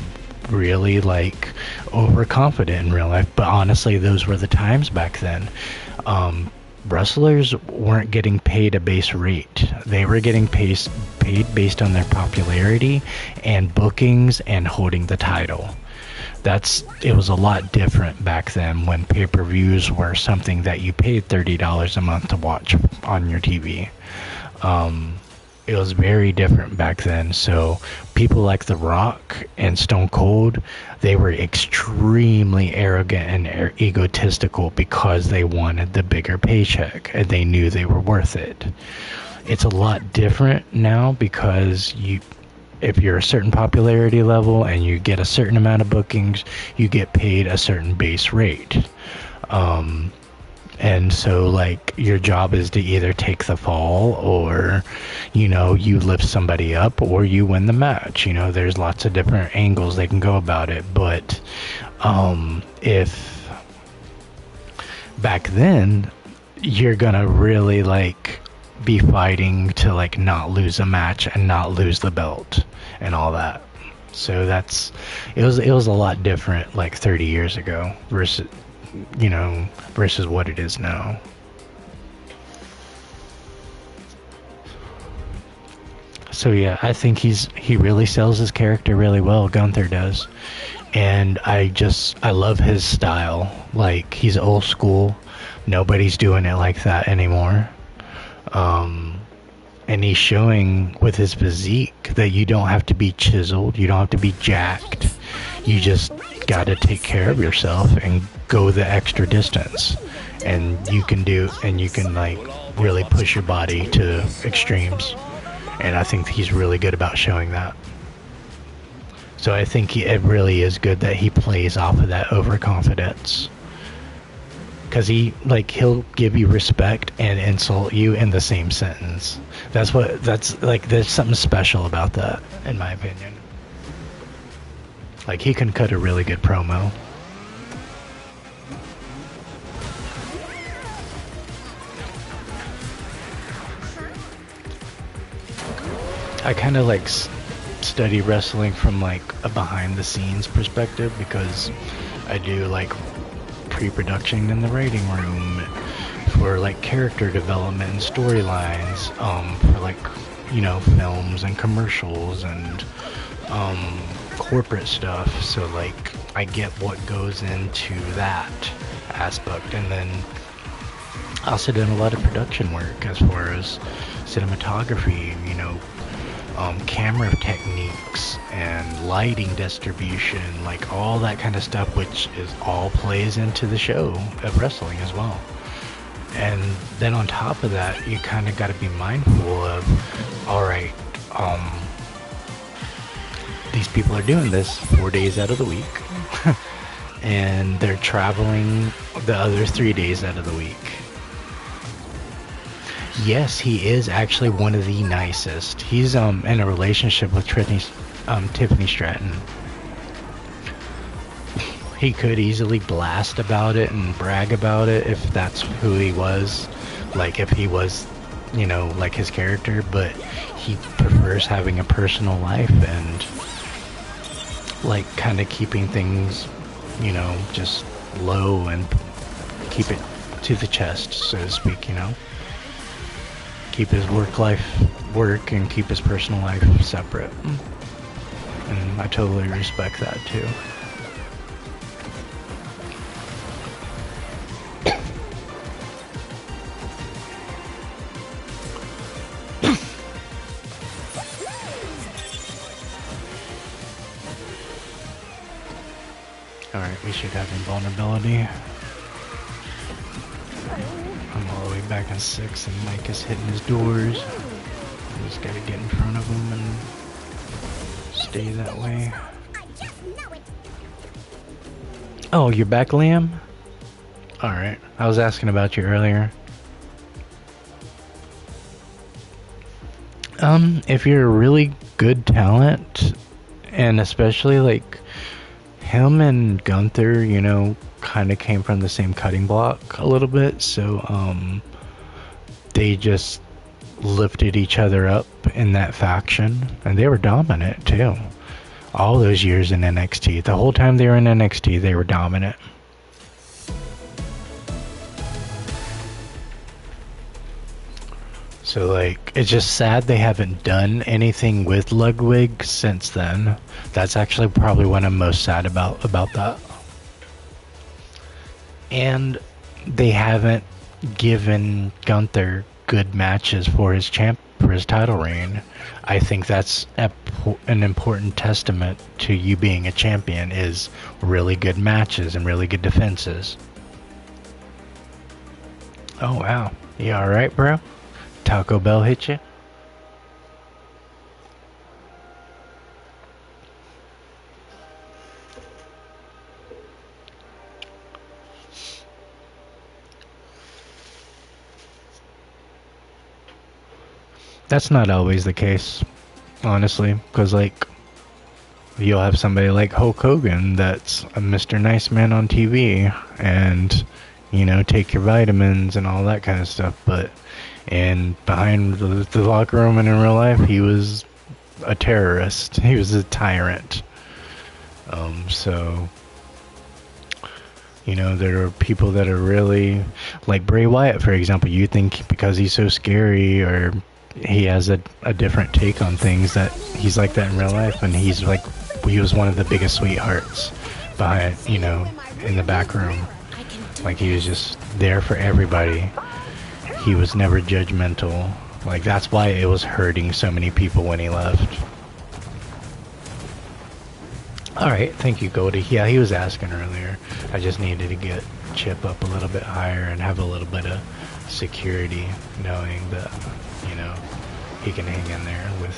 really like overconfident in real life, but honestly, those were the times back then. Wrestlers weren't getting paid a base rate. They were getting paid based on their popularity and bookings and holding the title. It was a lot different back then when pay-per-views were something that you paid $30 a month to watch on your TV. It was very different back then. So people like The Rock and Stone Cold, they were extremely arrogant and egotistical because they wanted the bigger paycheck and they knew they were worth it. It's a lot different now because if you're a certain popularity level and you get a certain amount of bookings, you get paid a certain base rate. And so, like, your job is to either take the fall or, you know, you lift somebody up or you win the match. You know, there's lots of different angles they can go about it. But if back then, you're gonna really, like, be fighting to, like, not lose a match and not lose the belt and all that. So it was a lot different, like, 30 years ago versus what it is now. So yeah, I think he really sells his character really well, Gunther does. And I love his style. Like, he's old school. Nobody's doing it like that anymore. And he's showing with his physique that you don't have to be chiseled, you don't have to be jacked. You just gotta take care of yourself and go the extra distance. And you can like really push your body to extremes. And I think he's really good about showing that. So I think it really is good that he plays off of that overconfidence. Because he'll give you respect and insult you in the same sentence. There's something special about that, in my opinion. Like, he can cut a really good promo. I kind of like study wrestling from like a behind the scenes perspective, because I do like pre-production in the writing room for like character development and storylines, for like, you know, films and commercials and corporate stuff. So like I get what goes into that aspect, and then I also did a lot of production work as far as cinematography, you know, camera techniques and lighting distribution, like all that kind of stuff, which is all plays into the show of wrestling as well. And then on top of that, you kind of got to be mindful of, all right, these people are doing this 4 days out of the week and they're traveling the other 3 days out of the week. Yes, he is actually one of the nicest. He's in a relationship with Tiffany Stratton. He could easily blast about it and brag about it if that's who he was, like if he was, you know, like his character, but he prefers having a personal life and like kind of keeping things, you know, just low and keep it to the chest, so to speak, you know. Keep his work and keep his personal life separate. And I totally respect that too. Alright, we should have invulnerability. I'm all the way back in 6 and Mike is hitting his doors. I just gotta get in front of him and stay that way. Oh, you're back, Liam? Alright, I was asking about you earlier. If you're a really good talent, and especially like him and Gunther, you know, kind of came from the same cutting block a little bit, so they just lifted each other up in that faction, and they were dominant too. All those years in NXT, the whole time they were in NXT, they were dominant. So like, it's just sad they haven't done anything with Ludwig since then. That's actually probably what I'm most sad about that. And they haven't given Gunther good matches for his title reign. I think that's an important testament to you being a champion, is really good matches and really good defenses. Oh wow, you alright, bro? Taco Bell hit you? That's not always the case, honestly, because like you'll have somebody like Hulk Hogan that's a Mr. Nice Man on TV, and you know, take your vitamins and all that kind of stuff, but and behind the locker room and in real life, he was a terrorist. He was a tyrant. So you know, there are people that are really like Bray Wyatt, for example. You think because he's so scary or he has a different take on things that he's like that in real life, and he was one of the biggest sweethearts behind, you know, in the back room. Like he was just there for everybody. He was never judgmental. Like that's why it was hurting so many people when he left. Alright, thank you, Goldie. Yeah, he was asking earlier. I just needed to get Chip up a little bit higher and have a little bit of security, knowing that, you know, he can hang in there with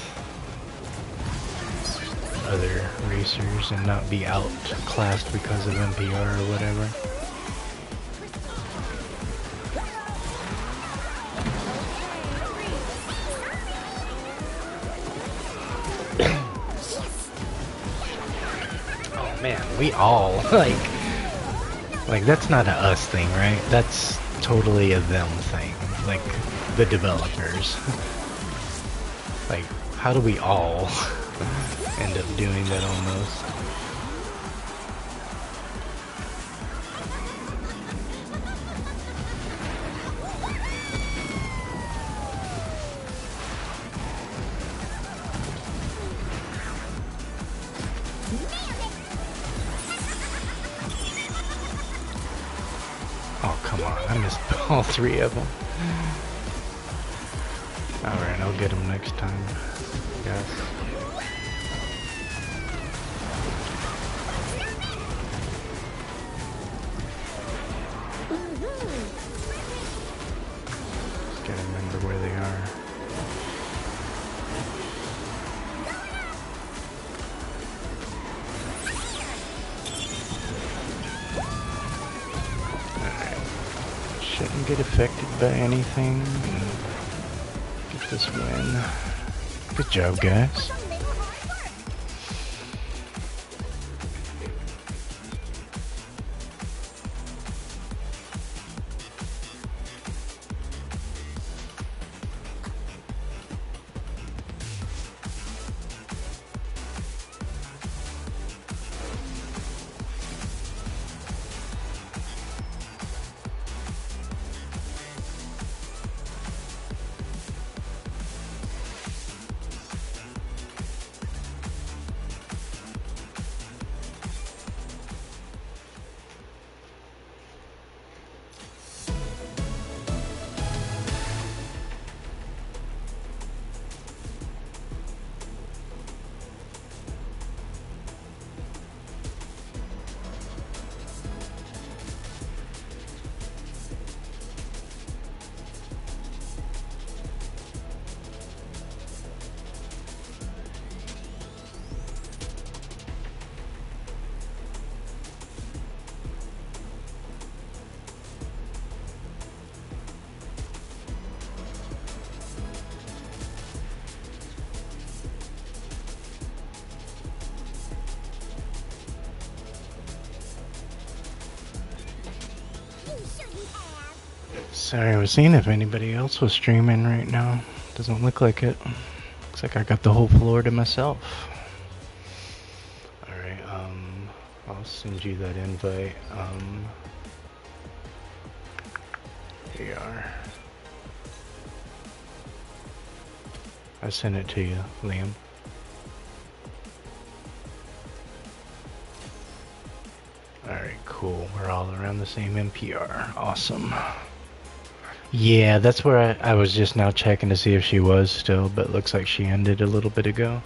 other racers and not be outclassed because of NPR or whatever. Man, we all like that's not a us thing, right? That's totally a them thing. Like the developers. Like how do we all end up doing that almost? Oh, come on. I missed all three of them. Alright, I'll get them next time, guys. Just gotta remember where they are. Shouldn't get affected by anything. Get this win. Good job, guys. Sorry, I was seeing if anybody else was streaming right now. Doesn't look like it. Looks like I got the whole floor to myself. Alright, I'll send you that invite. Here you are. I sent it to you, Liam. Alright, cool. We're all around the same NPR. Awesome. Yeah, that's where I was just now checking to see if she was still, but looks like she ended a little bit ago.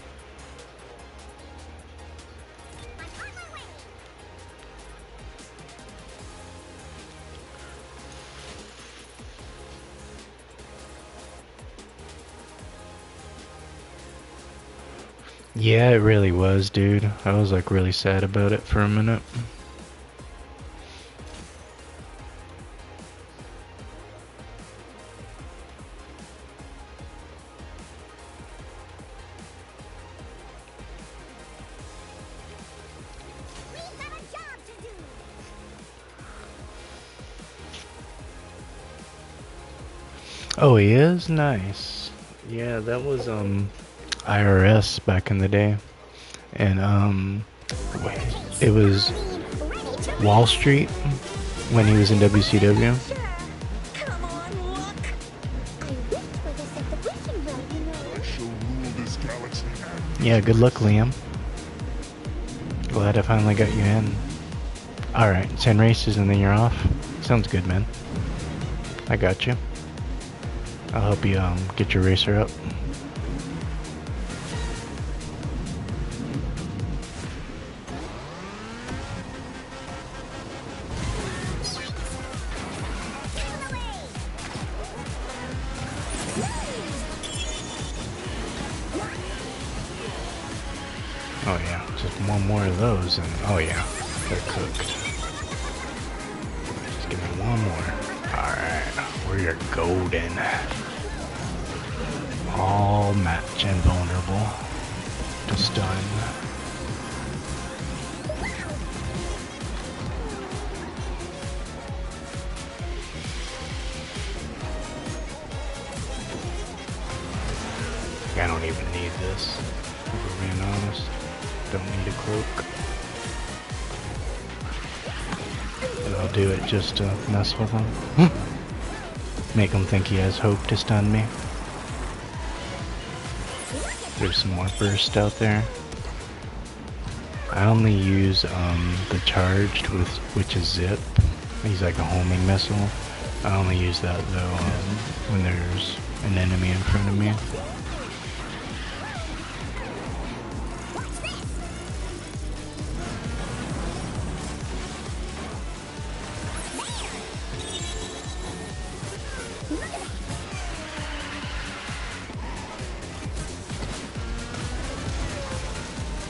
Yeah, it really was, dude. I was like really sad about it for a minute. Oh, he is? Nice. Yeah, that was IRS back in the day. And wait, it was Wall Street when he was in WCW. Come on, look. I wished for this at the wishing well, you know. I shall rule this galaxy. Yeah, good luck, Liam. Glad I finally got you in. Alright, 10 races and then you're off. Sounds good, man. I got you. I'll help you get your racer up. Oh yeah, just one more of those and oh yeah, they're cooked. Just give me one more. Alright, we're golden. All match and vulnerable to stun. I don't even need this, if we're being honest. Don't need a cloak. But I'll do it just to mess with him. Make him think he has hope to stun me. There's some more burst out there. I only use the charged, which is zip. He's like a homing missile. I only use that though when there's an enemy in front of me.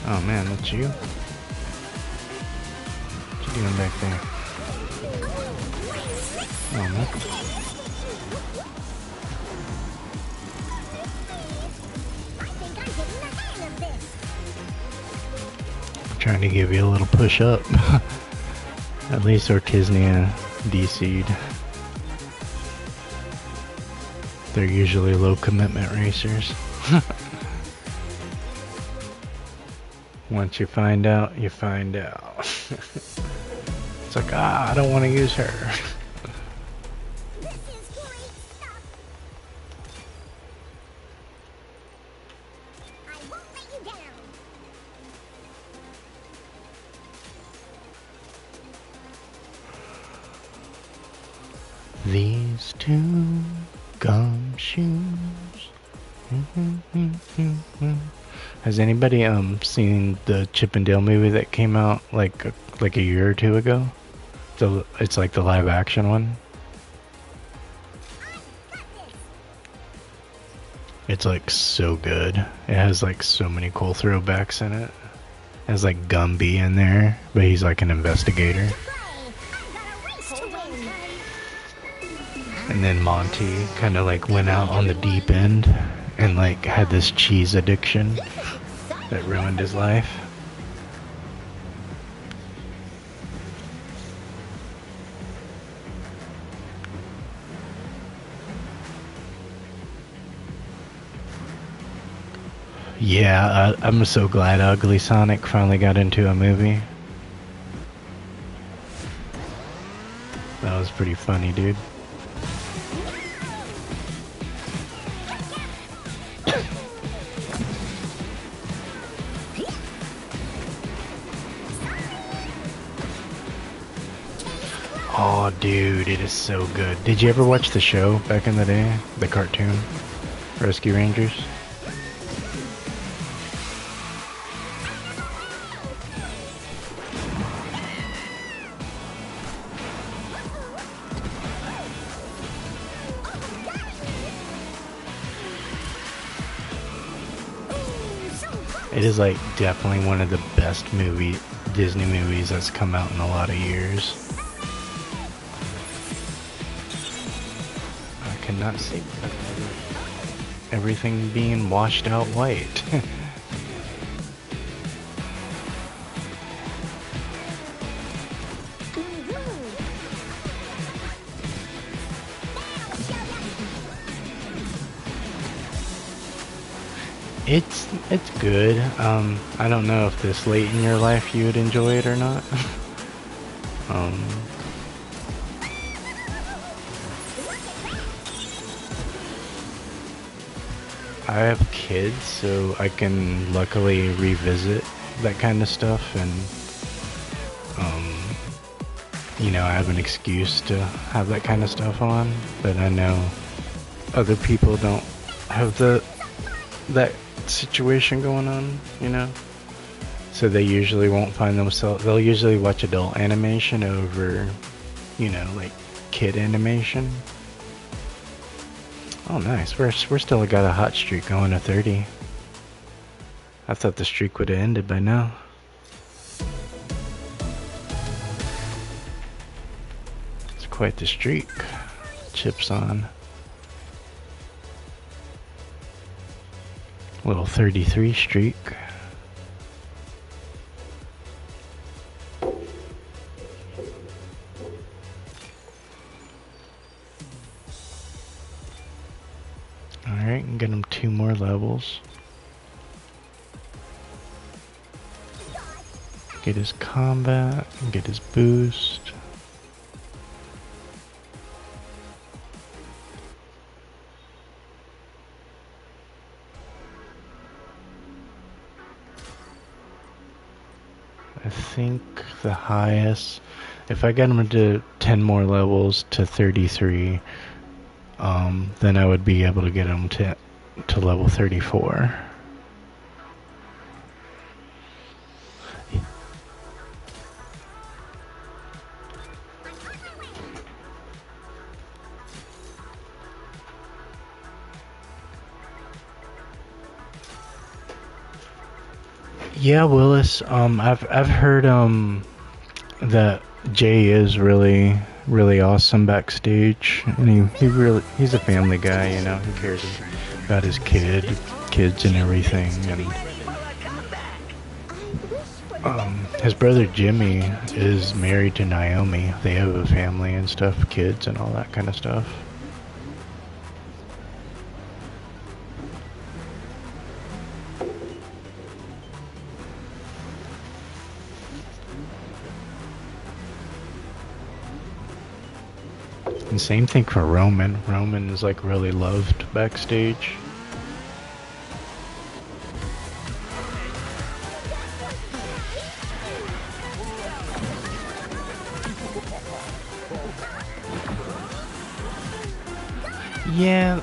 Oh man, that's you? What you doing back there? Oh man. I'm trying to give you a little push up. At least Orkisnia DC'd. They're usually low commitment racers. Once you find out, you find out. It's like, I don't want to use her. This is great stuff. I won't let you down. These two gumshoes. Has anybody seen the Chip and Dale movie that came out like a year or two ago? It's like the live action one. It's like so good. It has like so many cool throwbacks in it. It has like Gumby in there, but he's like an investigator. And then Monty kind of like went out on the deep end and like had this cheese addiction that ruined his life. Yeah, I'm so glad Ugly Sonic finally got into a movie. That was pretty funny, dude. Oh, dude, it is so good. Did you ever watch the show back in the day? The cartoon? Rescue Rangers? It is like definitely one of the best Disney movies that's come out in a lot of years. I cannot see everything being washed out white. It's good. I don't know if this late in your life you would enjoy it or not. um, I have kids, so I can luckily revisit that kind of stuff, and you know, I have an excuse to have that kind of stuff on. But I know other people don't have that situation going on, you know. So they usually won't find themselves. They'll usually watch adult animation over, you know, like kid animation. Oh, nice. We're still got a hot streak going to 30. I thought the streak would have ended by now. It's quite the streak. Chips on. Little 33 streak. Alright, and get him 2 more levels. Get his combat, and get his boost. I think the highest, if I get him to 10 more levels to 33, then I would be able to get him to level 34. Yeah, Willis. I've heard that Jay is really awesome backstage, and he's a family guy. You know, he cares about his kids and everything. And his brother Jimmy is married to Naomi. They have a family and stuff, kids and all that kind of stuff. And same thing for Roman. Roman is like really loved backstage. Yeah,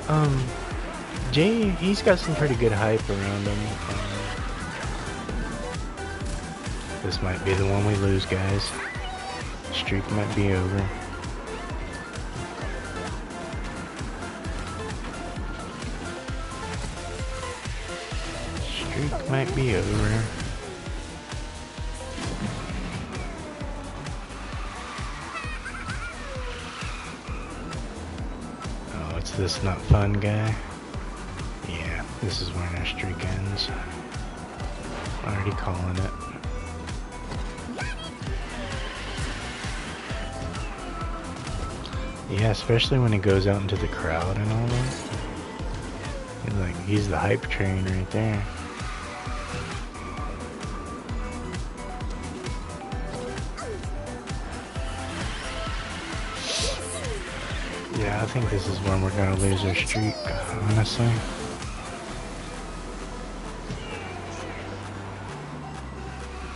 Jay, he's got some pretty good hype around him. This might be the one we lose, guys. Streak might be over. Streak might be over. Oh, it's this not fun guy. Yeah, this is where our streak ends. Already calling it. Yeah, especially when he goes out into the crowd and all that. He's the hype train right there. Yeah, I think this is when we're gonna lose our streak, honestly.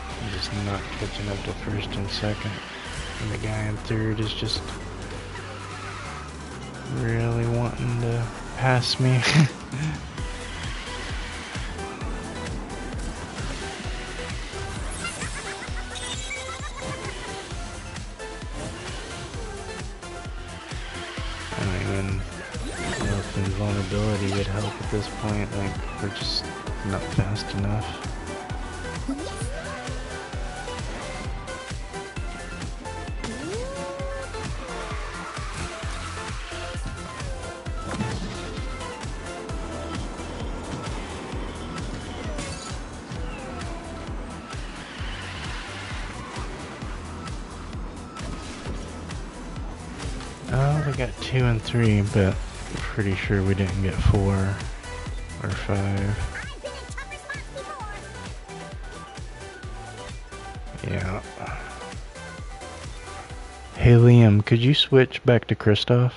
I'm just not catching up to first and second. And the guy in third is just really wanting to pass me. I don't even know if invulnerability would help at this point. Like, we're just not fast enough. Oh, we got 2 and 3, but pretty sure we didn't get 4 or 5. Yeah. Hey Liam, could you switch back to Kristoff?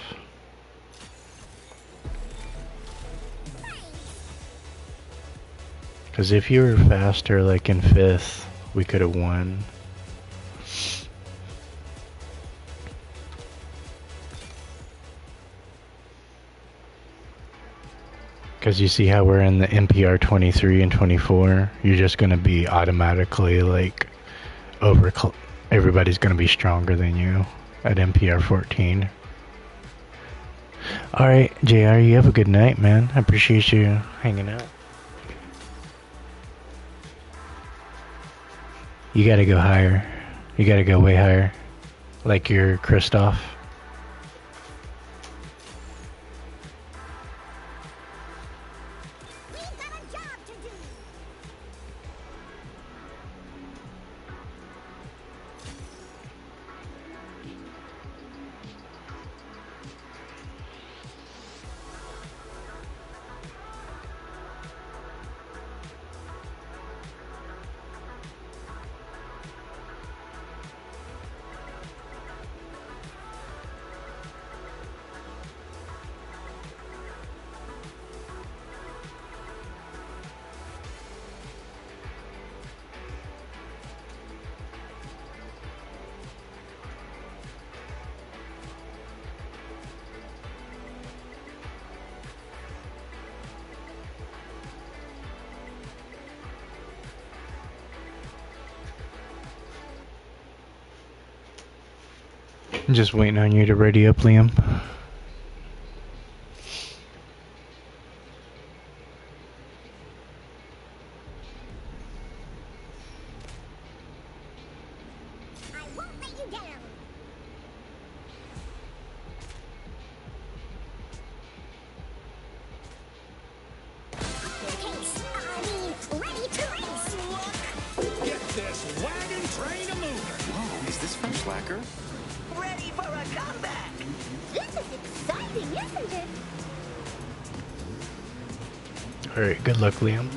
Because if you were faster, like in 5th, we could have won. Because you see how we're in the NPR 23 and 24? You're just going to be automatically like everybody's going to be stronger than you at NPR 14. Alright, JR, you have a good night, man. I appreciate you hanging out. You gotta go higher. You gotta go way higher. Like you're Kristoff. I'm just waiting on you to ready up, Liam. Alright, good luck, Liam.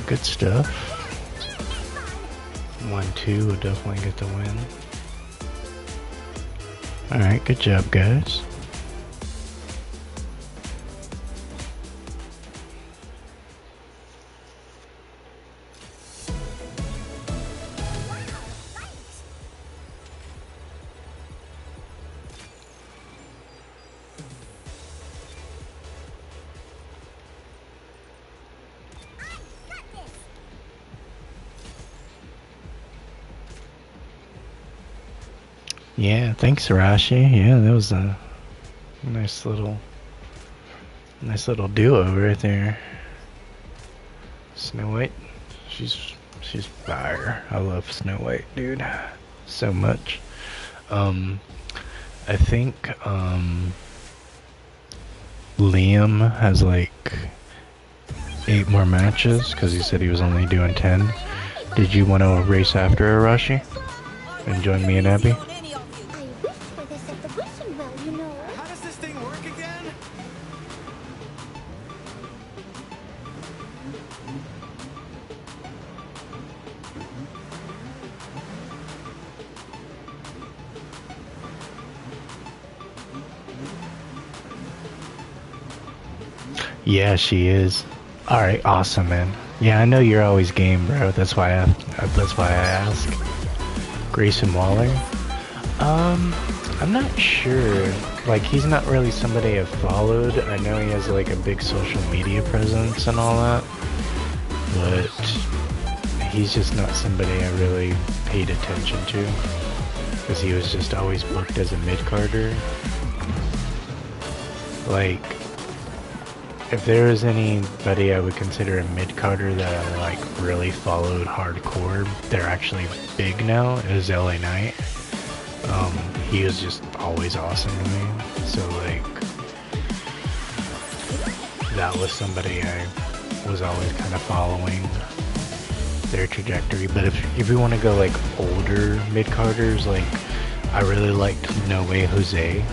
Good stuff. 1-2 will definitely get the win. Alright, good job, guys. Yeah, thanks, Rashi. Yeah, that was a nice little duo right there. Snow White, she's fire. I love Snow White, dude, so much. I think Liam has like 8 more matches because he said he was only doing 10. Did you want to race after Arashi and join me and Abby? I wished for this at the wishing well, you know. How does this thing work again? Yeah, she is. All right, awesome, man. Yeah, I know you're always game, bro. That's why I ask. Grayson Waller. I'm not sure. Like, he's not really somebody I've followed. I know he has like a big social media presence and all that, but he's just not somebody I really paid attention to because he was just always booked as a mid-carder. Like, if there was anybody I would consider a mid-carder that I like really followed hardcore, they're actually big now, is LA Knight. He was just always awesome to me. So like, that was somebody I was always kind of following their trajectory. But if you want to go like older mid-carders, like I really liked No Way Jose.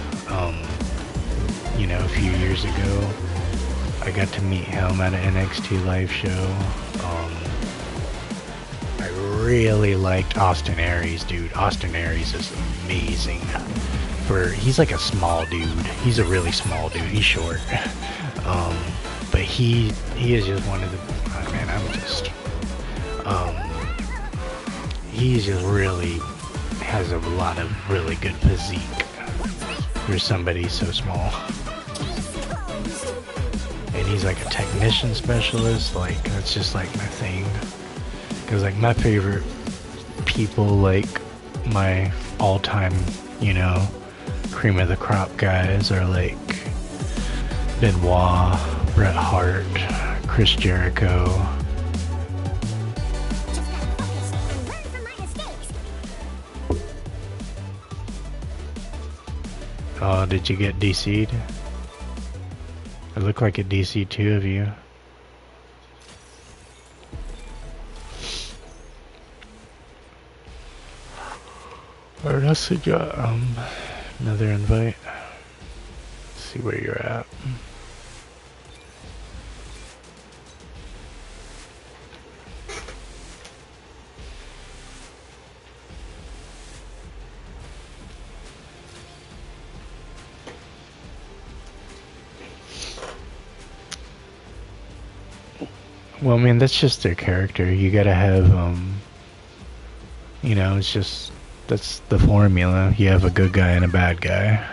You know, a few years ago, I got to meet him at an NXT live show. I really liked Austin Aries, dude. Austin Aries is amazing. He's like a small dude. He's a really small dude. He's short. But he is just one of the, he just really has a lot of really good physique for somebody so small. And he's like a technician specialist. Like, that's just like my thing. Because like my favorite people, like my all-time, you know, cream of the crop guys are like Benoit, Bret Hart, Chris Jericho. Oh, did you get DC'd? It looked like it DC'd 2 of you. Alright, I see you got another invite. Let's see where you're at. Well, I mean, that's just their character. You gotta have, you know, it's just, that's the formula. You have a good guy and a bad guy.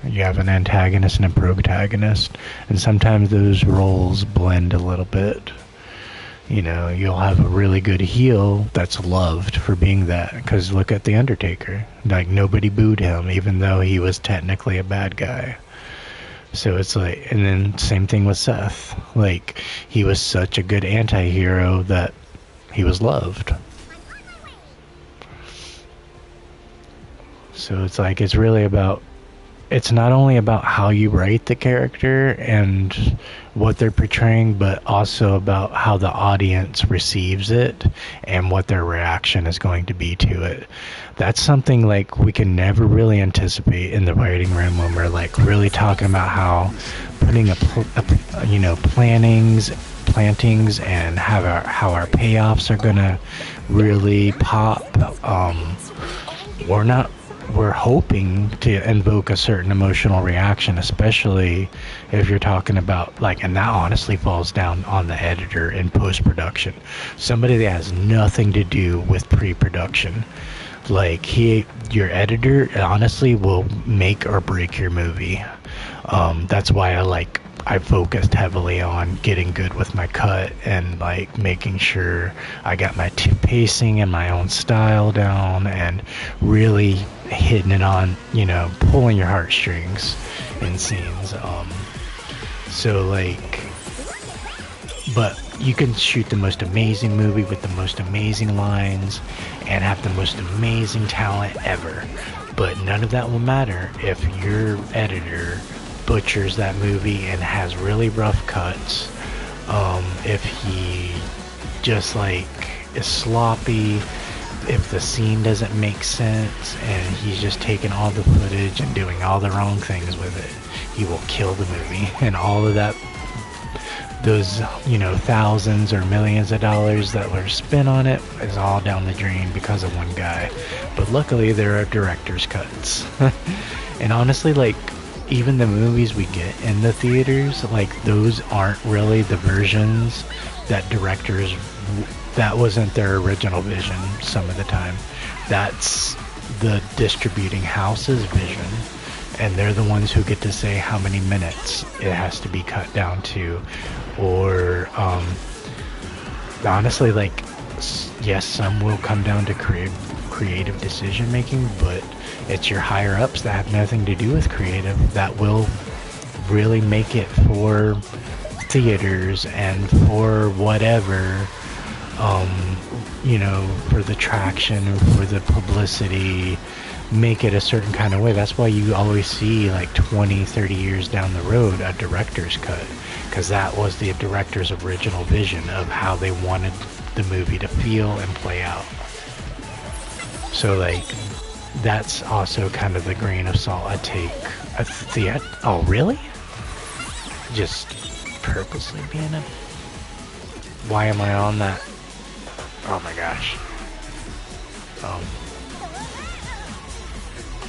You have an antagonist and a protagonist. And sometimes those roles blend a little bit. You know, you'll have a really good heel that's loved for being that. Because look at The Undertaker. Like, nobody booed him, even though he was technically a bad guy. So it's like, and then same thing with Seth. Like, he was such a good anti-hero that he was loved. So it's like, it's really about, it's not only about how you write the character and what they're portraying, but also about how the audience receives it and what their reaction is going to be to it. That's something like we can never really anticipate in the writing room when we're like really talking about how putting you know, plantings and how our payoffs are gonna really pop. We're hoping to invoke a certain emotional reaction, especially if you're talking about, like, and that honestly falls down on the editor in post-production. Somebody that has nothing to do with pre-production. Like, your editor honestly will make or break your movie. That's why I focused heavily on getting good with my cut and like making sure I got my pacing and my own style down and really hitting it on, you know, pulling your heartstrings in scenes. So like, but you can shoot the most amazing movie with the most amazing lines and have the most amazing talent ever. But none of that will matter if your editor butchers that movie and has really rough cuts. If he just like is sloppy, if the scene doesn't make sense and he's just taking all the footage and doing all the wrong things with it, he will kill the movie. And all of that, those, you know, thousands or millions of dollars that were spent on it is all down the drain because of one guy. But luckily there are director's cuts. And honestly, like, even the movies we get in the theaters, like, those aren't really the versions that directors, that wasn't their original vision some of the time. That's the distributing house's vision, and they're the ones who get to say how many minutes it has to be cut down to. Or honestly, like, yes, some will come down to creative decision making, but it's your higher ups that have nothing to do with creative that will really make it for theaters and for whatever, you know, for the traction or for the publicity, make it a certain kind of way. That's why you always see, like, 20-30 years down the road, a director's cut, because that was the director's original vision of how they wanted the movie to feel and play out. So, like, that's also kind of the grain of salt I take. Oh, really? Just purposely being a... Why am I on that? Oh my gosh.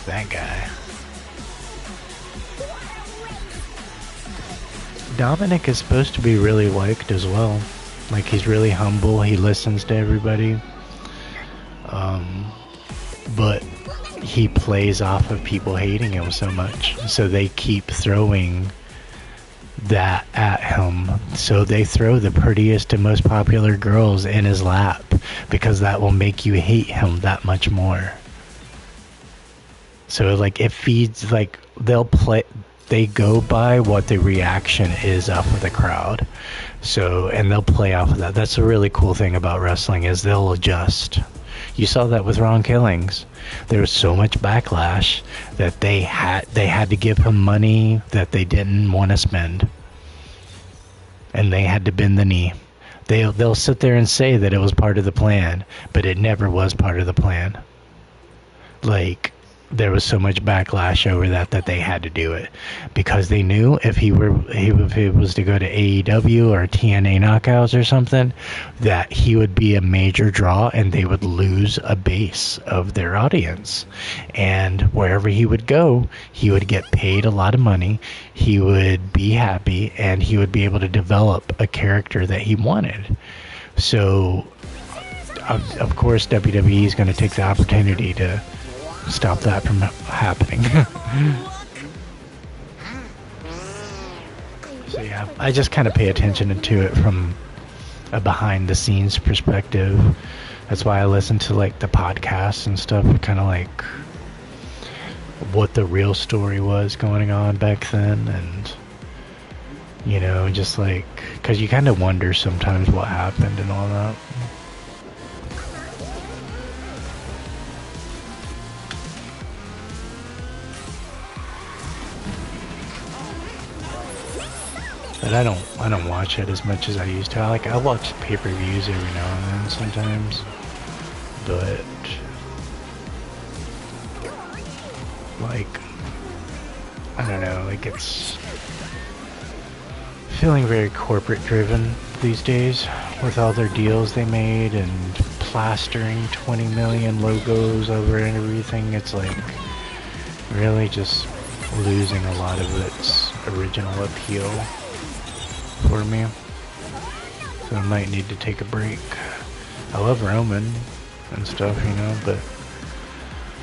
That guy. Dominic is supposed to be really liked as well. Like, he's really humble, he listens to everybody. But he plays off of people hating him so much, so they keep throwing that at him. So they throw the prettiest and most popular girls in his lap, because that will make you hate him that much more. So, like, it feeds, like, they go by what the reaction is off of the crowd. So, and they'll play off of that. That's a really cool thing about wrestling, is they'll adjust. You saw that with Ron Killings. There was so much backlash that they had to give him money that they didn't want to spend, and they had to bend the knee. They'll sit there and say that it was part of the plan, but it never was part of the plan. Like, there was so much backlash over that they had to do it, because they knew if he was to go to AEW or TNA Knockouts or something, that he would be a major draw and they would lose a base of their audience. And wherever he would go, he would get paid a lot of money, he would be happy, and he would be able to develop a character that he wanted. So of course WWE is going to take the opportunity to stop that from happening. So yeah, I just kind of pay attention to it from a behind the scenes perspective. That's why I listen to, like, the podcasts and stuff, kind of like what the real story was going on back then, and, you know, just like, because you kind of wonder sometimes what happened and all that. But I don't watch it as much as I used to. I watch pay-per-views every now and then sometimes, but like, I don't know, like, it's feeling very corporate driven these days with all their deals they made and plastering 20 million logos over everything. It's like really just losing a lot of its original appeal for me. So I might need to take a break. I love Roman and stuff, you know, but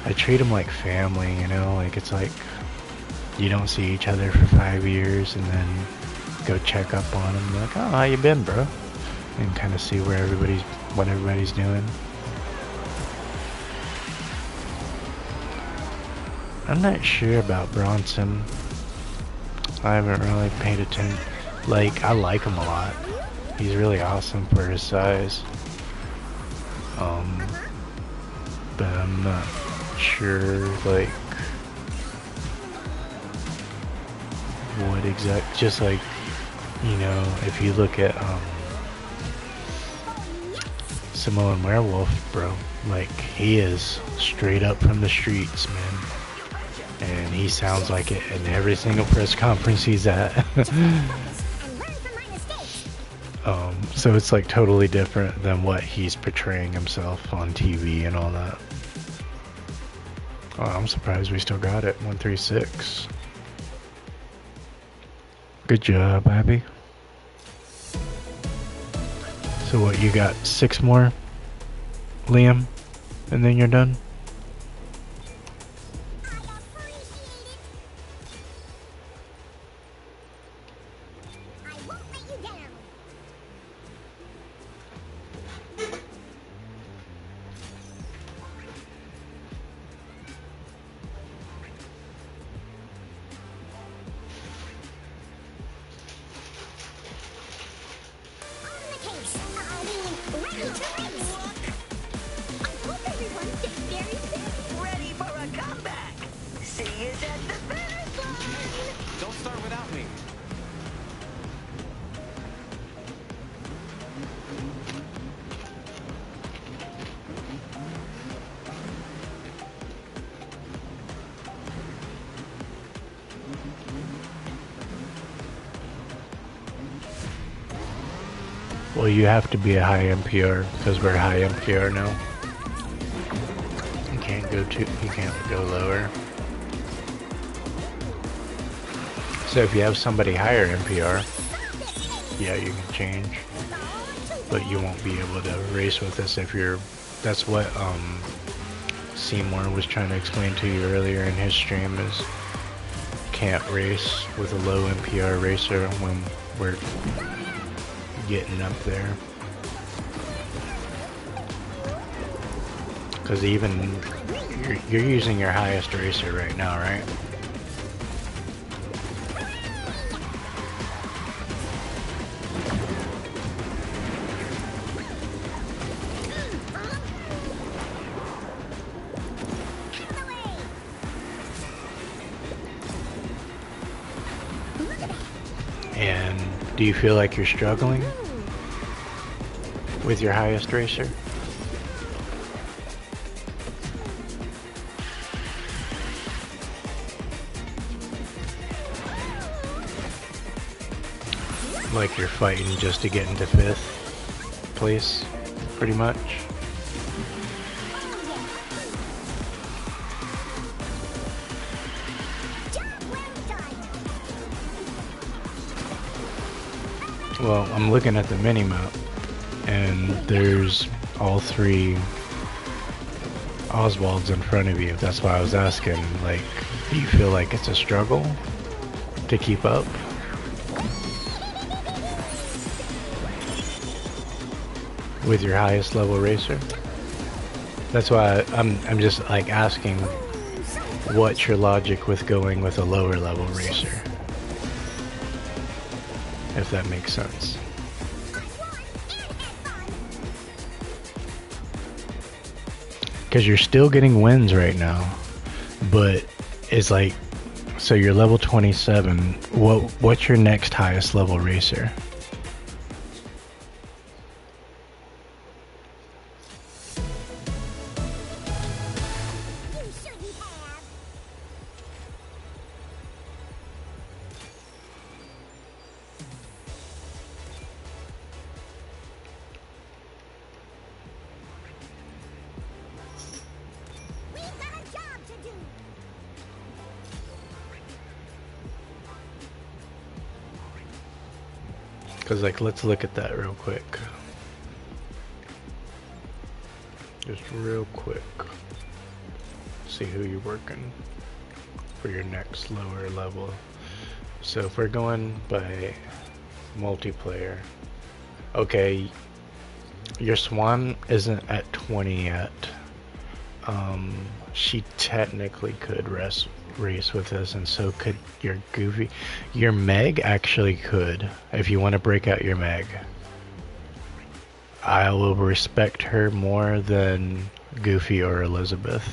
I treat him like family, you know, like, it's like you don't see each other for 5 years and then go check up on him, like, oh, how you been, bro? And kind of see what everybody's doing. I'm not sure about Bronson. I haven't really paid attention. Like, I like him a lot. He's really awesome for his size. But I'm not sure, like, what exact, just like, you know, if you look at, Samoan Werewolf, bro, like, he is straight up from the streets, man. And he sounds like it in every single press conference he's at. So it's like totally different than what he's portraying himself on TV and all that. Oh, I'm surprised we still got it. 136. Good job, Abby. So what, you got 6 more, Liam? And then you're done? Don't start without me. Well, you have to be a high MPR because we're high MPR now. You can't go lower. So if you have somebody higher MPR, yeah, you can change. But you won't be able to race with us if you're, that's what Seymour was trying to explain to you earlier in his stream, is can't race with a low MPR racer when we're getting up there. Because even you're using your highest racer right now, right? And do you feel like you're struggling with your highest racer? Like you're fighting just to get into 5th place, pretty much? Well, I'm looking at the mini-map, and there's all 3 Oswalds in front of you. That's why I was asking, like, do you feel like it's a struggle to keep up? With your highest level racer? That's why I'm just like asking, what's your logic with going with a lower level racer? If that makes sense. Because you're still getting wins right now, but it's like, so you're level 27. What's your next highest level racer? Because, like, let's look at that real quick. Just real quick. See who you're working for your next lower level. So if we're going by multiplayer, okay, your Swan isn't at 20 yet. She technically could race with us, and so could your Goofy. Your Meg actually could, if you want to break out your Meg. I will respect her more than Goofy or Elizabeth.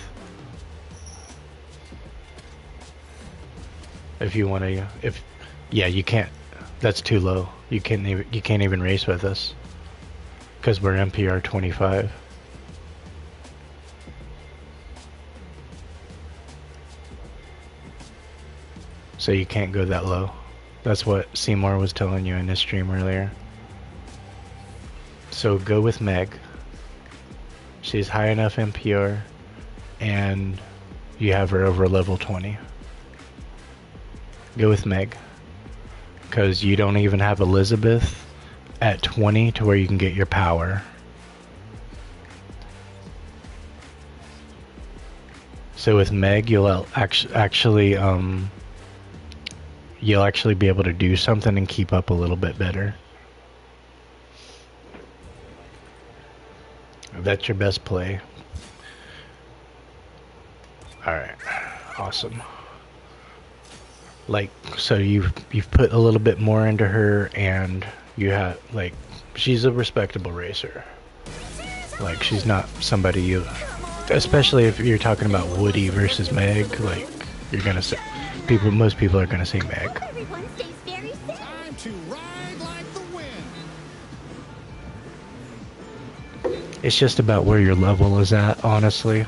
If you want to, yeah, you can't. That's too low. You can't even race with us because we're MPR 25. So you can't go that low. That's what Seymour was telling you in his stream earlier. So go with Meg. She's high enough MPR, and you have her over level 20. Go with Meg. Because you don't even have Elizabeth at 20 to where you can get your power. So with Meg, you'll actually be able to do something and keep up a little bit better. That's your best play. Alright, awesome. Like, so you've put a little bit more into her, and you have, like, she's a respectable racer. Like, she's not somebody you, especially if you're talking about Woody versus Meg, like, you're gonna say, most people are gonna say Meg. Time to ride like the wind. It's just about where your level is at, honestly.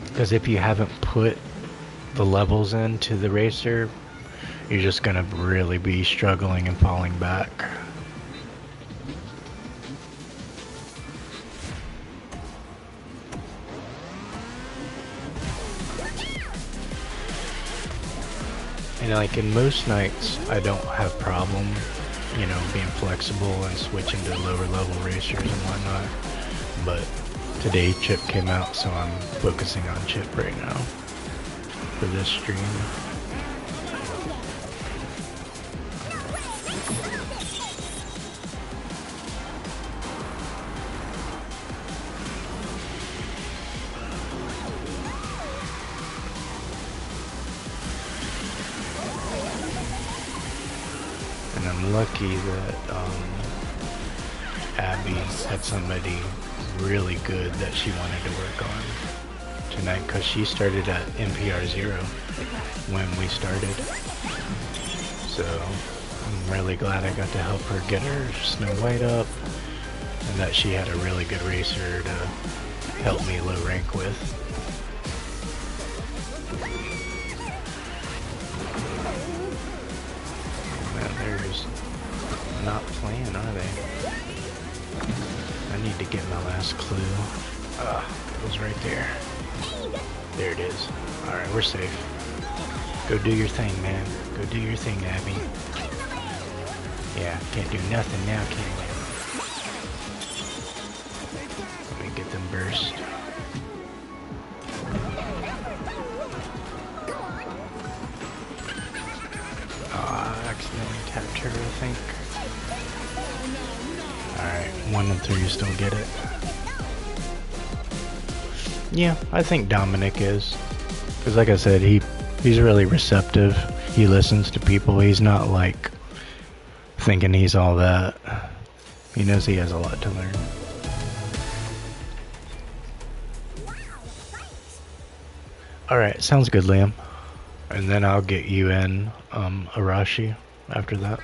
Because if you haven't put the levels into the racer, you're just gonna really be struggling and falling back. And like in most nights, I don't have problem, you know, being flexible and switching to lower level racers and whatnot. But today Chip came out, so I'm focusing on Chip right now for this stream. And I'm lucky that Abby had somebody really good that she wanted to work on tonight, because she started at MPR 0 when we started. So I'm really glad I got to help her get her Snow White up, and that she had a really good racer to help me low rank with. Man, they're just not playing, are they? I need to get my last clue. It was right there. There it is. Alright, we're safe. Go do your thing, man. Go do your thing, Abby. Yeah, can't do nothing now, can you? Let me get them burst. I accidentally tapped her, I think. Alright, 1 and 3 still get it. Yeah, I think Dominic is. Because like I said, he's really receptive. He listens to people. He's not like thinking he's all that. He knows he has a lot to learn. Alright, sounds good, Liam. And then I'll get you in Arashi after that.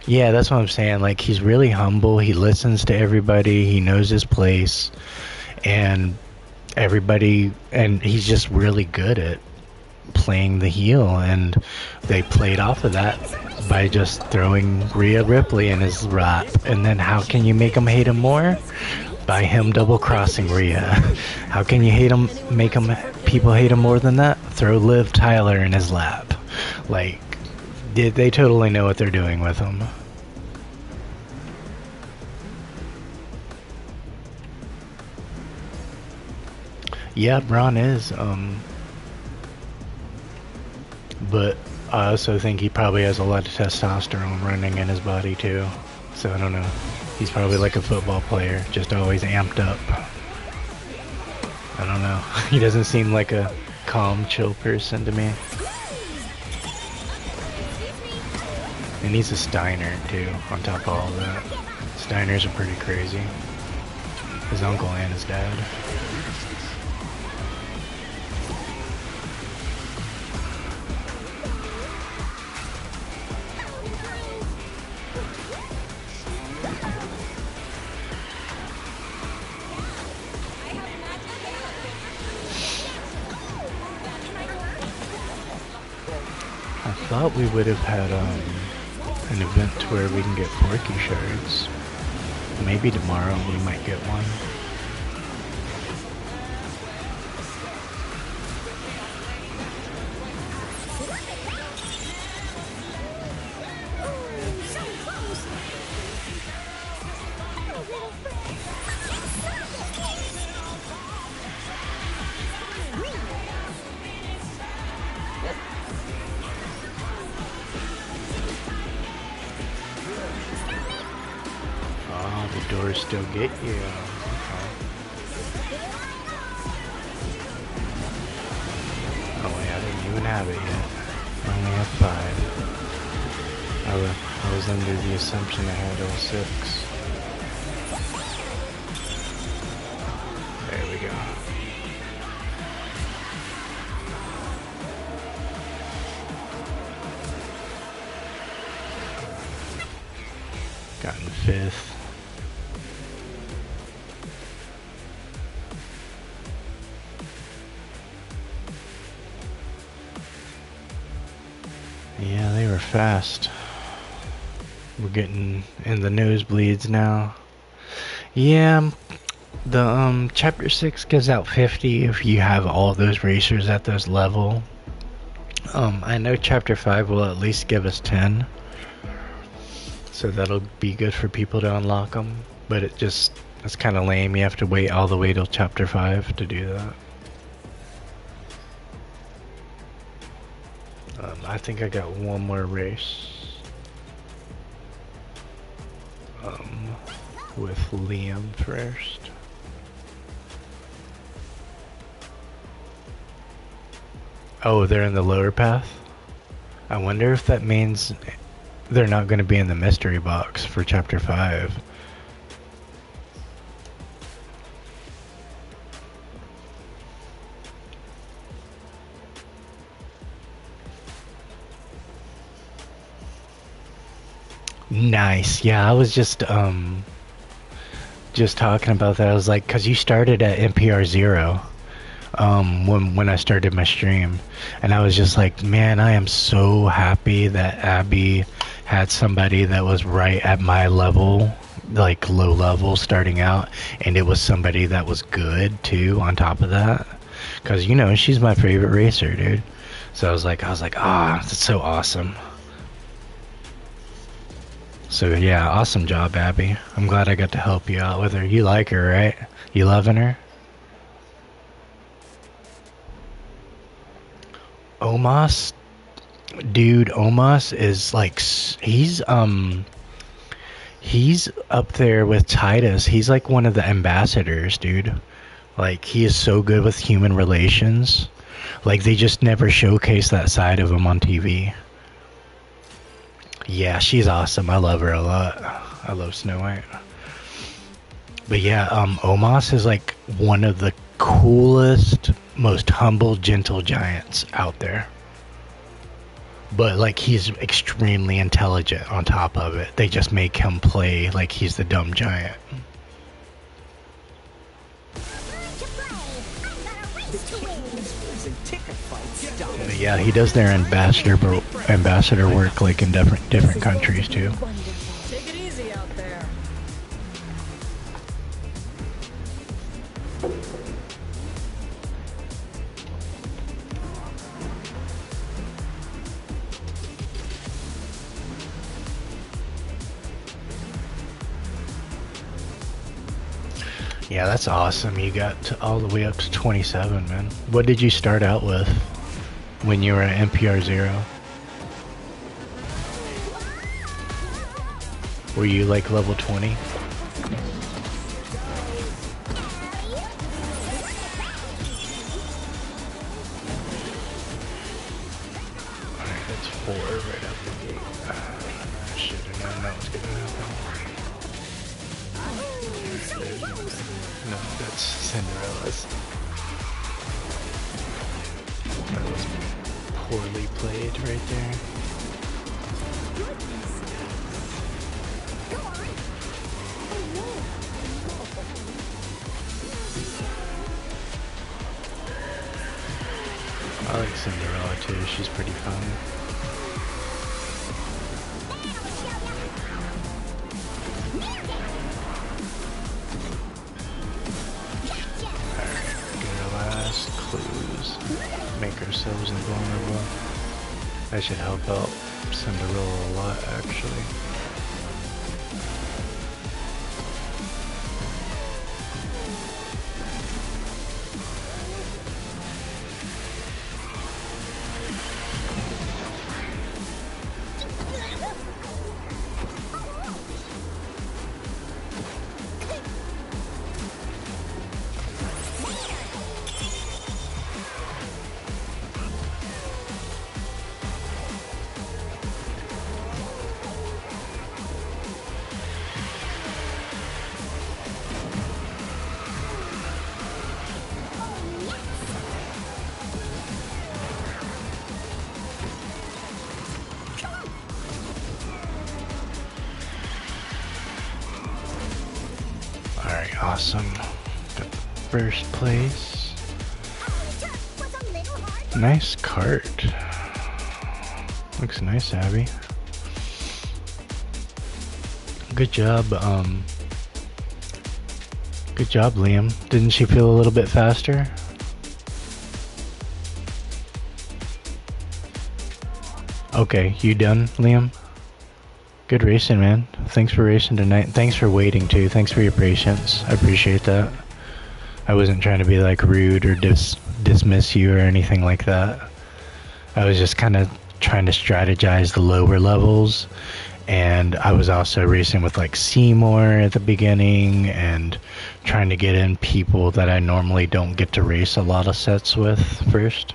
Yeah, that's what I'm saying. Like, he's really humble. He listens to everybody. He knows his place. And everybody, and he's just really good at playing the heel. And they played off of that by just throwing Rhea Ripley in his lap. And then how can you make him hate him more? By him double crossing Rhea. How can you hate him, make him, people hate him more than that? Throw Liv Tyler in his lap. Like, they totally know what they're doing with him. Yeah, Braun is, but I also think he probably has a lot of testosterone running in his body too. So I don't know. He's probably like a football player, just always amped up. I don't know. He doesn't seem like a calm, chill person to me. And he's a Steiner too, on top of all that. Steiners are pretty crazy. His uncle and his dad. I thought we would have had an event where we can get Porky shards. Maybe tomorrow we might get one. Oh, the doors still get you. Okay. Oh wait, I didn't even have it yet. I only have 5. I was under the assumption I had all 6. There we go. Gotten 5th. Yeah, they were fast. We're getting in the nosebleeds now. Yeah, the chapter 6 gives out 50 if you have all those racers at this level. I know chapter 5 will at least give us 10. So that'll be good for people to unlock them. But it's kind of lame. You have to wait all the way till chapter 5 to do that. I think I got one more race. With Liam first. Oh, they're in the lower path? I wonder if that means they're not going to be in the mystery box for chapter 5. Nice. Yeah, I was just talking about that. I was like, cause you started at NPR 0, when I started my stream, and I was just like, man, I am so happy that Abby had somebody that was right at my level, like low level starting out, and it was somebody that was good too on top of that, cause you know she's my favorite racer, dude. So I was like, that's so awesome. So yeah, awesome job, Abby. I'm glad I got to help you out with her. You like her, right? You loving her? Omos? Dude, Omos is like, he's up there with Titus. He's like one of the ambassadors, dude. Like, he is so good with human relations. Like, they just never showcase that side of him on TV. Yeah, she's awesome. I love her a lot. I love Snow White. But yeah, Omos is like one of the coolest, most humble, gentle giants out there. But like, he's extremely intelligent on top of it. They just make him play like he's the dumb giant. But yeah, he does their ambassador work like in different countries too. Take it easy out there. Yeah, that's awesome. You got all the way up to 27, man. What did you start out with when you were at NPR 0? Were you like level 20? was poorly played right there. I like Cinderella too, she's pretty fun. Alright, get our last clues. Make ourselves invulnerable. That should help out Cinderella a lot actually. Alright, awesome. Got the first place. Nice cart. Looks nice, Abby. Good job, good job, Liam. Didn't she feel a little bit faster? Okay, you done, Liam? Good racing, man. Thanks for racing tonight. Thanks for waiting, too. Thanks for your patience. I appreciate that. I wasn't trying to be, like, rude or dismiss you or anything like that. I was just kind of trying to strategize the lower levels. And I was also racing with, like, Seymour at the beginning and trying to get in people that I normally don't get to race a lot of sets with first.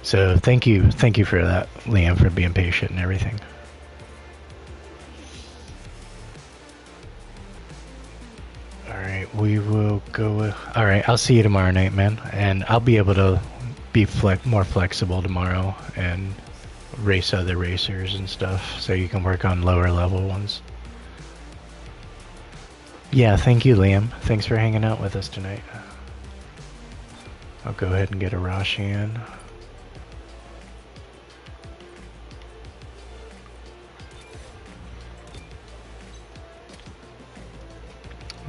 So thank you for that, Liam, for being patient and everything. Alright, we will go with... Alright, I'll see you tomorrow night, man. And I'll be able to be more flexible tomorrow and race other racers and stuff, so you can work on lower level ones. Yeah, thank you, Liam. Thanks for hanging out with us tonight. I'll go ahead and get Arashi in.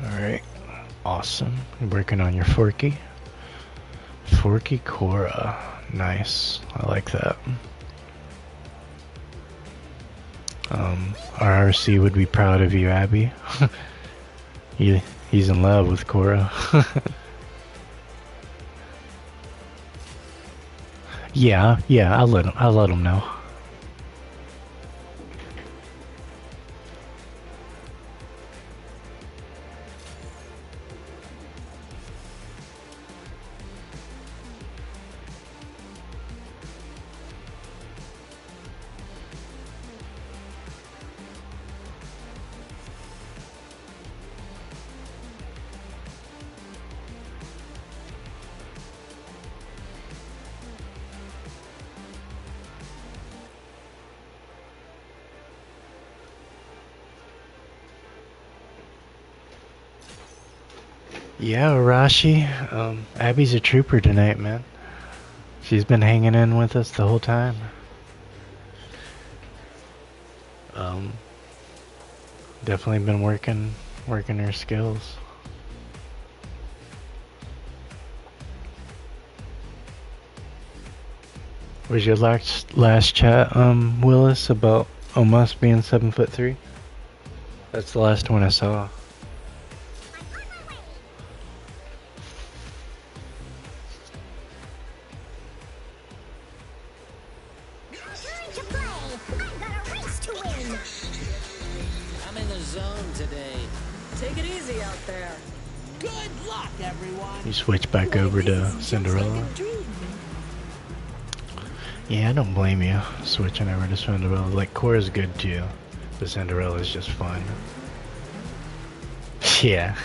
Alright, awesome. You're working on your Forky. Forky Cora. Nice. I like that. RRC would be proud of you, Abby. He's in love with Cora. Yeah, I'll let him know. Yeah, Arashi. Abby's a trooper tonight, man. She's been hanging in with us the whole time. Definitely been working her skills. Was your last chat, Willis, about Omos being 7'3"? That's the last one I saw. You switch back over to Cinderella. Yeah, I don't blame you switching over to Cinderella. Like, Cora's good too, but Cinderella's just fun. Yeah.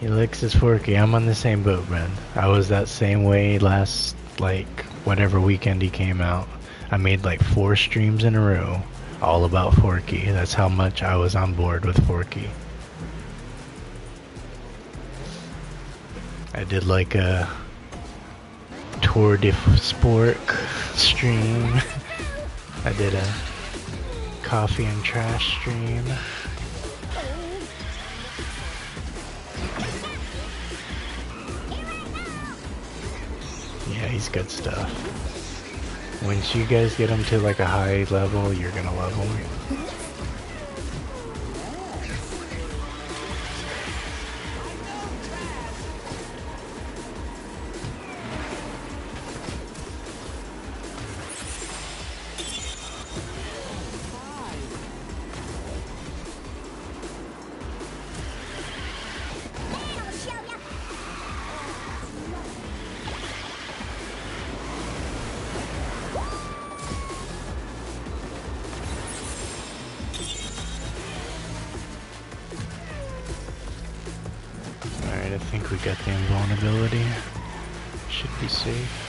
He licks his Forky. I'm on the same boat, man. I was that same way last, like, whatever weekend he came out. I made like 4 streams in a row, all about Forky. That's how much I was on board with Forky. I did like a Tour de Sport stream. I did a coffee and trash stream. Yeah, he's good stuff. Once you guys get him to like a high level, you're gonna love him. Alright, I think we got the invulnerability. Should be safe.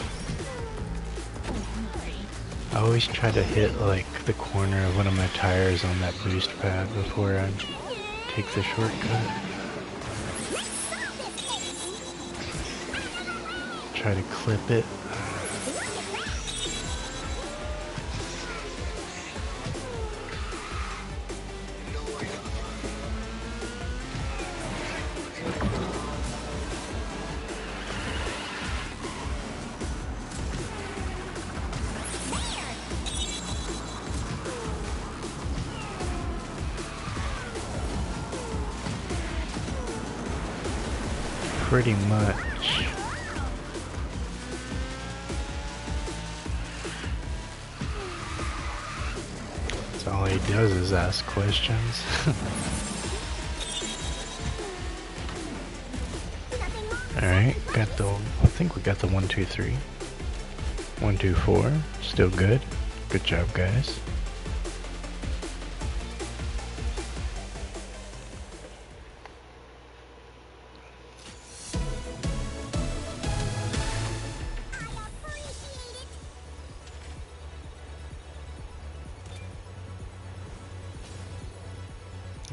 I always try to hit like the corner of one of my tires on that boost pad before I take the shortcut. Try to clip it. Pretty much. That's all he does is ask questions. Alright, got the, I think we got the 1, 2, 3. 1, 2, 4. Still good. Good job, guys.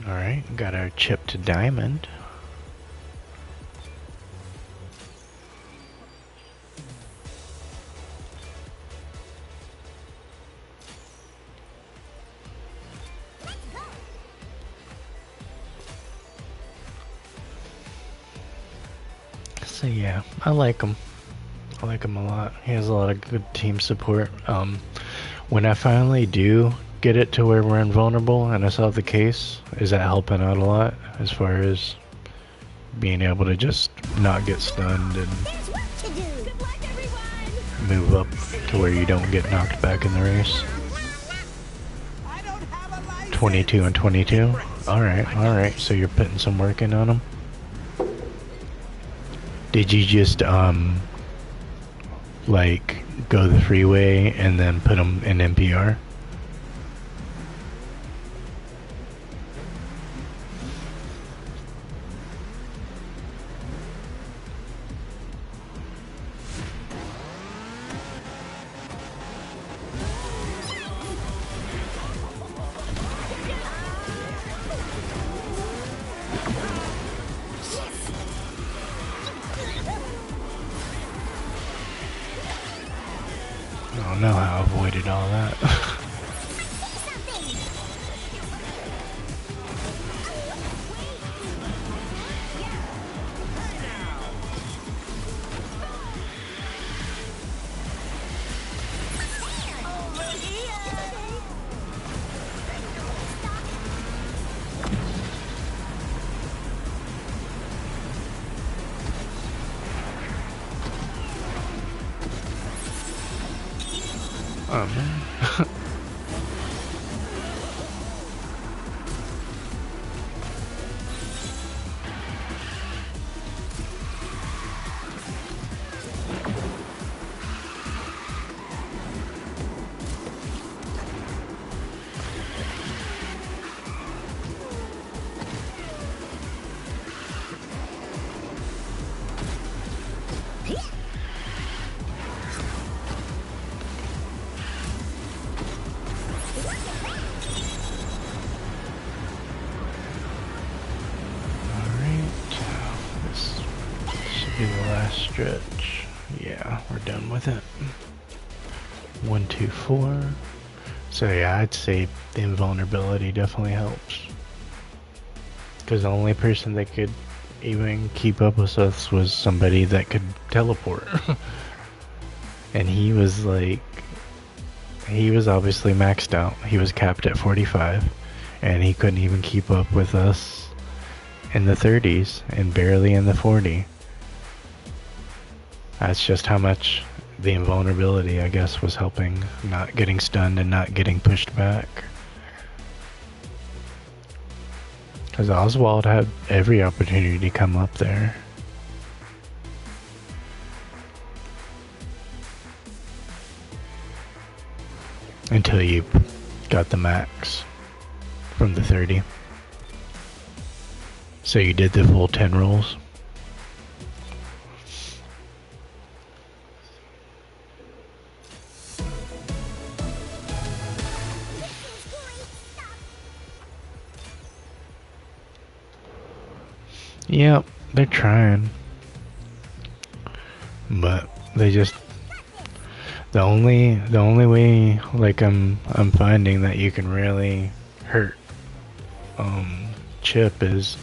Alright, got our chip to diamond. So yeah, I like him. I like him a lot. He has a lot of good team support. When I finally do get it to where we're invulnerable and I solve the case, is that helping out a lot as far as being able to just not get stunned and move up to where you don't get knocked back in the race? 22 and 22? Alright, so you're putting some work in on him? Did you just, like, go the freeway and then put him in NPR? I don't know how I avoided all that. Oh man. last stretch. Yeah, we're done with it. 1, 2, 4. So yeah, I'd say the invulnerability definitely helps. Because the only person that could even keep up with us was somebody that could teleport. And he was like, he was obviously maxed out. He was capped at 45. And he couldn't even keep up with us in the 30s and barely in the 40. That's just how much the invulnerability, I guess, was helping not getting stunned and not getting pushed back. Because Oswald had every opportunity to come up there. Until you got the max from the 30. So you did the full 10 rolls. Yep, they're trying. But they just the only way like I'm finding that you can really hurt Chip is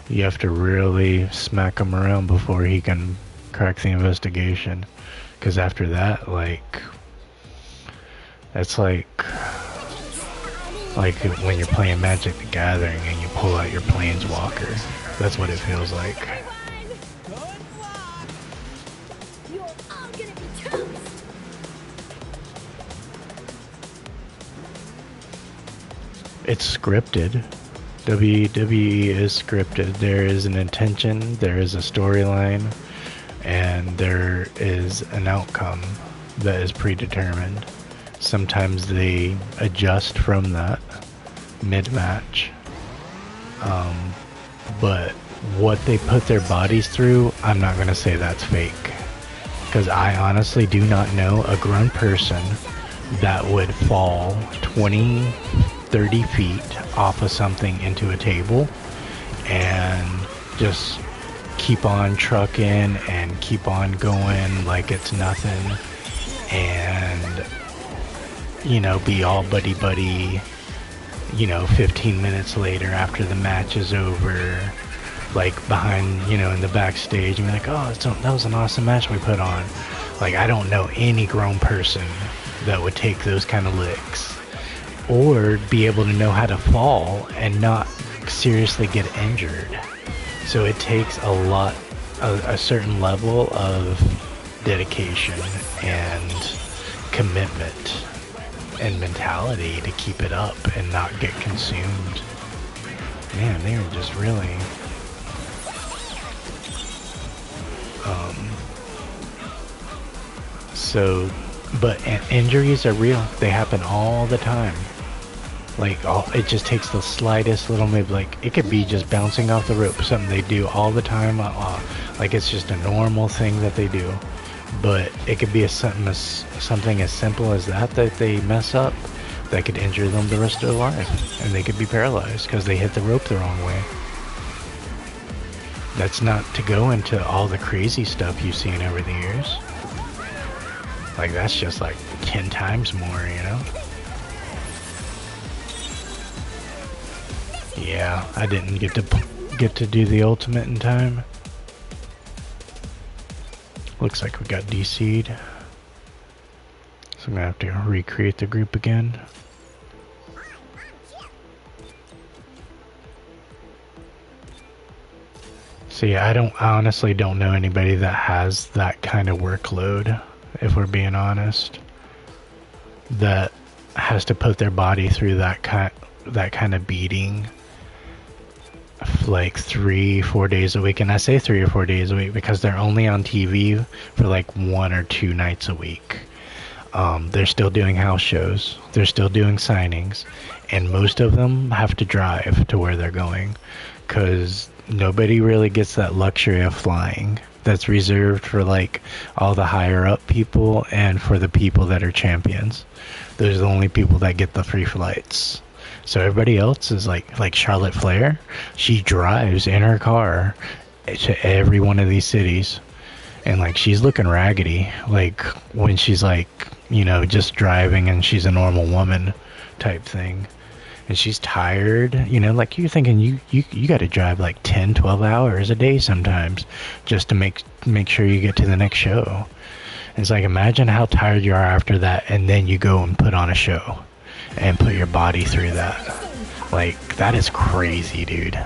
you have to really smack him around before he can crack the investigation. Because after that, like, that's like when you're playing Magic the Gathering and you pull out your Planeswalker. That's what it feels like. Good luck. You're all gonna be toast. It's scripted. WWE is scripted. There is an intention, there is a storyline, and there is an outcome that is predetermined. Sometimes they adjust from that mid-match. But what they put their bodies through, I'm not going to say that's fake. Because I honestly do not know a grown person that would fall 20, 30 feet off of something into a table and just keep on trucking and keep on going like it's nothing, and, you know, be all buddy-buddy, you know, 15 minutes later after the match is over, like behind, you know, in the backstage, and be like, oh, that was an awesome match we put on. Like, I don't know any grown person that would take those kind of licks or be able to know how to fall and not seriously get injured. So it takes a certain level of dedication and commitment and mentality to keep it up and not get consumed. Man, they were just really but injuries are real. They happen all the time. Like, it just takes the slightest little move. Like, it could be just bouncing off the rope, something they do all the time. Like, it's just a normal thing that they do. But it could be something as simple as that they mess up that could injure them the rest of their life, and they could be paralyzed because they hit the rope the wrong way. That's not to go into all the crazy stuff you've seen over the years. Like, that's just like 10 times more, you know? Yeah, I didn't get to do the ultimate in time. Looks like we got DC'd. So I'm gonna have to recreate the group again. So yeah, I honestly don't know anybody that has that kind of workload, if we're being honest, that has to put their body through that kind of beating like 3-4 days a week. And I say 3 or 4 days a week because they're only on TV for like 1 or 2 nights a week. They're still doing house shows, they're still doing signings, and most of them have to drive to where they're going because nobody really gets that luxury of flying. That's reserved for like all the higher up people and for the people that are champions. Those are the only people that get the free flights. So everybody else is like Charlotte Flair. She drives in her car to every one of these cities, and like she's looking raggedy, like when she's like, you know, just driving and she's a normal woman type thing. And she's tired, you know, like you're thinking you got to drive like 10-12 hours a day sometimes just to make sure you get to the next show. And it's like, imagine how tired you are after that, and then you go and put on a show and put your body through that. Like, that is crazy, dude.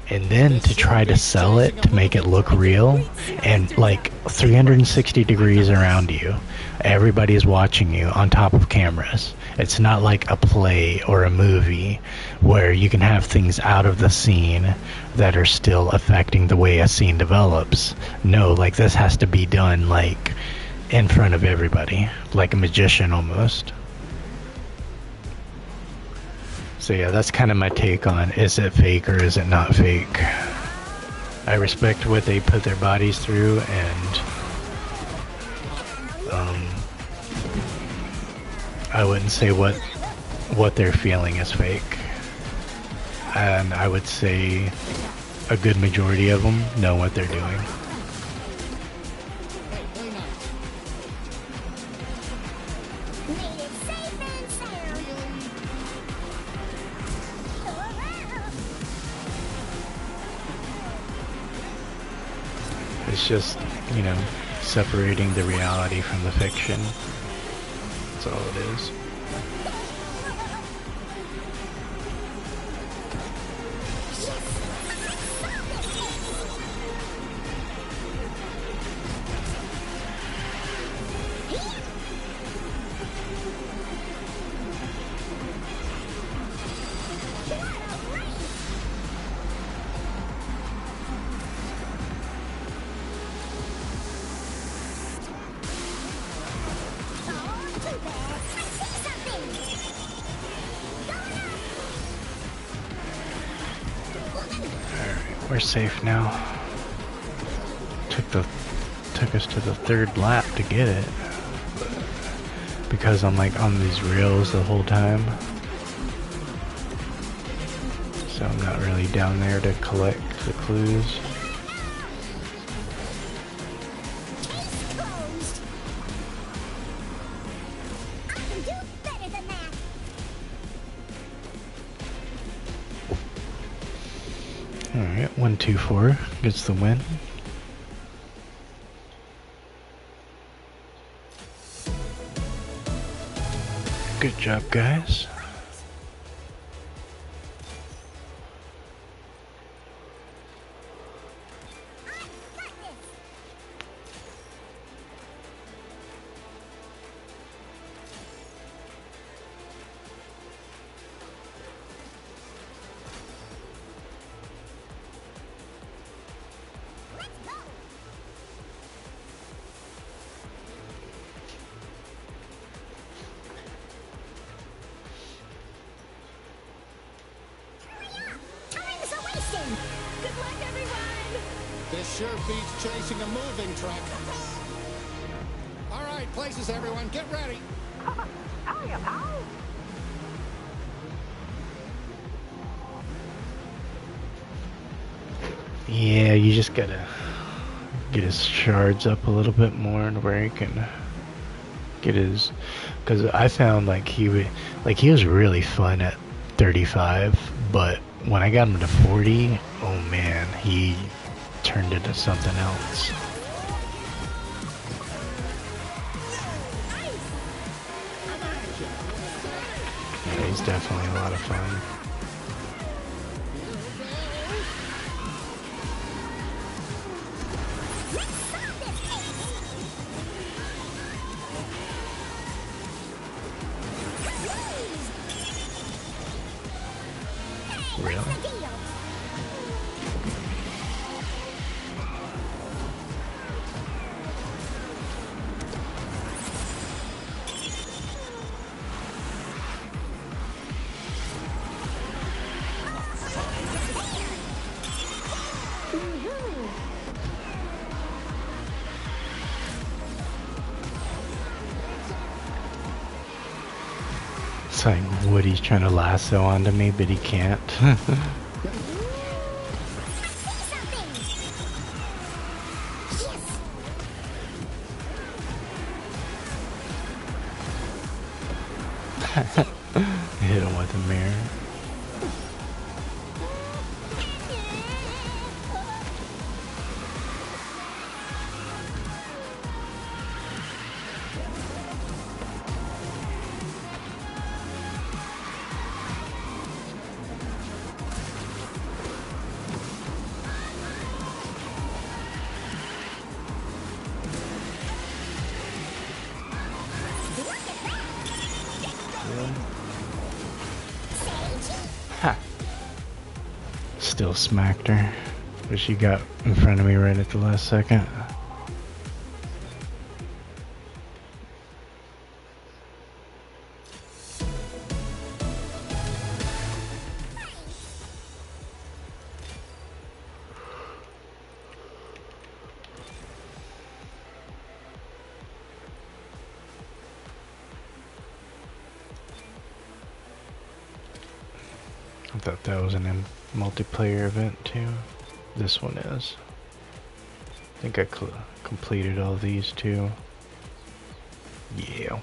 And then to try to sell it to make it look real, and like 360 degrees around you, everybody's watching you on top of cameras. It's not like a play or a movie where you can have things out of the scene that are still affecting the way a scene develops. No, like this has to be done like in front of everybody, like a magician almost. So yeah, that's kind of my take on, is it fake or is it not fake? I respect what they put their bodies through, and I wouldn't say what they're feeling is fake. And I would say a good majority of them know what they're doing. It's just, you know, separating the reality from the fiction. That's all it is. We're safe now. Took us to the third lap to get it, because I'm like on these rails the whole time, so I'm not really down there to collect the clues. Alright, 1-2-4 gets the win. Good job, guys. This sure beats chasing a moving truck. All right, places, everyone. Get ready. Yeah, you just gotta get his shards up a little bit more to where he can get his, because I found like he was really fun at 35, but when I got him to 40, oh man, he turned into something else. Yeah, he's definitely a lot of fun. Really? It's like Woody's trying to lasso onto me, but he can't. Hit him with a mirror. Ha! Still smacked her, but she got in front of me right at the last second. I thought that was an multiplayer event too. This one is. I think I completed all these too. Yeah.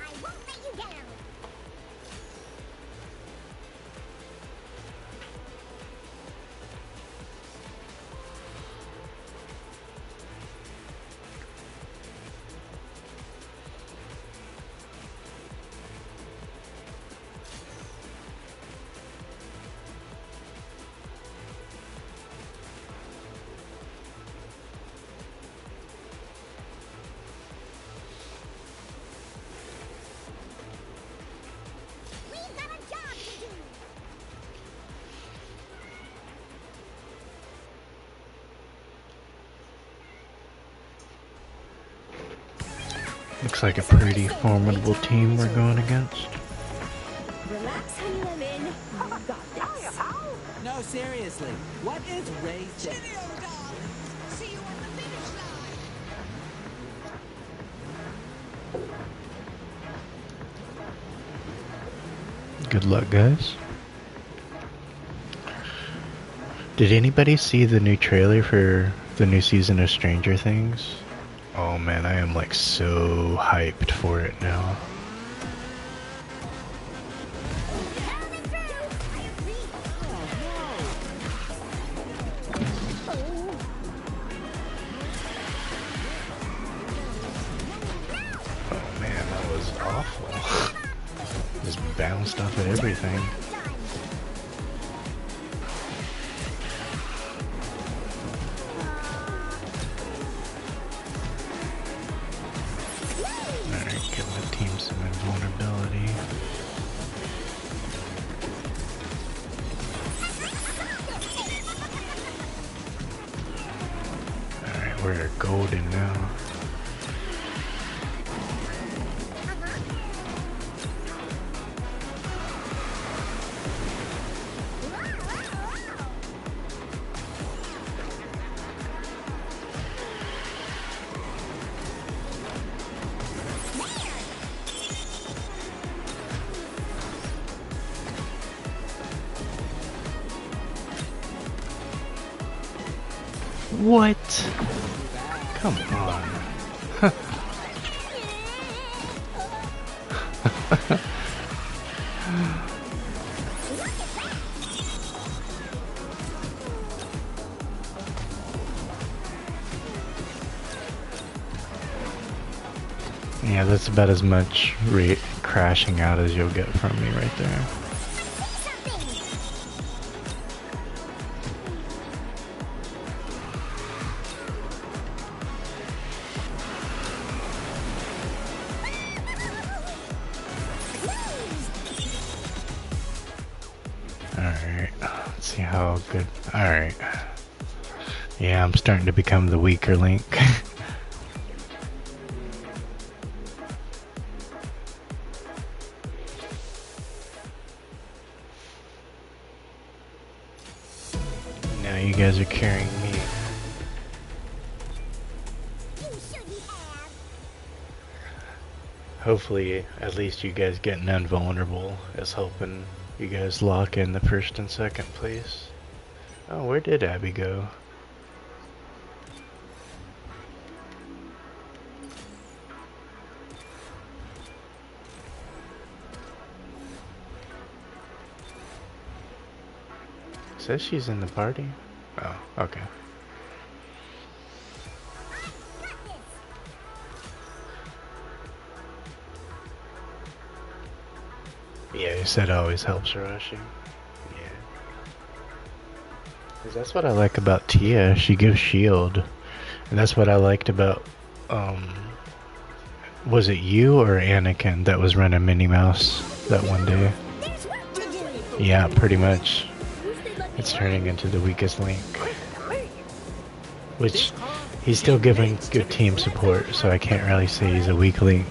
I won't let you down. We've got a job to do. Looks like a pretty formidable team we're going against. Relax, honey lemon. You got this. No, seriously. What is raised? See you on the finish line. Good luck, guys. Did anybody see the new trailer for the new season of Stranger Things? Oh man, I am like so hyped for it now. Coming through. I agree. Oh man, that was awful. Just bounced off of everything. Alright, give my team some invulnerability. Alright, we're golden now. What? Come on. Yeah, that's about as much crashing out as you'll get from me right there. Alright, let's see how good. Alright. Yeah, I'm starting to become the weaker link. Now you guys are carrying me. You shouldn't have. Hopefully, at least you guys getting invulnerable is helping You guys lock in the first and second, please. Oh, where did Abby go? Says she's in the party. Oh, okay. Yeah, you said it always helps rushing. Yeah. 'Cause that's what I like about Tia. She gives shield. And that's what I liked about, was it you or Anakin that was running Minnie Mouse that one day? Yeah, pretty much. It's turning into the weakest link. Which, he's still giving good team support, so I can't really say he's a weak link.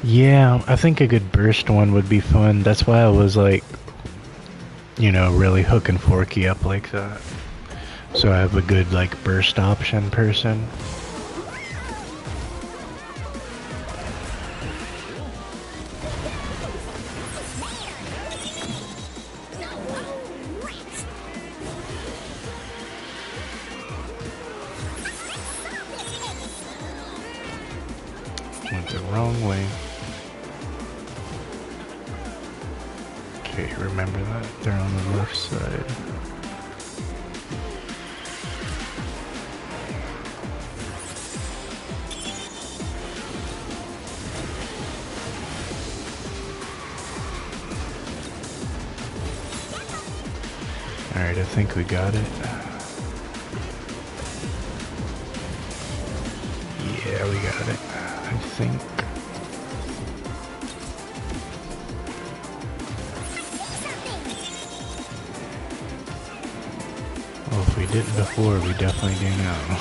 Yeah, I think a good burst one would be fun. That's why I was like, you know, really hooking Forky up like that. So I have a good like burst option person. Went the wrong way. Okay, remember that? They're on the left side. Alright, I think we got it. Yeah, we got it. I think. Well, if we didn't before, we definitely do now.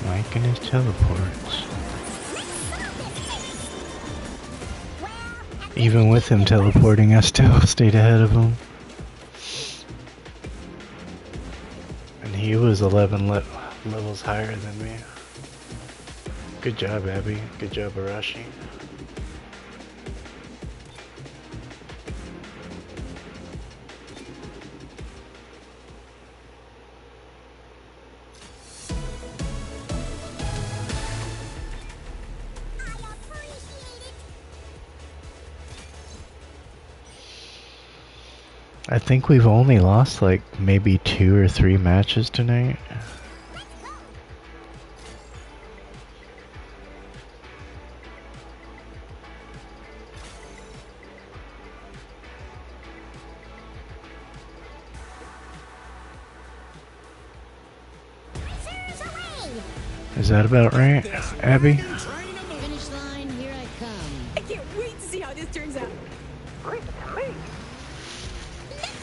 Mike and his teleports. Even with him teleporting, I still stayed ahead of him. And he was 11 levels higher than me. Good job, Abby. Good job, Arashi. I think we've only lost like maybe 2 or 3 matches tonight. Is that about right, Abby? Finish line, here I come. I can't wait to see how this turns out. Let's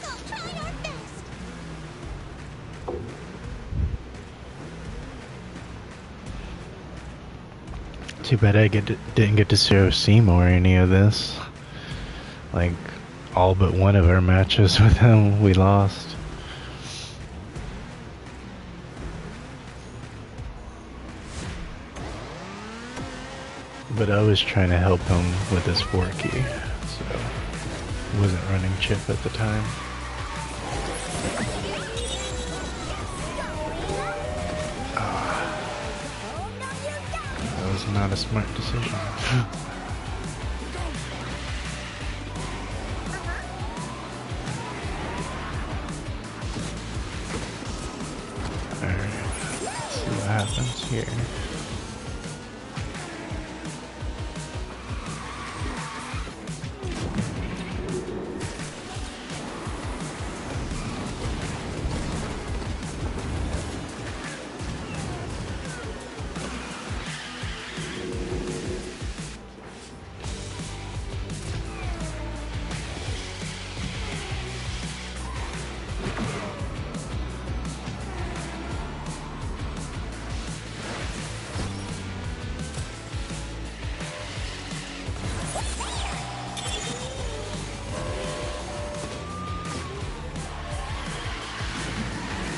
all try our best. Too bad I didn't get to show Seymour any of this. Like, all but one of our matches with him, we lost. But I was trying to help him with his Forky, so wasn't running Chip at the time. That was not a smart decision. Alright, let's see what happens here.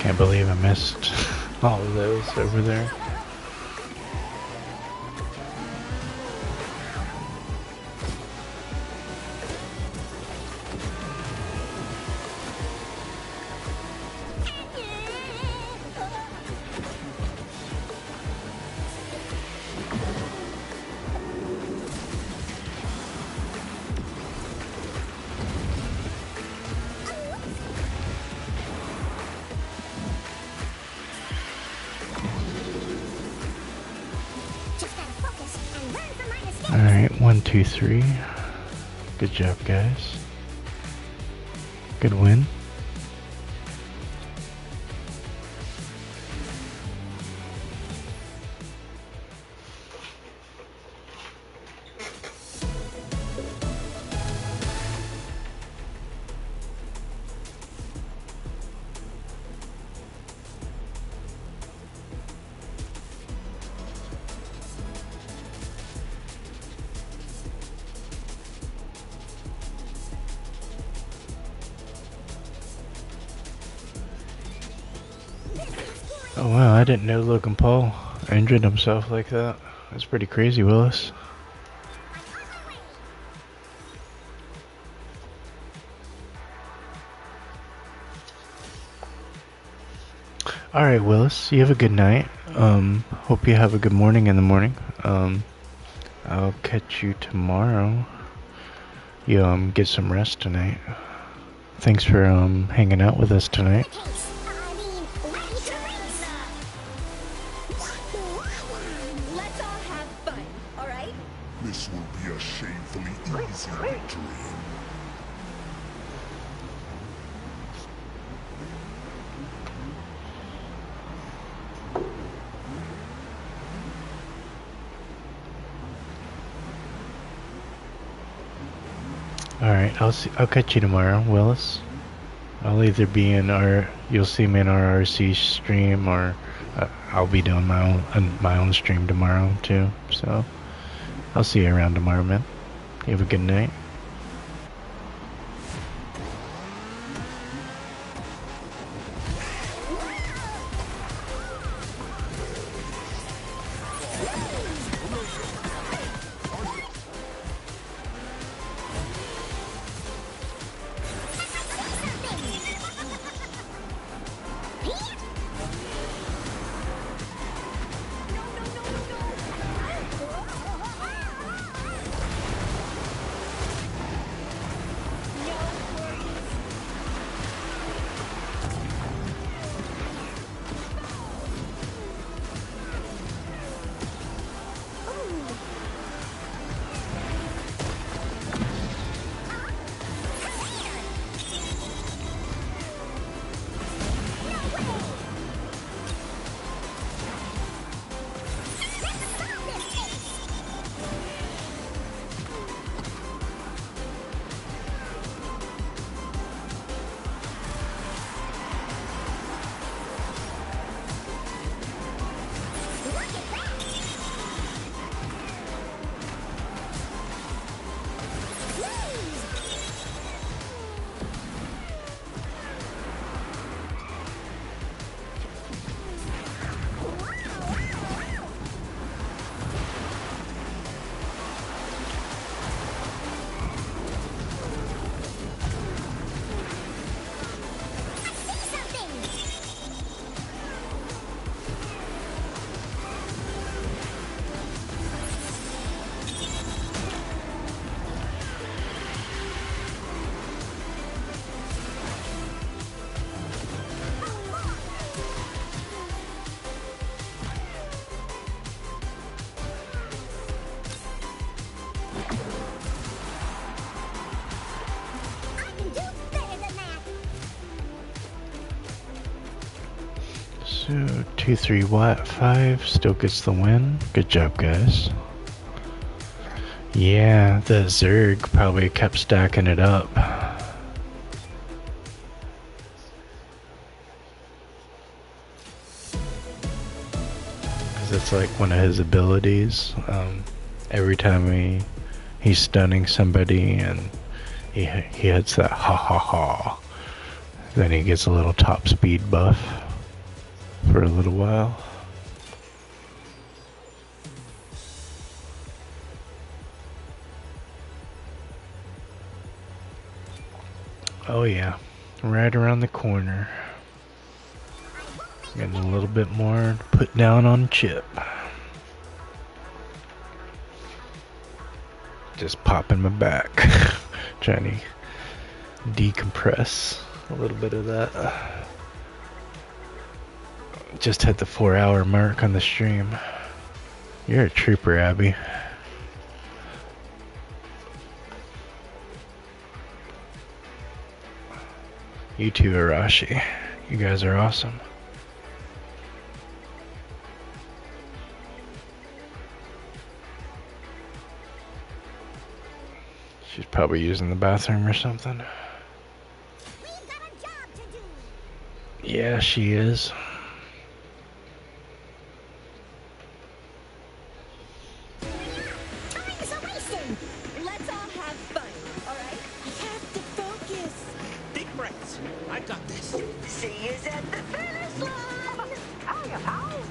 Can't believe I missed all of those over there. Alright, 1, 2, 3. Good job, guys. Good win. Oh wow, I didn't know Logan Paul injured himself like that. That's pretty crazy, Willis. Alright, Willis, you have a good night. Hope you have a good morning in the morning. I'll catch you tomorrow. You, get some rest tonight. Thanks for, hanging out with us tonight. Let's all have fun, alright? This will be a shamefully easy victory. Alright, I'll catch you tomorrow, Willis. I'll either be you'll see me in our RC stream, or I'll be doing my own stream tomorrow too. So I'll see you around tomorrow, man. You have a good night. So 2, 3, Watt 5 still gets the win. Good job, guys. Yeah, the Zerg probably kept stacking it up. Because it's like one of his abilities. Every time he's stunning somebody and he hits that ha ha ha, then he gets a little top speed buff. for a little while. Oh yeah, right around the corner. Getting a little bit more put down on Chip. Just popping my back. Trying to decompress a little bit of that. Just hit the 4-hour mark on the stream. You're a trooper, Abby. You too, Arashi. You guys are awesome. She's probably using the bathroom or something. We've got a job to do. Yeah, she is. Time is a-racing. Let's all have fun, all right? I have to focus. Deep breaths. I got this. See you at the finish line. Ow.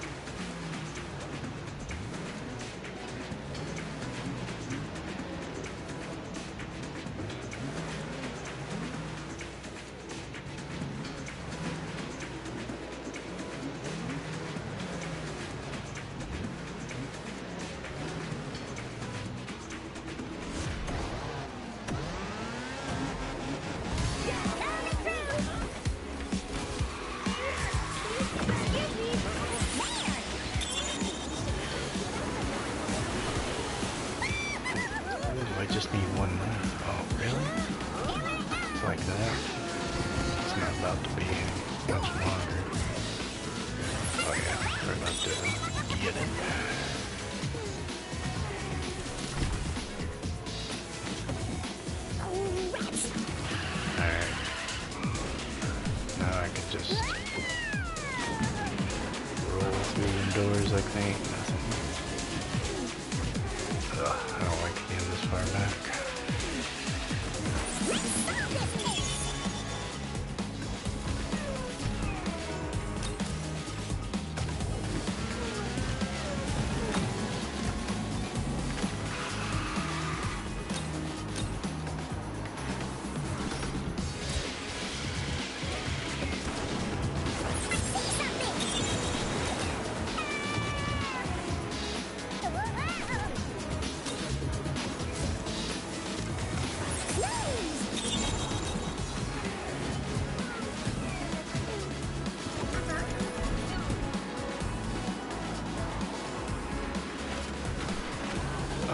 Ooh, I just need one more. Oh, really? It's like that? It's not about to be much longer. Oh yeah, we're about to get it. Alright. Now I can just roll through the doors like they ain't nothing. Ugh, I don't like being this far back.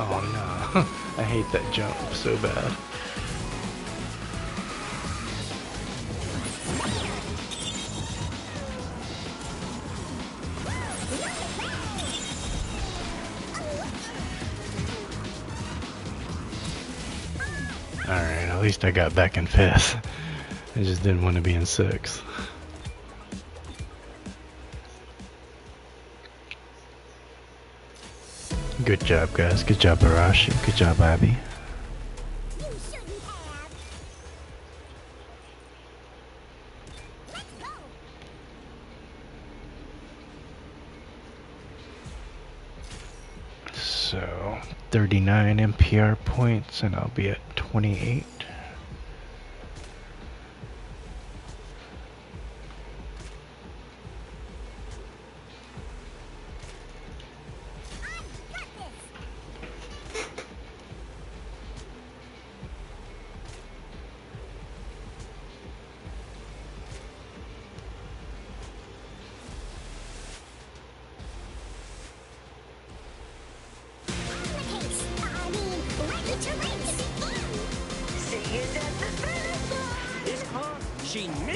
Oh no, I hate that jump so bad. Alright, at least I got back in 5th. I just didn't want to be in 6th. Good job, guys. Good job, Arashi. Good job, Abby. You shouldn't have. Let's go. So, 39 MPR points, and I'll be at 28.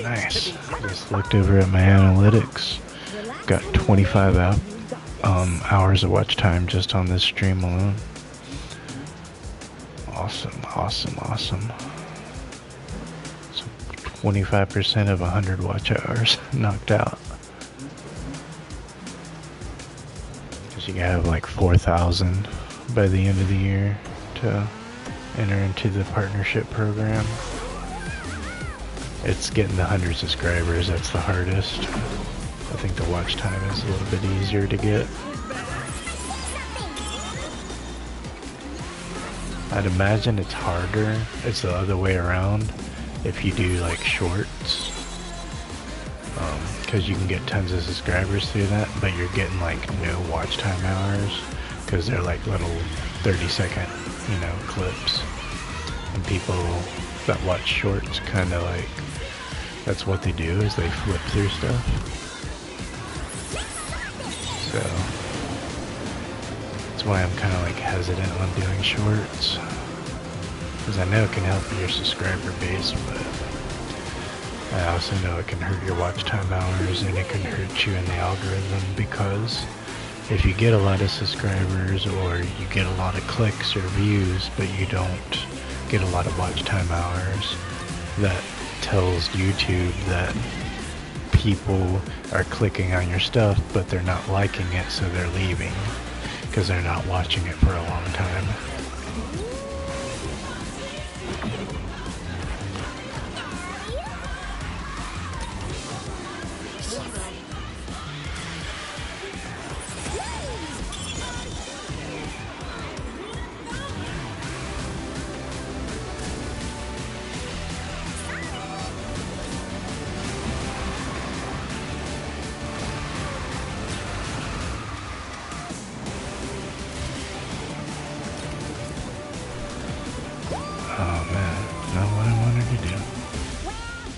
Nice. Just looked over at my analytics. Got 25 hours of watch time just on this stream alone. Awesome, awesome, awesome. So 25% of 100 watch hours knocked out. Because you have like 4,000 by the end of the year to enter into the partnership program. It's getting the 100 subscribers that's the hardest. I think the watch time is a little bit easier to get. I'd imagine it's harder, it's the other way around, if you do like shorts. Because you can get tons of subscribers through that, but you're getting like no watch time hours, because they're like little 30-second, you know, clips. And people that watch shorts kind of like, that's what they do, is they flip through stuff. So that's why I'm kind of like hesitant on doing shorts, because I know it can help your subscriber base, but I also know it can hurt your watch time hours, and it can hurt you in the algorithm, because if you get a lot of subscribers or you get a lot of clicks or views but you don't get a lot of watch time hours, that tells YouTube that people are clicking on your stuff but they're not liking it, so they're leaving because they're not watching it for a long time. Oh man, not what I wanted to do. Well,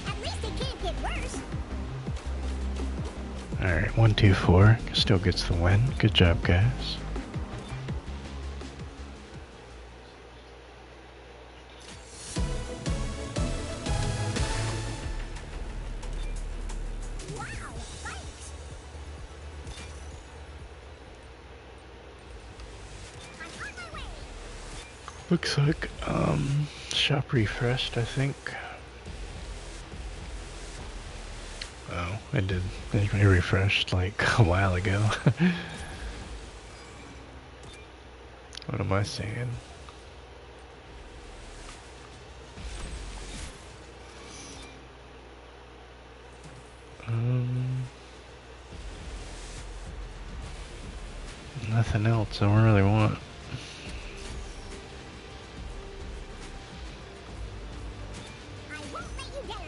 at least it can't get worse. Alright, 1-2-4 still gets the win. Good job, guys. Wow, thanks. I'm on my way. Looks like shop refreshed, I think. Oh, it did. It refreshed like a while ago. What am I saying? Nothing else I really want. I won't let you down.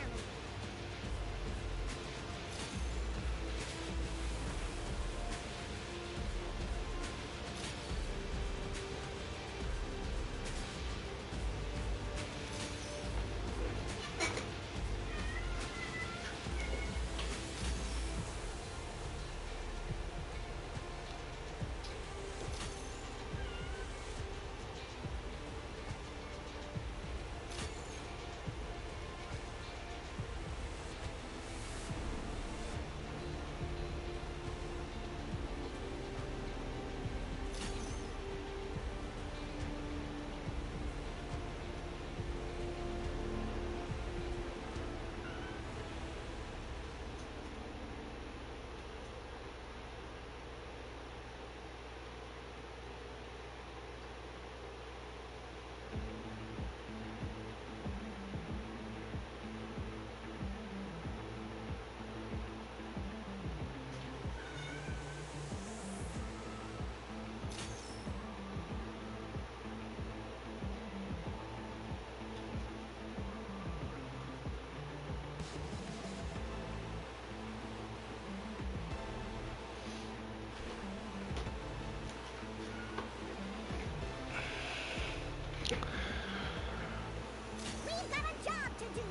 We've got a job to do.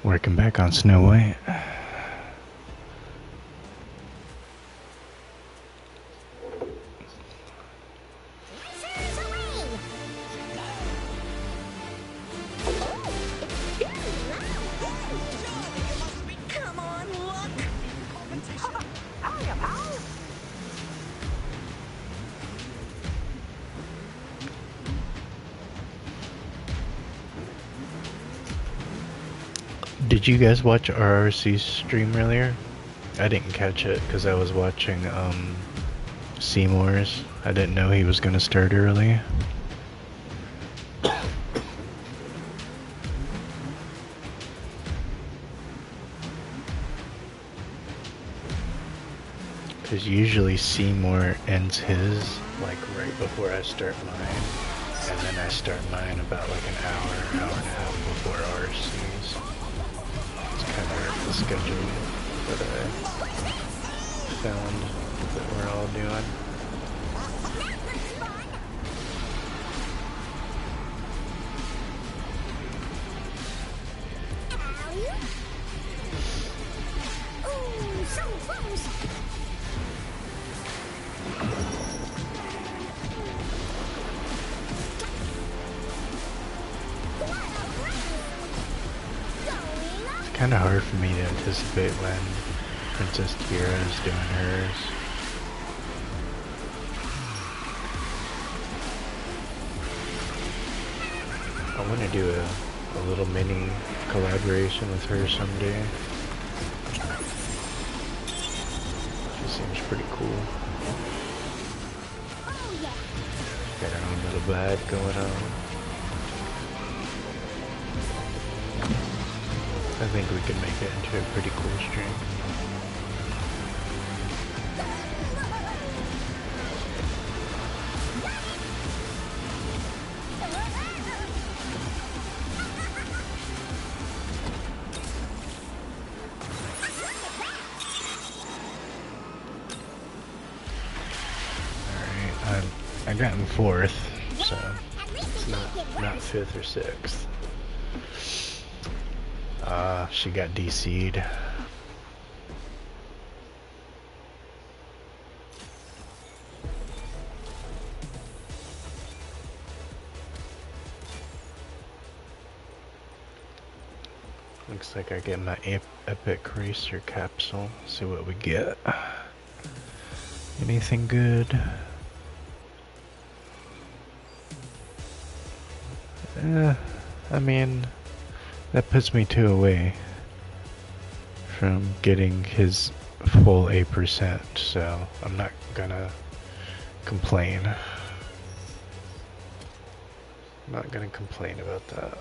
Working back on Snow White. Racers away. Come on, look. Hurry up, Hal. Did you guys watch RRC's stream earlier? I didn't catch it because I was watching Seymour's. I didn't know he was gonna start early. Because usually Seymour ends his like right before I start mine, and then I start mine about like an hour and a half before ours sees. It's kind of the schedule that I found that we're all doing. Ooh, so close. It's kind of hard for me to anticipate when Princess Kira is doing hers. I want to do a little mini collaboration with her someday. She seems pretty cool. Got her own little vibe going on. I think we can make it into a pretty cool stream. Alright, I got in 4th, so it's not 5th or 6th. She got DC'd. Looks like I get my Epic Racer capsule. See what we get. Anything good? I mean, that puts me 2 away from getting his full 8%, so I'm not gonna complain. I'm not gonna complain about that.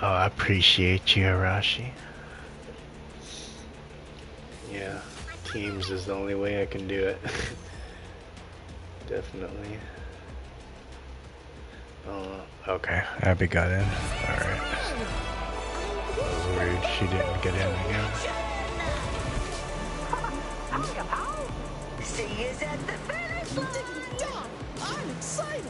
Oh, I appreciate you, Arashi. Yeah, Teams is the only way I can do it. Definitely. Oh, okay. Abby got in. Alright. I was worried she didn't get in again. See you at the finish line. Done. I'm excited.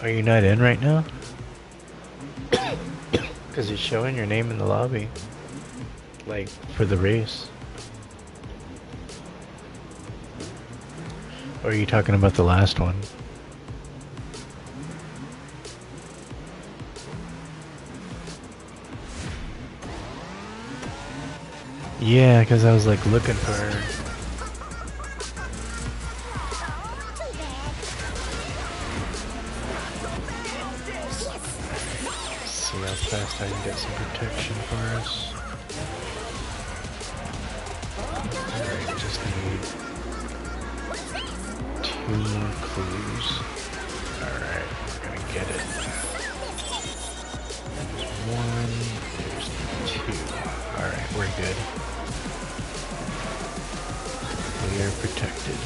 Are you not in right now? Because it's showing your name in the lobby. Like, for the race. Or are you talking about the last one? Yeah, because I was like looking for her. See how fast I can get some protection for us. Alright, just need 2 more clues. Alright, we're gonna get it. There's 1, there's 2. Alright, we're good. We are protected.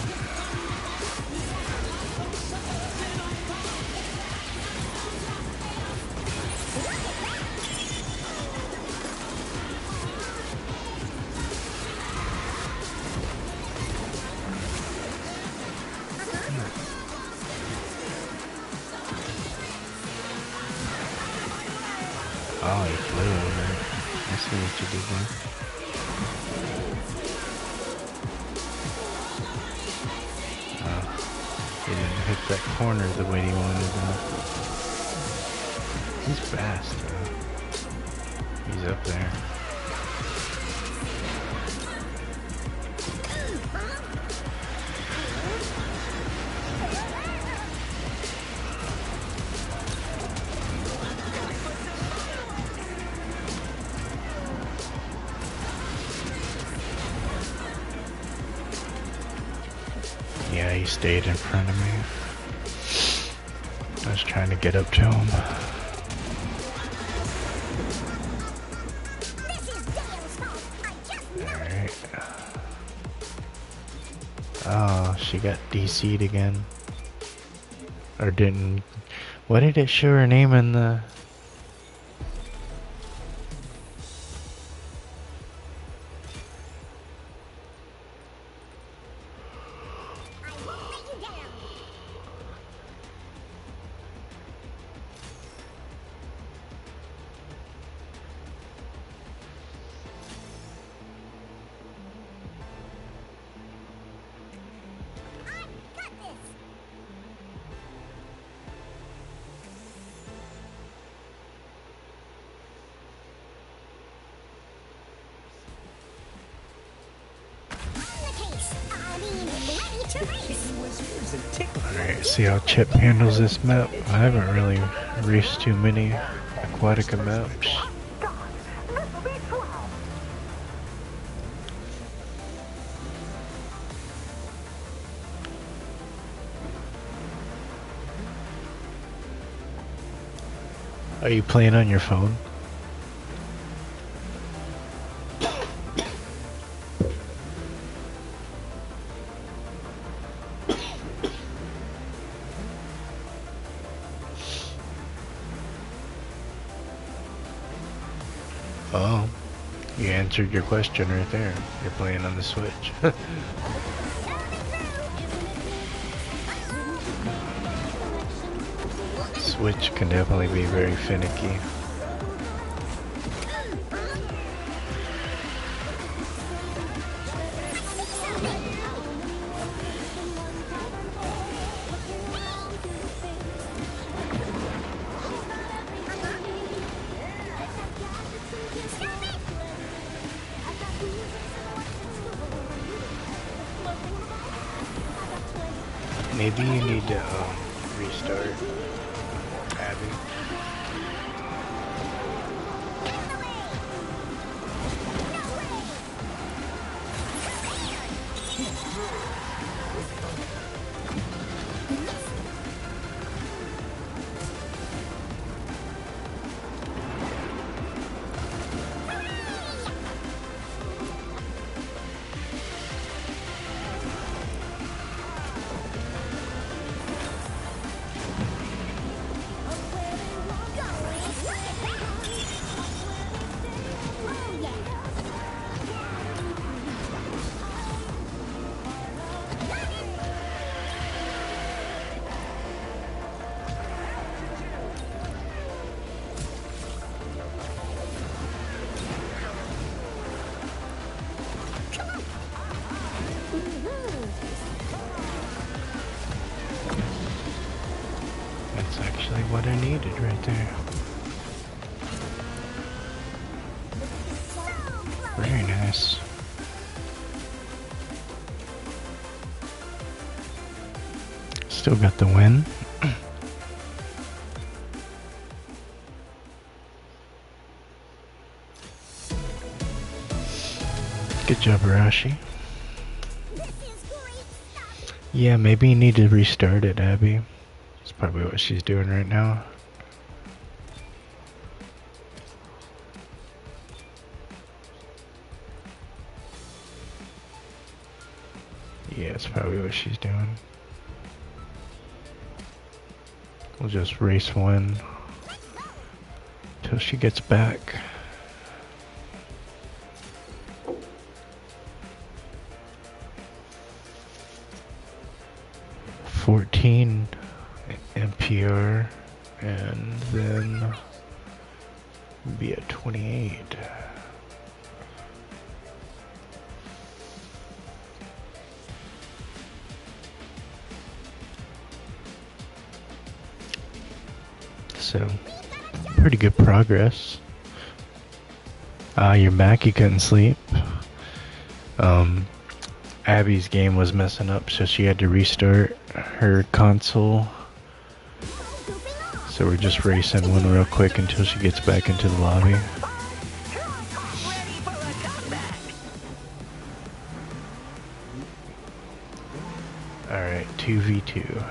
Oh, he flew over. I see what you did there. that corner the way he wanted to. He's fast, though. He's up there. Yeah, he stayed in front of me. I was trying to get up to him. Alright. Oh, she got DC'd again. Or didn't. What did it show her name in the... Alright, see how Chip handles this map. I haven't really raced too many Aquatica maps. Are you playing on your phone? Oh, you answered your question right there. You're playing on the Switch. Switch can definitely be very finicky. Maybe you need to restart, Abby. That's actually what I needed right there. Very nice. Still got the win. Good job, Arashi. Yeah, maybe you need to restart it, Abby. That's probably what she's doing right now. Yeah, it's probably what she's doing. We'll just race one till she gets back. $14 MPR and then be at 28. so pretty good progress. You're back, you couldn't sleep. Abby's game was messing up, so she had to restart her console. So we're just racing one real quick until she gets back into the lobby. Alright, 2v2.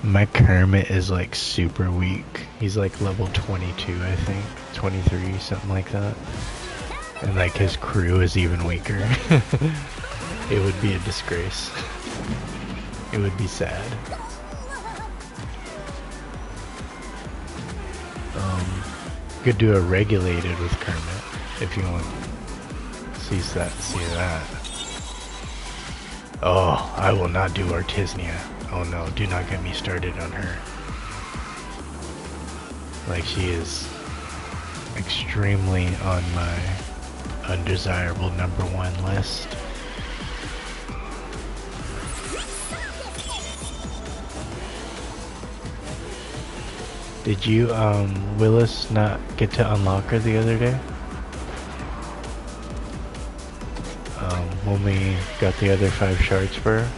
My Kermit is like super weak. He's like level 22, I think. 23, something like that. And like his crew is even weaker. It would be a disgrace. It would be sad. Could do a regulated with Kermit if you want to see that. Oh, I will not do Artisnia. Oh no, do not get me started on her. Like, she is extremely on my undesirable #1 list. Did you, Willis, not get to unlock her the other day? When we got the other 5 shards for her?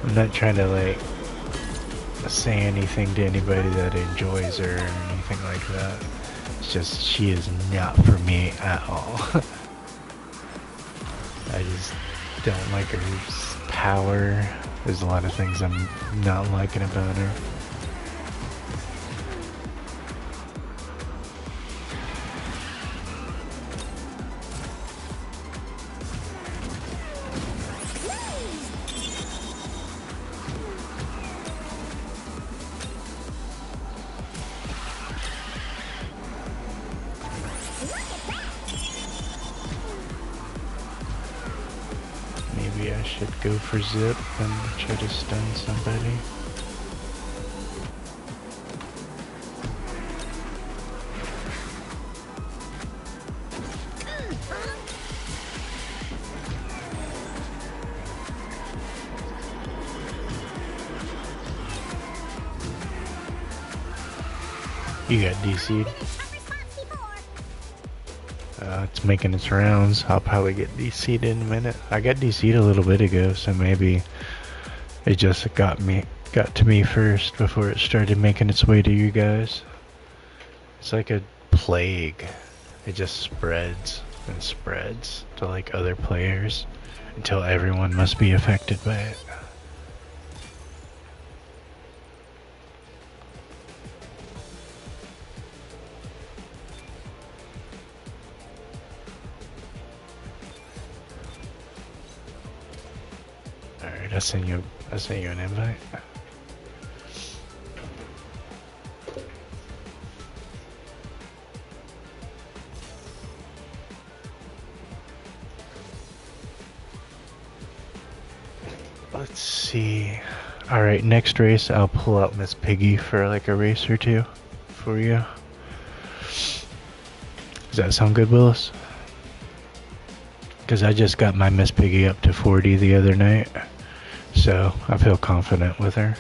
I'm not trying to, like, say anything to anybody that enjoys her or anything like that. It's just, she is not for me at all. I just don't like her power. There's a lot of things I'm not liking about her. Maybe I should go for zip and try to stun somebody. You got DC'd. It's making its rounds. I'll probably get DC'd in a minute. I got DC'd a little bit ago, so maybe it just got to me first before it started making its way to you guys. It's like a plague. It just spreads and spreads to like other players until everyone must be affected by it. Alright, I sent you an invite. Let's see. Alright, next race I'll pull out Miss Piggy for like a race or two for you. Does that sound good, Willis? Because I just got my Miss Piggy up to 40 the other night, so I feel confident with her.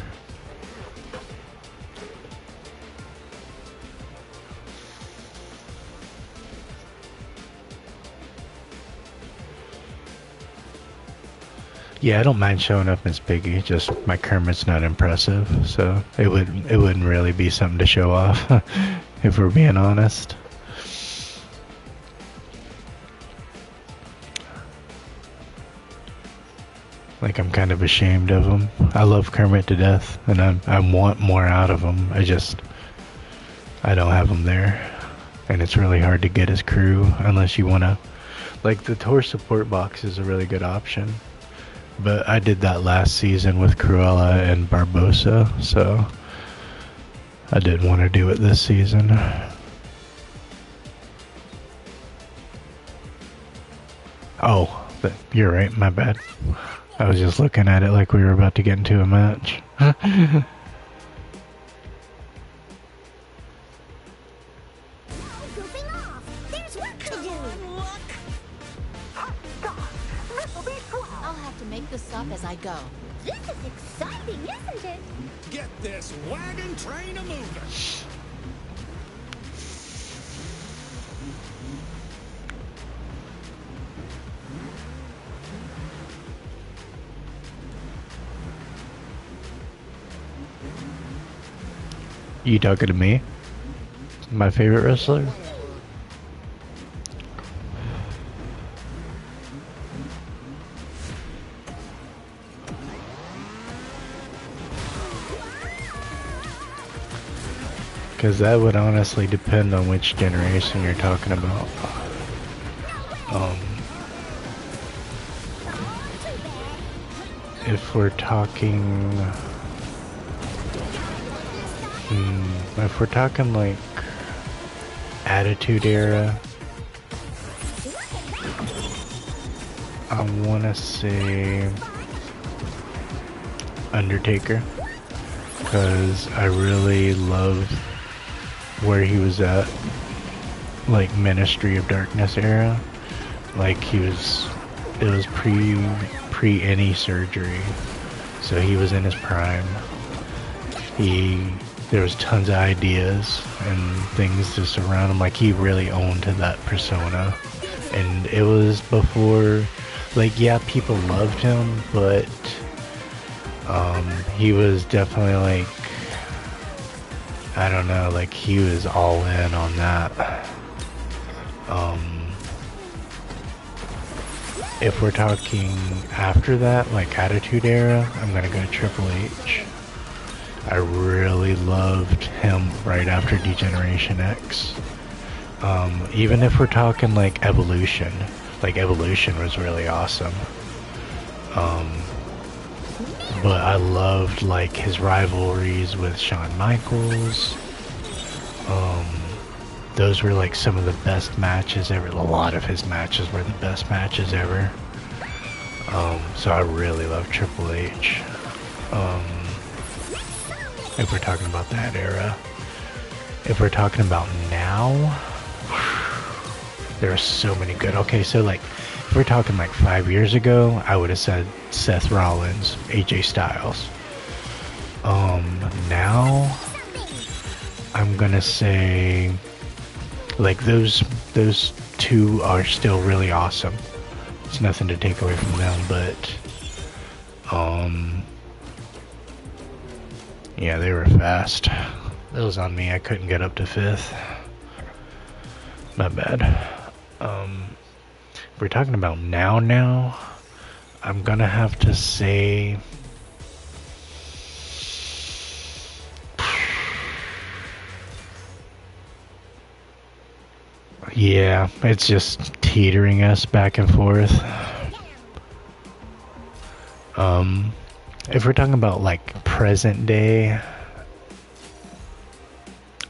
Yeah, I don't mind showing up Miss Piggy, just my Kermit's not impressive, so it wouldn't really be something to show off, if we're being honest. Like, I'm kind of ashamed of him. I love Kermit to death, and I want more out of him. I don't have him there. And it's really hard to get his crew, unless you want to... Like, the tour support box is a really good option. But I did that last season with Cruella and Barbosa, so... I didn't want to do it this season. Oh, but you're right, my bad. I was just looking at it like we were about to get into a match. this up as I go. This is exciting, isn't it? Get this wagon train a moving. You talking to me? My favorite wrestler? Because that would honestly depend on which generation you're talking about. If we're talking... if we're talking like Attitude Era, I want to say Undertaker, because I really love where he was at, like Ministry of Darkness era. Like it was pre any surgery, so he was in his prime. There was tons of ideas and things just around him. Like he really owned that persona, and it was before, like, yeah, people loved him, but he was definitely like, I don't know, like he was all in on that. If we're talking after that, like Attitude Era, I'm gonna go Triple H. I really loved him right after Degeneration X. Even if we're talking like Evolution was really awesome. But I loved like his rivalries with Shawn Michaels. Those were like some of the best matches ever. A lot of his matches were the best matches ever. So I really love Triple H. If we're talking about that era. If we're talking about now, there are so many good. Okay, so like, if we're talking like 5 years ago, I would have said Seth Rollins, AJ Styles. Now, I'm gonna say, like, those two are still really awesome. It's nothing to take away from them, but, yeah, they were fast. That was on me. I couldn't get up to 5th. Not bad. We're talking about now. I'm gonna have to say... Yeah, it's just teetering us back and forth. If we're talking about like present day,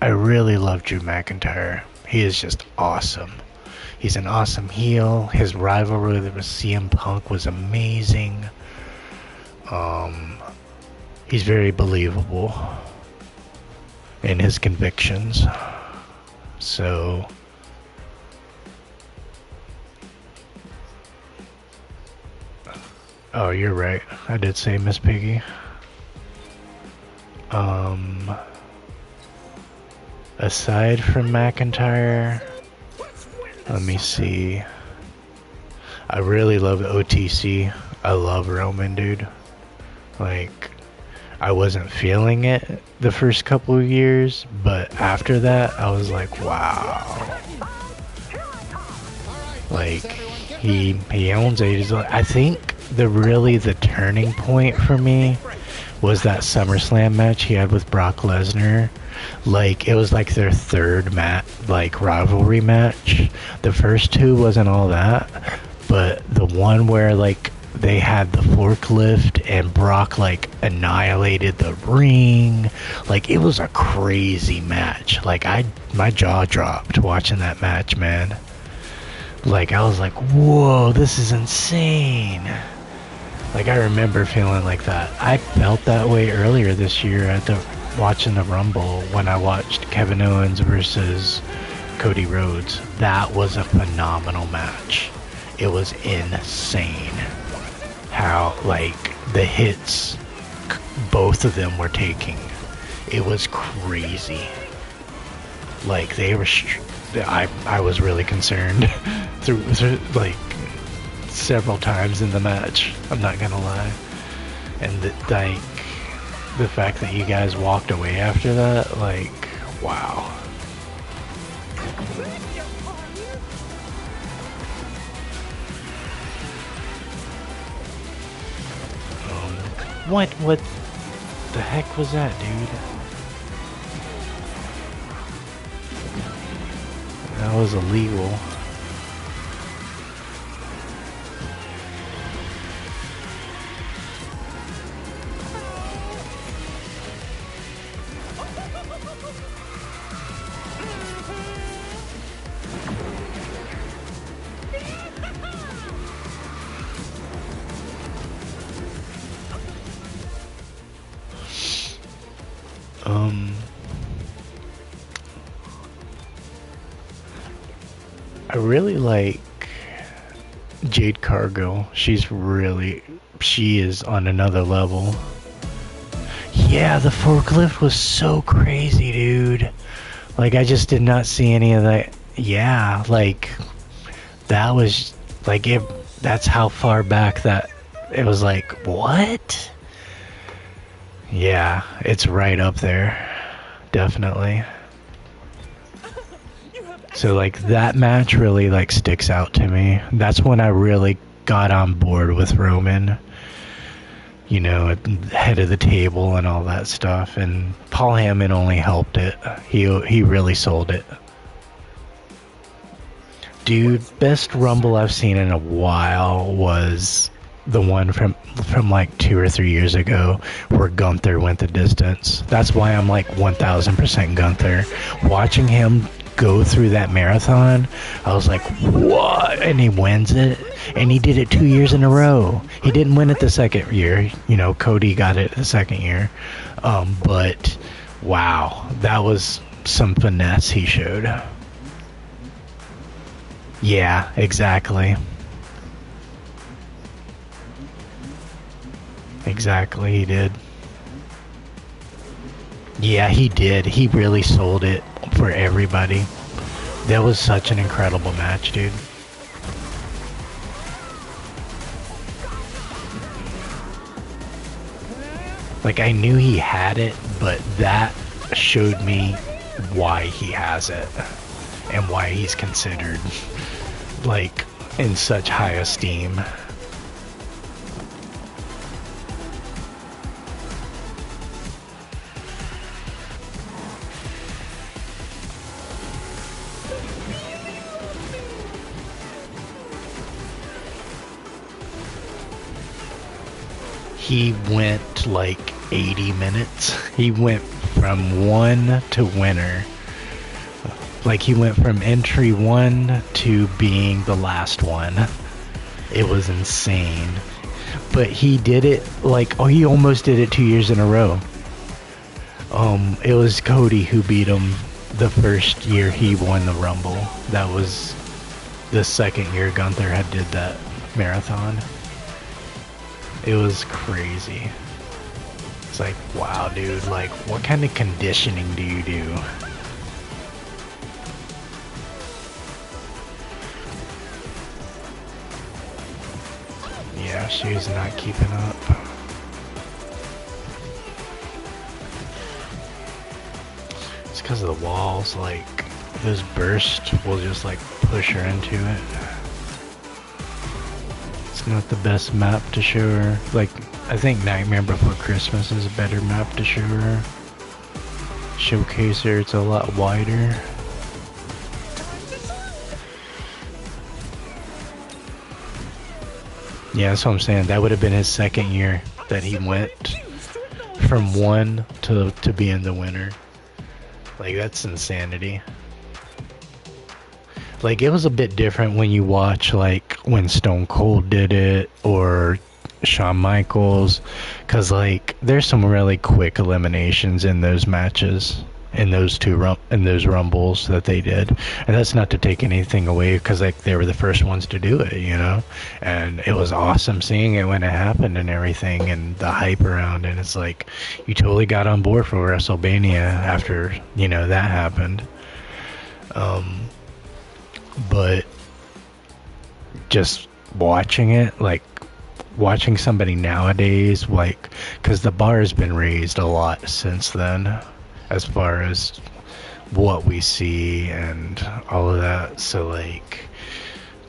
I really love Drew McIntyre. He is just awesome. He's an awesome heel. His rivalry with CM Punk was amazing. He's very believable in his convictions. So... Oh, you're right. I did say Miss Piggy. Aside from McIntyre, let me see. I really love OTC. I love Roman, dude. Like, I wasn't feeling it the first couple of years, but after that, I was like, wow. Like, he owns it. I think the turning point for me was that SummerSlam match he had with Brock Lesnar. Like, it was like their third rivalry match. The first two wasn't all that, but the one where like they had the forklift and Brock like annihilated the ring, like it was a crazy match. Like my jaw dropped watching that match, man. Like I was like, whoa, this is insane. Like I remember feeling like that. I felt that way earlier this year watching the Rumble when I watched Kevin Owens versus Cody Rhodes. That was a phenomenal match. It was insane how, like, the hits both of them were taking. It was crazy. Like, they were... I was really concerned through, like, several times in the match. I'm not gonna lie. And, like, the fact that you guys walked away after that, like, wow. What the heck was that, dude? That was illegal. I really like Jade Cargill. She is on another level. Yeah, the forklift was so crazy, dude. Like, I just did not see any of that. Yeah, like, that was, like, that's how far back that, it was like, what? Yeah, it's right up there. Definitely. So, like, that match really, like, sticks out to me. That's when I really got on board with Roman. You know, head of the table and all that stuff. And Paul Heyman only helped it. He really sold it. Dude, best Rumble I've seen in a while was the one from like 2 or 3 years ago where Gunther went the distance. That's why I'm like 1000% Gunther. Watching him go through that marathon, I was like, what? And he wins it, and he did it 2 years in a row. He didn't win it the second year, you know, Cody got it the second year, but wow, that was some finesse he showed. Yeah, exactly, he did. Yeah, he did. He really sold it for everybody. That was such an incredible match, dude. Like, I knew he had it, but that showed me why he has it and why he's considered, like, in such high esteem. He went like 80 minutes. He went from 1 to winner. Like, he went from entry 1 to being the last one. It was insane. But he did it like, oh, he almost did it 2 years in a row. It was Cody who beat him the first year he won the Rumble. That was the second year Gunther had did that marathon. It was crazy. It's like, wow, dude, like, what kind of conditioning do you do? Yeah, she's not keeping up. It's because of the walls, like, this burst will just, like, push her into it. It's not the best map to show her. Like, I think Nightmare Before Christmas is a better map to show her. Showcase her, it's a lot wider. Yeah, that's what I'm saying. That would have been his second year that he went from 1 to being the winner. Like, that's insanity. Like, it was a bit different when you watch, like, when Stone Cold did it, or Shawn Michaels, because, like, there's some really quick eliminations in those matches. in those rumbles that they did. And that's not to take anything away, because like they were the first ones to do it, you know. And it was awesome seeing it when it happened and everything, and the hype around it. It's like you totally got on board for WrestleMania after, you know, that happened. But just watching it, like watching somebody nowadays, like, because the bar has been raised a lot since then as far as what we see and all of that. So like,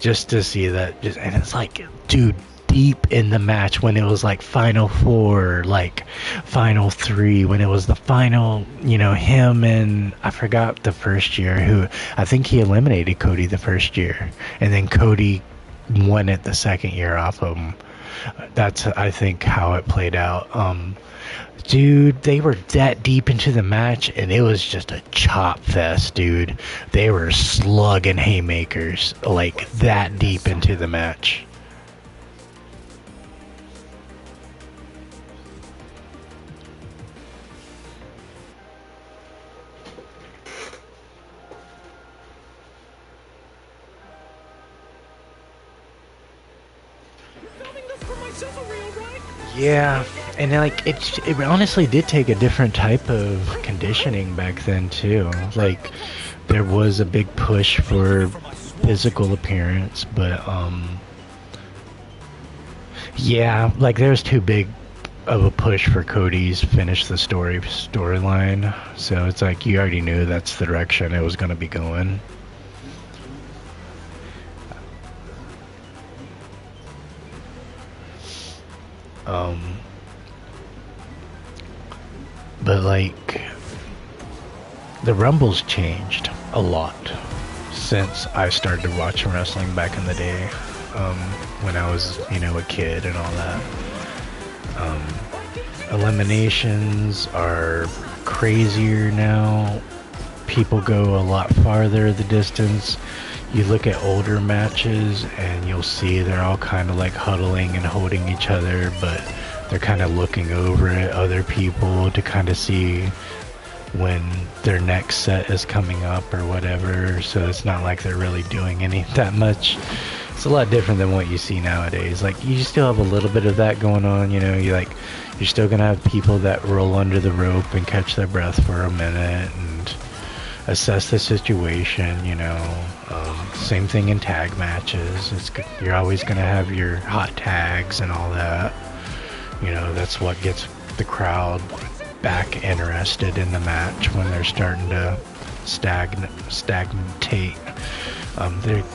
just to see that, just, and it's like, dude, deep in the match when it was like final four, like final three, when it was the final, you know, him and I forgot the first year who, I think he eliminated Cody the first year, and then Cody won it the second year off of him. That's, I think, how it played out. Dude, they were that deep into the match, and it was just a chop fest, dude. They were slugging haymakers, like, that deep into the match. Yeah, and like it honestly did take a different type of conditioning back then too. Like there was a big push for physical appearance, but yeah, like there was too big of a push for Cody's finish the storyline. So it's like you already knew that's the direction it was going to be going. But like the Rumble's changed a lot since I started watching wrestling back in the day, when I was, you know, a kid and all that. Eliminations are crazier now. People go a lot farther the distance. You look at older matches and you'll see they're all kind of like huddling and holding each other, but they're kind of looking over at other people to kind of see when their next set is coming up or whatever. So it's not like they're really doing that much. It's a lot different than what you see nowadays. Like you still have a little bit of that going on, you know. You're still gonna have people that roll under the rope and catch their breath for a minute and assess the situation, you know. Same thing in tag matches. You're always gonna have your hot tags and all that. You know, that's what gets the crowd back interested in the match when they're starting to stagnate.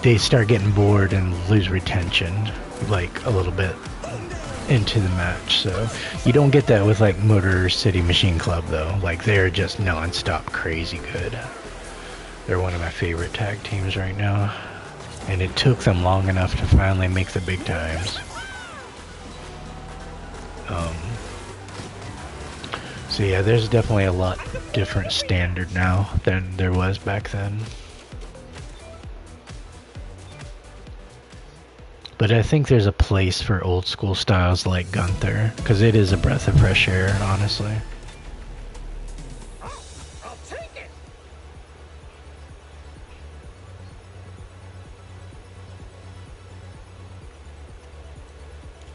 They start getting bored and lose retention, like a little bit into the match. So you don't get that with like Motor City Machine Club though. Like they're just non-stop crazy good. They're one of my favorite tag teams right now, and it took them long enough to finally make the big times. So yeah, there's definitely a lot different standard now than there was back then. But I think there's a place for old school styles like Gunther, because it is a breath of fresh air, honestly. I'll take it.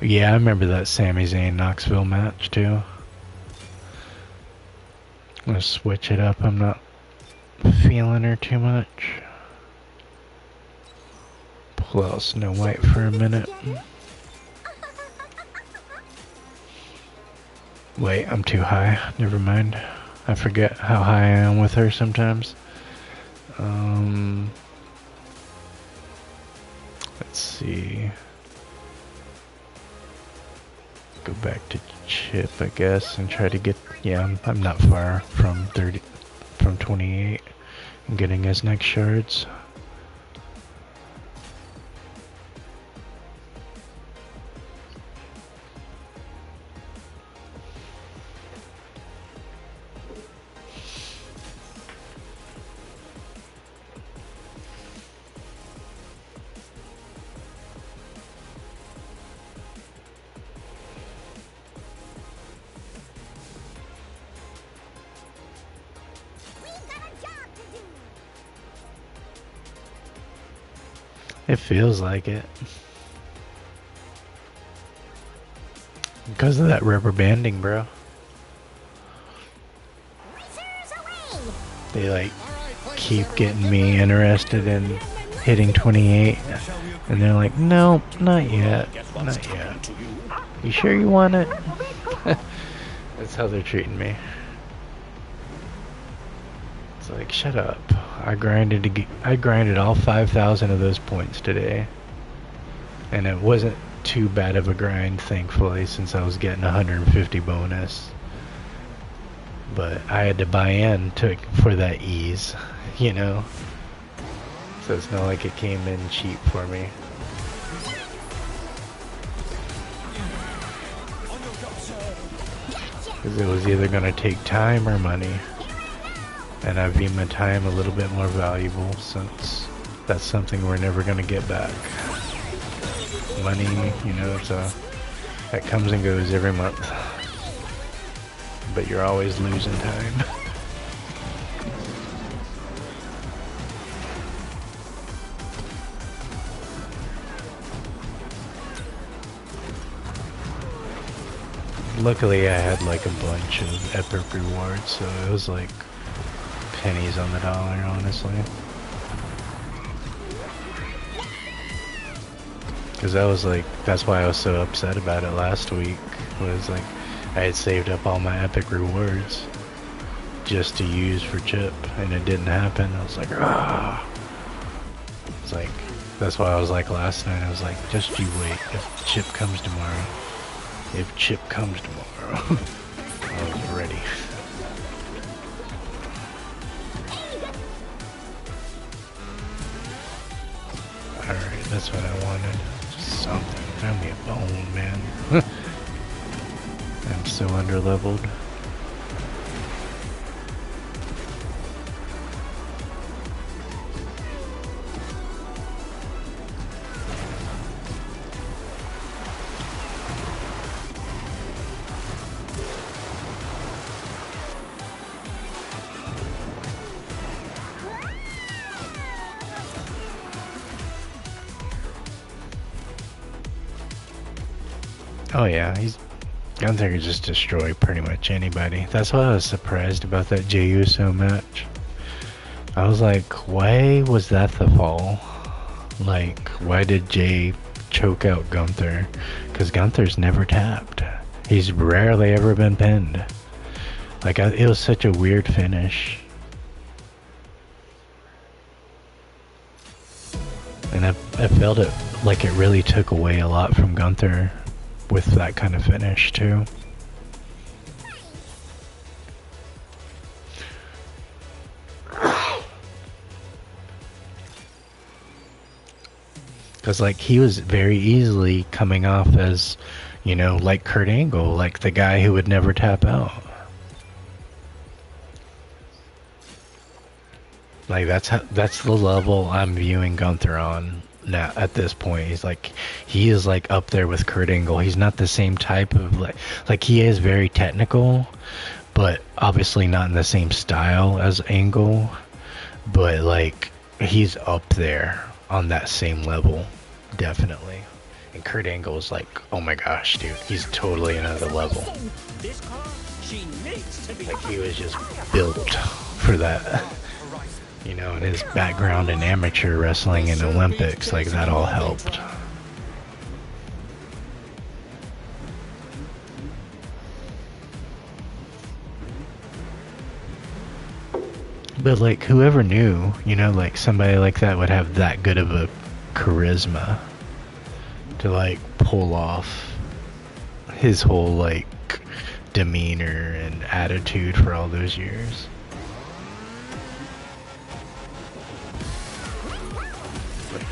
Yeah, I remember that Sami Zayn Knoxville match too. I'm gonna switch it up. I'm not feeling her too much. Pull out Snow White for a minute. Wait, I'm too high. Never mind. I forget how high I am with her sometimes. Let's see. Go back to Chip, I guess, and try to get. Yeah, I'm not far from 28 and getting his next shards. We It feels like it. Because of that rubber banding, bro. They like keep getting me interested in hitting 28, and they're like, no, not yet, not yet. You sure you want it? That's how they're treating me. It's like, shut up. I grinded all 5,000 of those points today, and it wasn't too bad of a grind, thankfully, since I was getting 150 bonus. But I had to buy in for that ease, you know? So it's not like it came in cheap for me. Because it was either going to take time or money. And I view my time a little bit more valuable, since that's something we're never going to get back. Money, you know, that comes and goes every month. But you're always losing time. Luckily I had like a bunch of epic rewards, so it was like pennies on the dollar, honestly. Because that's why I was so upset about it last week, was like, I had saved up all my epic rewards just to use for Chip, and it didn't happen. I was like, ah. It's like, that's why I was like last night, I was like, just you wait, if Chip comes tomorrow. If Chip comes tomorrow. I was ready. Alright, that's what I wanted. Just something. Throw me a bone, man. I'm so underleveled. Oh yeah, Gunther could just destroy pretty much anybody. That's why I was surprised about that Jey Uso match. I was like, why was that the fall? Like, why did Jey choke out Gunther? Because Gunther's never tapped. He's rarely ever been pinned. Like, it was such a weird finish. And I felt it like it really took away a lot from Gunther with that kind of finish too. Because like he was very easily coming off as, you know, like Kurt Angle, like the guy who would never tap out. Like that's the level I'm viewing Gunther on now at this point. He is like up there with Kurt Angle. He's not the same type of like he is very technical, but obviously not in the same style as Angle. But like he's up there on that same level, definitely. And Kurt Angle is like, oh my gosh, dude, he's totally another level. Like he was just built for that. You know, and his background in amateur wrestling and Olympics, like that all helped. But like whoever knew, you know, like somebody like that would have that good of a charisma to like pull off his whole like demeanor and attitude for all those years.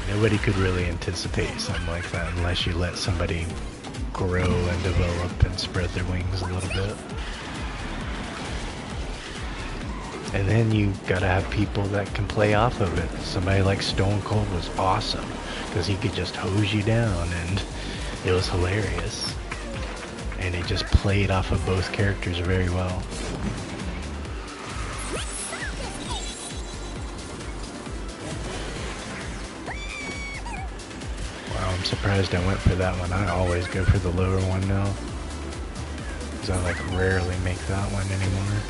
Nobody could really anticipate something like that unless you let somebody grow and develop and spread their wings a little bit. And then you gotta have people that can play off of it. Somebody like Stone Cold was awesome because he could just hose you down and it was hilarious. And he just played off of both characters very well. I'm surprised I went for that one. I always go for the lower one now. Because I like rarely make that one anymore.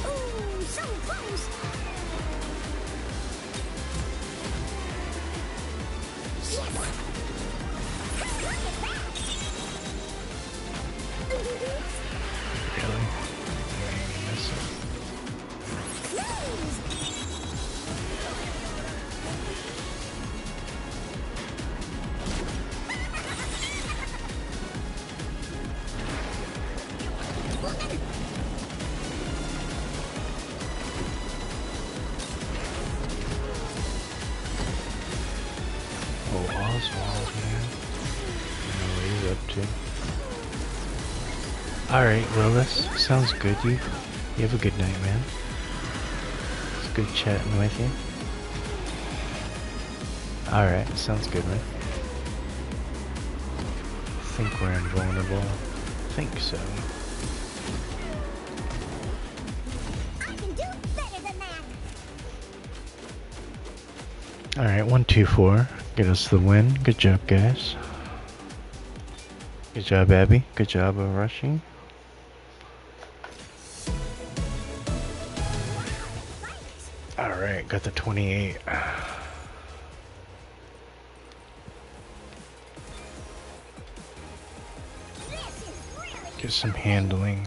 Ooh, so close. Yes. Look at that. Really? Maybe miss it. Oh, Oswald, man. I know what he's up to. Alright, Willis. Sounds good. You have a good night, man. It's good chatting with you. Alright, sounds good, man. I think we're invulnerable. I think so. I can do better than that. Alright, 1-2-4. Get us the win. Good job, guys. Good job, Abby. Good job of rushing. Alright, got the 28. Get some handling.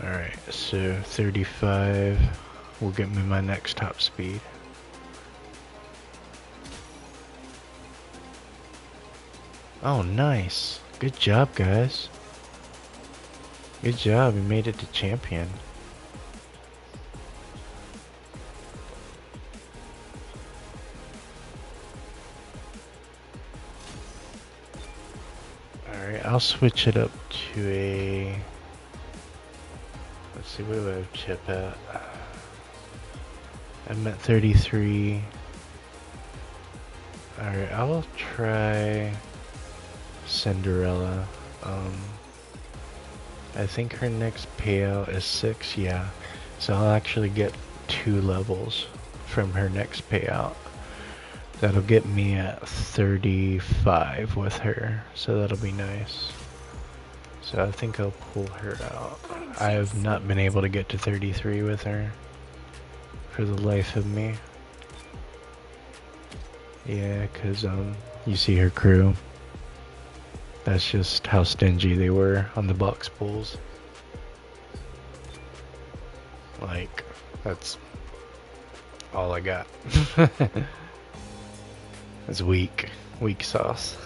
Alright, so 35 will get me my next top speed. Oh, nice. Good job, guys. Good job, you made it to champion. Alright, I'll switch it up to a... Let's see, where do I have Chip at? I'm at 33. Alright, I'll try Cinderella. I think her next payout is 6, yeah. So I'll actually get 2 levels from her next payout. That'll get me at 35 with her, so that'll be nice. So I think I'll pull her out. I have not been able to get to 33 with her for the life of me. Yeah, cause you see her crew. That's just how stingy they were on the box pulls. Like, that's all I got. It's weak. Weak sauce.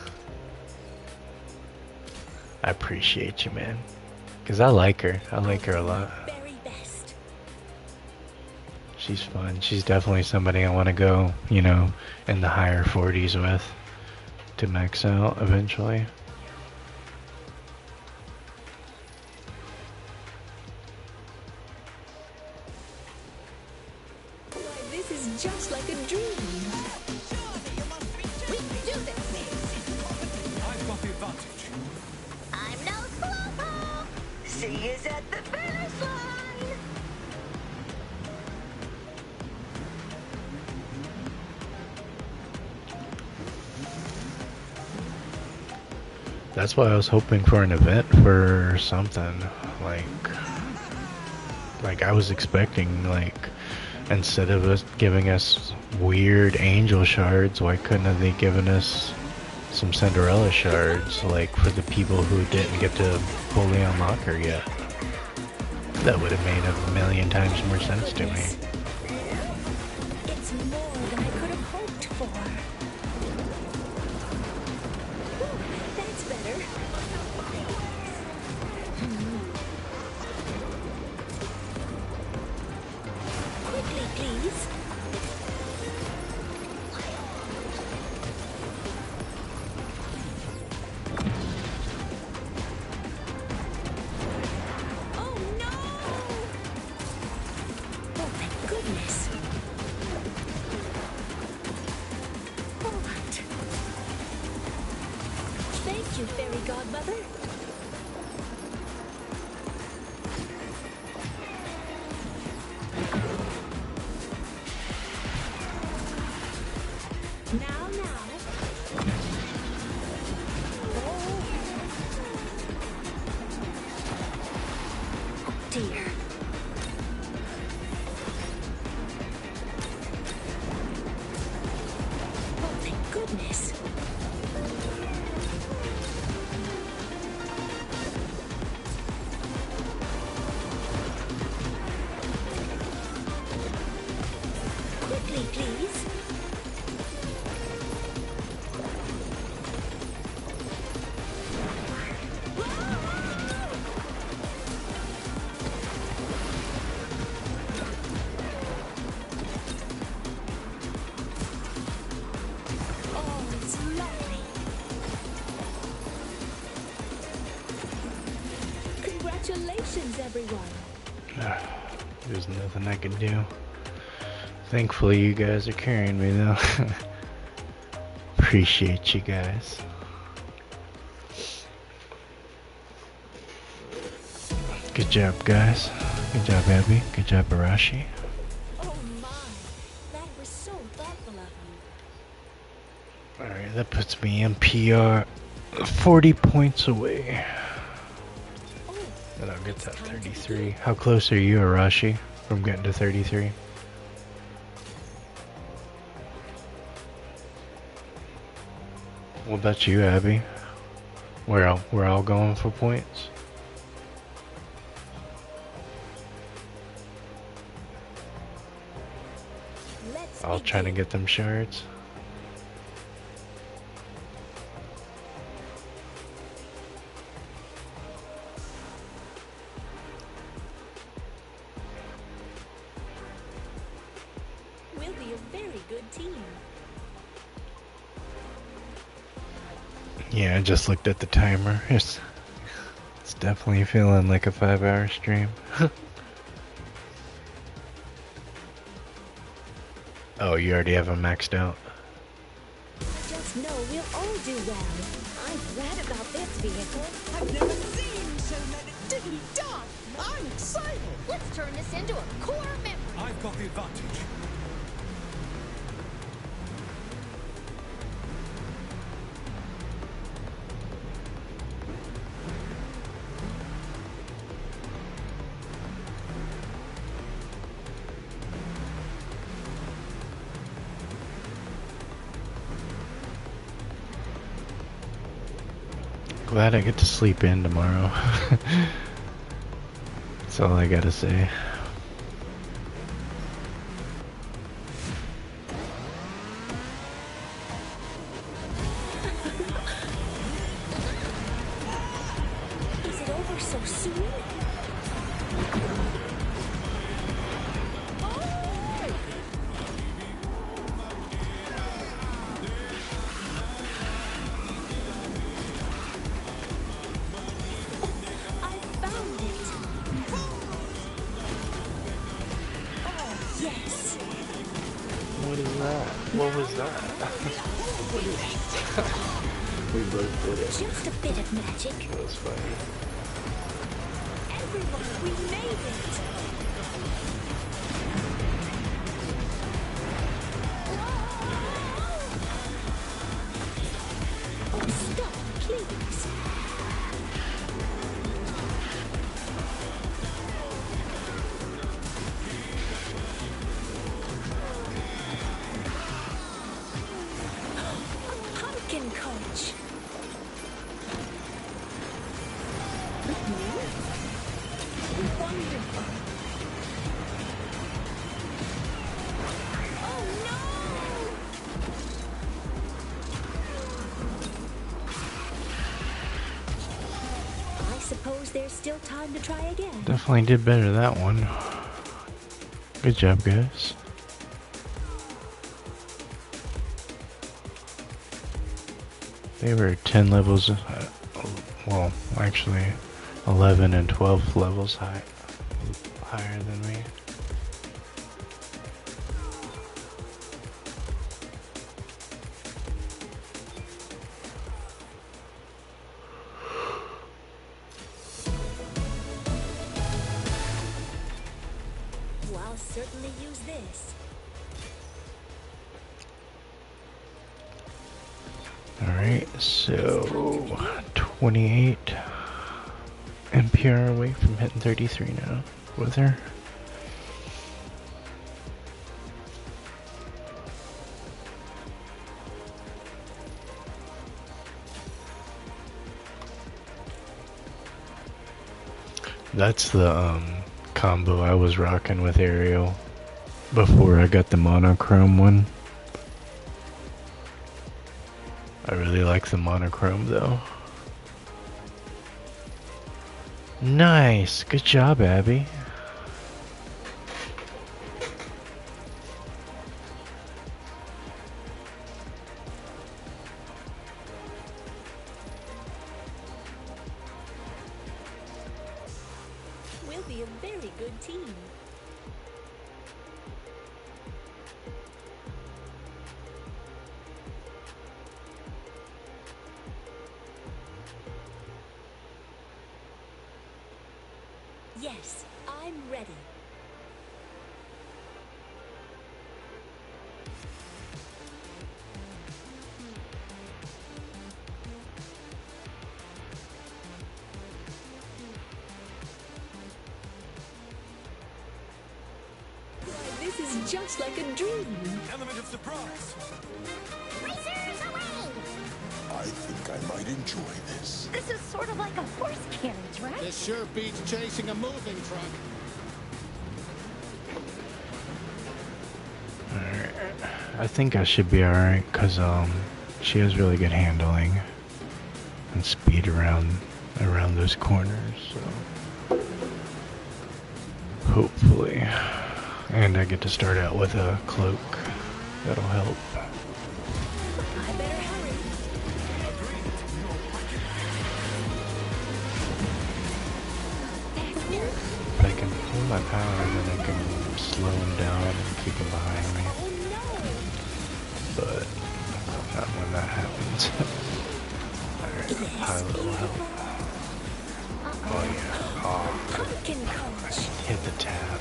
I appreciate you, man. Cause I like her. I like her a lot. She's fun. She's definitely somebody I want to go, you know, in the higher 40s with to max out eventually. This is just like a dream. We can do this. I've got the advantage. I'm no slowpoke. See yous at the finish line. That's why I was hoping for an event for something. Like I was expecting, like, instead of us giving us weird angel shards, why couldn't they given us some Cinderella shards, like for the people who didn't get to fully unlock her yet? That would have made a million times more sense to me. It's more than I could have hoped for. Ooh, that's better. Quickly, please. Oh no! Oh, thank goodness. What? Thank you, fairy godmother. Now, now. Oh dear. Oh, thank goodness. Quickly, please. Oh, it's lovely. Congratulations, everyone. There's nothing I can do. Thankfully, you guys are carrying me though. Appreciate you guys. Good job, guys. Good job, Abby. Good job, Arashi. Oh my, that was so thoughtful of you. Alright, that puts me in PR 40 points away. Oh, And I'll get that 33. How close are you, Arashi, from getting to 33? What about you, Abby? We're all going for points? let's All trying to begin. get them shards? We'll be a very good team. Yeah, I just looked at the timer. It's definitely feeling like a 5-hour stream. Oh, you already have them maxed out? Just know we'll all do well. I've read about this vehicle. I've never seen so many diggity dog. I'm excited. Let's turn this into a core memory. I've got the advantage. Glad I get to sleep in tomorrow. That's all I gotta say. Is it over so soon? I found it. Oh, yes. What is that? What was that? We both did it. Just a bit of magic. That was funny. Everyone, we made it. Oh, stop, please. A pumpkin coach. Wonderful. Oh no! I suppose there's still time to try again. Definitely did better that one. Good job, guys. They were 10 levels, well, actually 11 and 12 levels higher than me. Well, I'll certainly use this. Alright, so 28 NPR away from hitting 33 now with her. That's the combo I was rocking with Ariel before I got the monochrome one. I really like the monochrome though. Nice! Good job, Abby. We'll be a very good team. Yes, I'm ready. Why, this is just like a dream. Element of surprise. Racers away! I think I might enjoy this. This is sort of like a horse carriage, right? This sure beats chasing a moving truck. Alright. I think I should be alright, because she has really good handling and speed around those corners, so hopefully. And I get to start out with a cloak. That'll help. I better hurry. If I can pull my power, then I can slow him down and keep him behind me. Oh no! But not when that happens. Alright, pilot will help. Oh yeah. Oh, Pumpkin coach. hit the tab.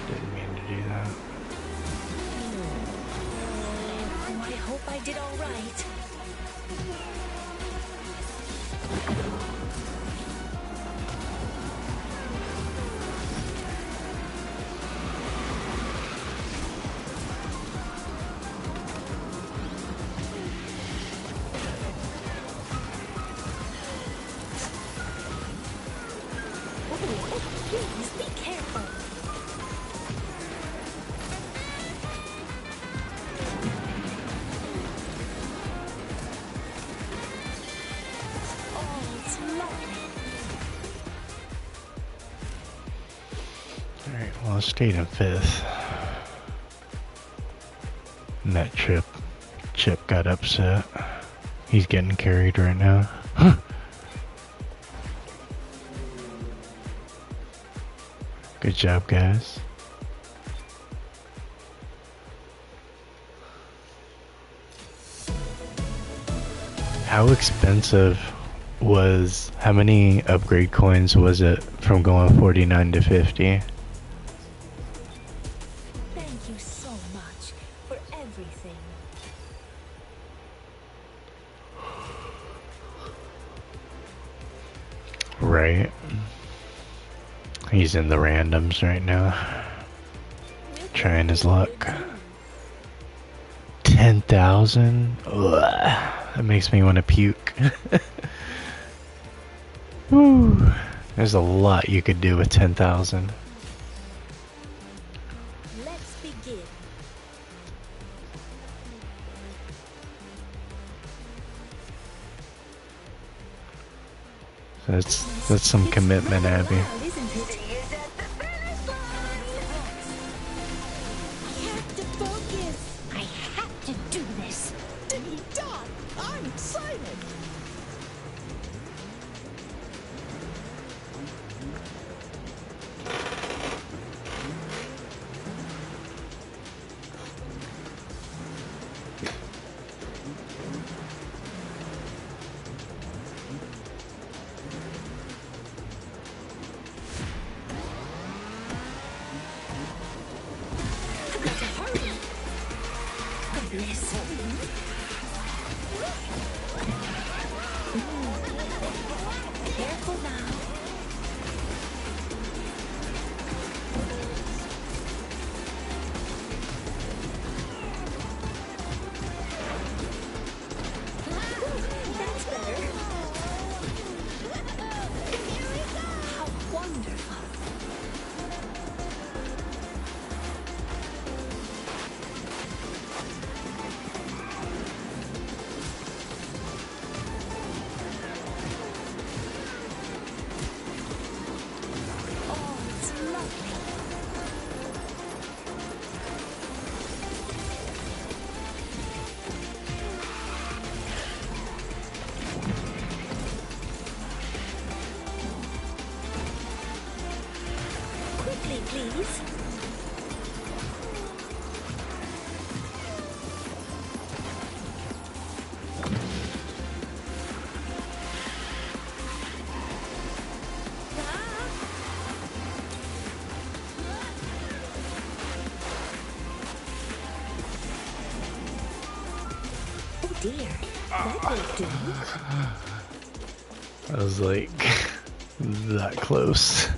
Didn't mean to do that. Oh, I hope I did all right. Oh, please be careful. Oh, it's lovely. Alright, well I stayed in 5th. And that Chip got upset. He's getting carried right now. Good job, guys. How expensive was, how many upgrade coins was it from going 49 to 50? Thank you so much for everything. Right. He's in the randoms right now. Trying his luck. 10,000? That makes me want to puke. Woo. There's a lot you could do with 10,000. Let's begin. That's some commitment, Abby. Wild, isn't it? I have to focus. I have to do this. Timmy Doc, I'm excited. I've got to hurry. quickly, please. Oh dear, that won't do. I was like that close.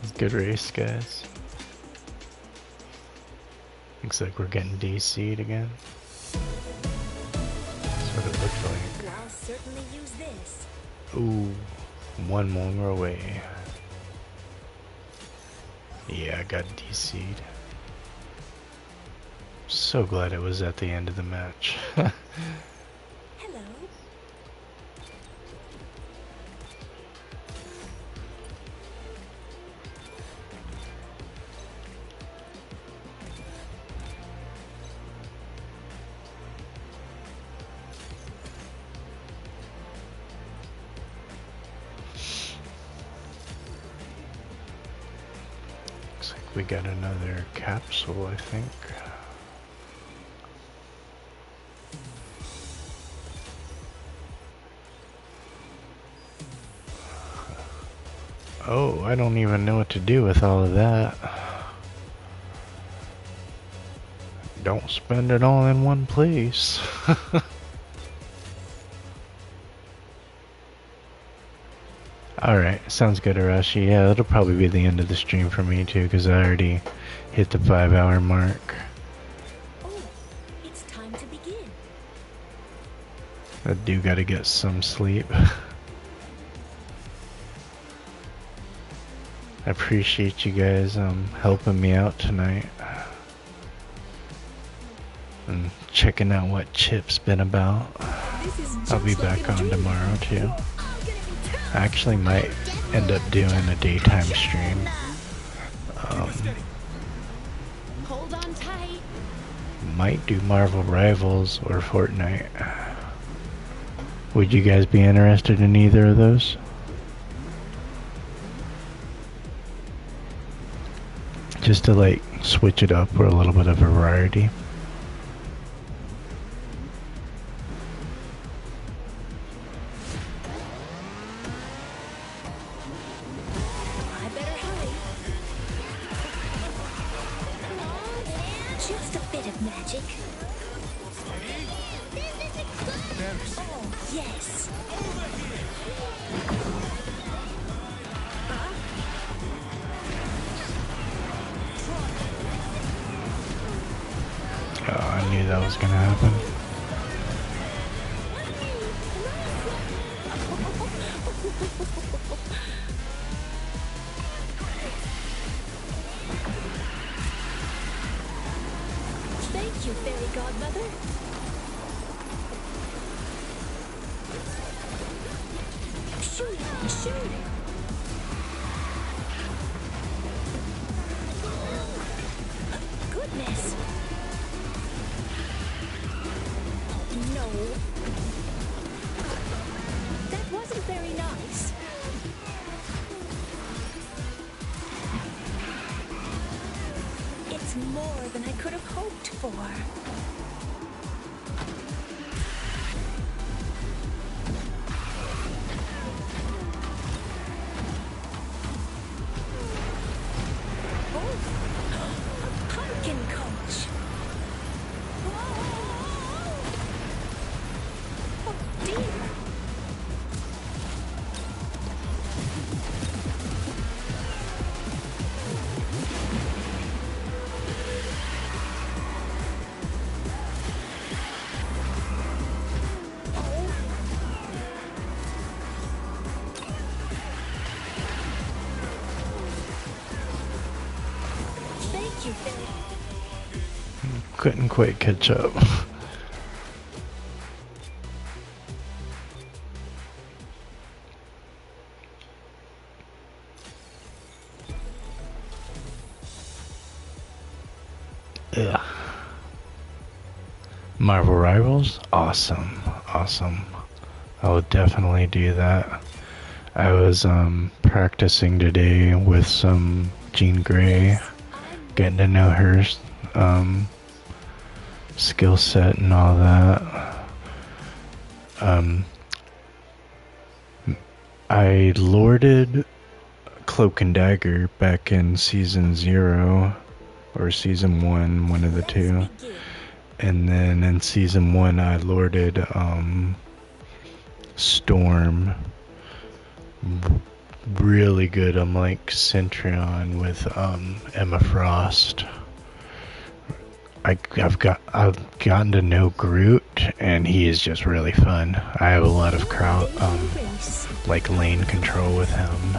It's a good race, guys. Looks like we're getting DC'd again. That's what it looked like. I'll certainly use this. Ooh, one more away. Yeah, I got DC'd. So glad it was at the end of the match. Hello. Looks like we got another capsule, I think. Oh, I don't even know what to do with all of that. Don't spend it all in one place. Alright, sounds good, Arashi. Yeah, that'll probably be the end of the stream for me too, because I already hit the 5-hour mark. Oh, it's time to begin. I do gotta get some sleep. I appreciate you guys helping me out tonight. And checking out what Chip's been about. I'll be back on tomorrow too. I actually might end up doing a daytime stream. Hold on tight. Might do Marvel Rivals or Fortnite. Would you guys be interested in either of those? Just to like switch it up for a little bit of variety. I better hurry. Just a bit of magic. Oh, yes. Oh, I knew that was gonna happen. Thank you, fairy godmother. Shoot, shoot. Goodness. No. That wasn't very nice. It's more than I could have hoped for. Oh, a pumpkin coach. Oh dear. Thank you, fairy. Couldn't quite catch up. Ugh. Marvel Rivals? Awesome. Awesome. I would definitely do that. I was practicing today with some Jean Grey, getting to know her skill set and all that. I lorded Cloak and Dagger back in season 0 or season 1, one of the two. And then in season 1 I lorded Storm. Really good. I'm like Centurion with Emma Frost. I've gotten to know Groot, and he is just really fun. I have a lot of like lane control with him.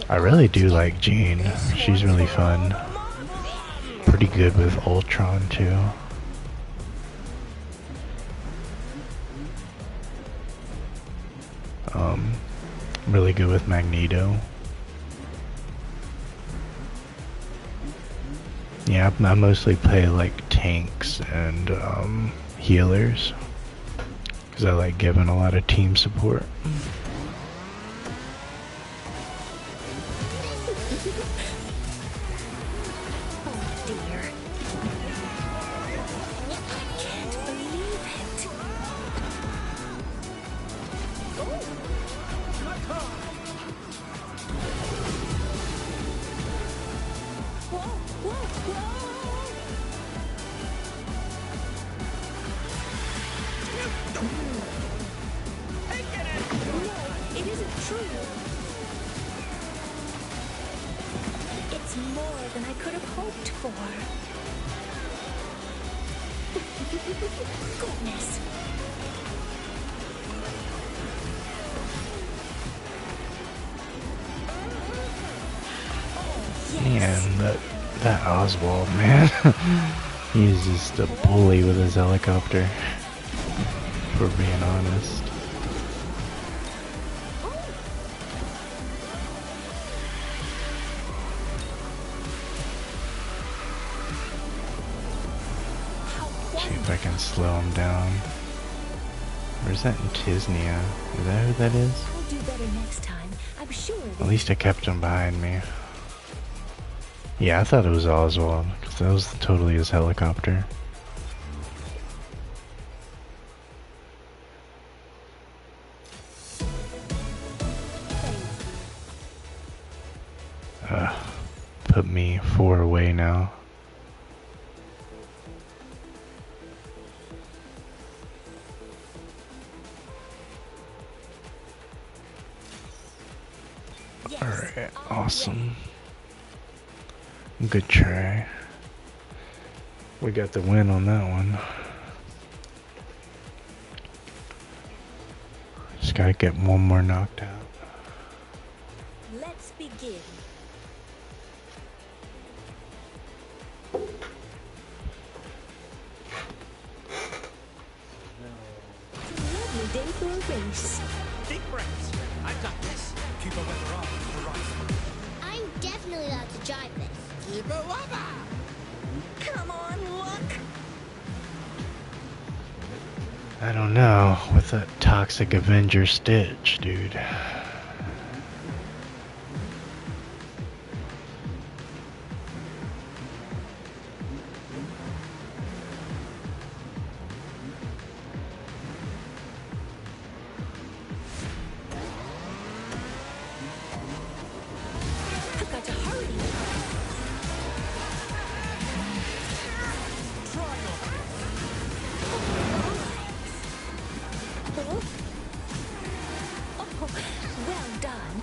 I really do like Jean. She's really fun. Pretty good with Ultron too. Really good with Magneto. Yeah, I mostly play like tanks and healers because I like giving a lot of team support. Man, that Oswald, man. He's just a bully with his helicopter, for being honest. See if I can slow him down. Where's that in Tisnia? Is that who that is? I'll do better next time. I'm sure. At least I kept him behind me. Yeah, I thought it was Oswald, because that was totally his helicopter. Put me 4 away now. Yes, Alright, awesome. Good try. We got the win on that one. Just gotta get one more knocked out. Let's begin. It's a lovely day for a race. Deep breaths. I've got this. Keep a weather off the horizon. I'm definitely allowed to drive this. Keep a weather. Come on, look. I don't know, with that Toxic Avenger Stitch, dude. I've got to hurry. Oh, well done.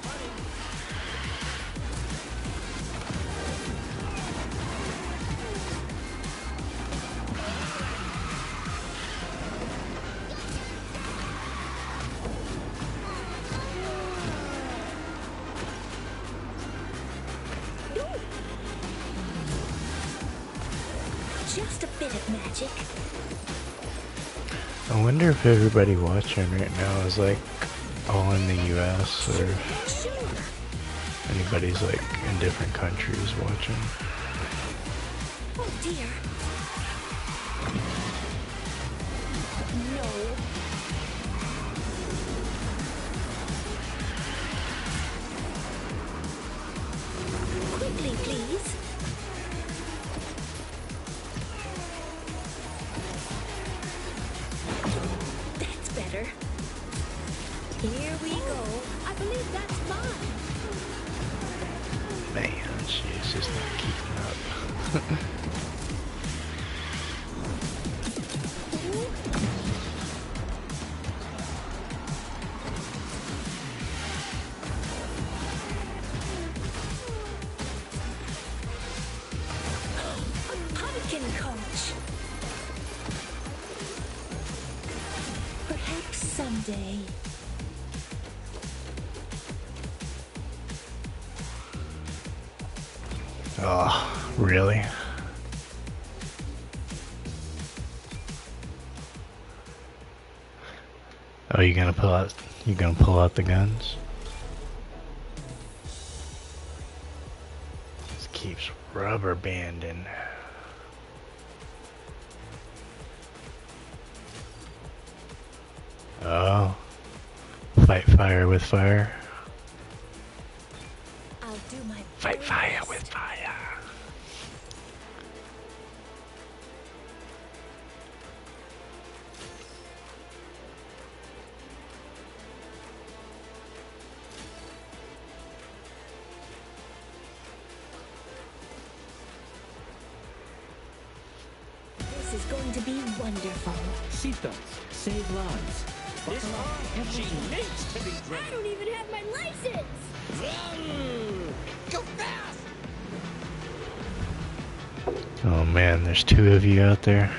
Just a bit of magic. I wonder if everybody watching right now is like all in the US or Sure. anybody's like in different countries watching. Oh dear. No. me, please. That's better. Here we go. I believe that's mine. Man, she's just not keeping up. A pumpkin coach. Perhaps someday. Oh, really? Oh, you gonna pull out? You gonna pull out the guns? This keeps rubber banding. Oh, fight fire with fire. I'll do my Fight very fire best. with fire. This is going to be wonderful. Seatbelts save lives. This car, she needs to be I driven. don't even have my license. Go fast! Oh man, there's two of you out there.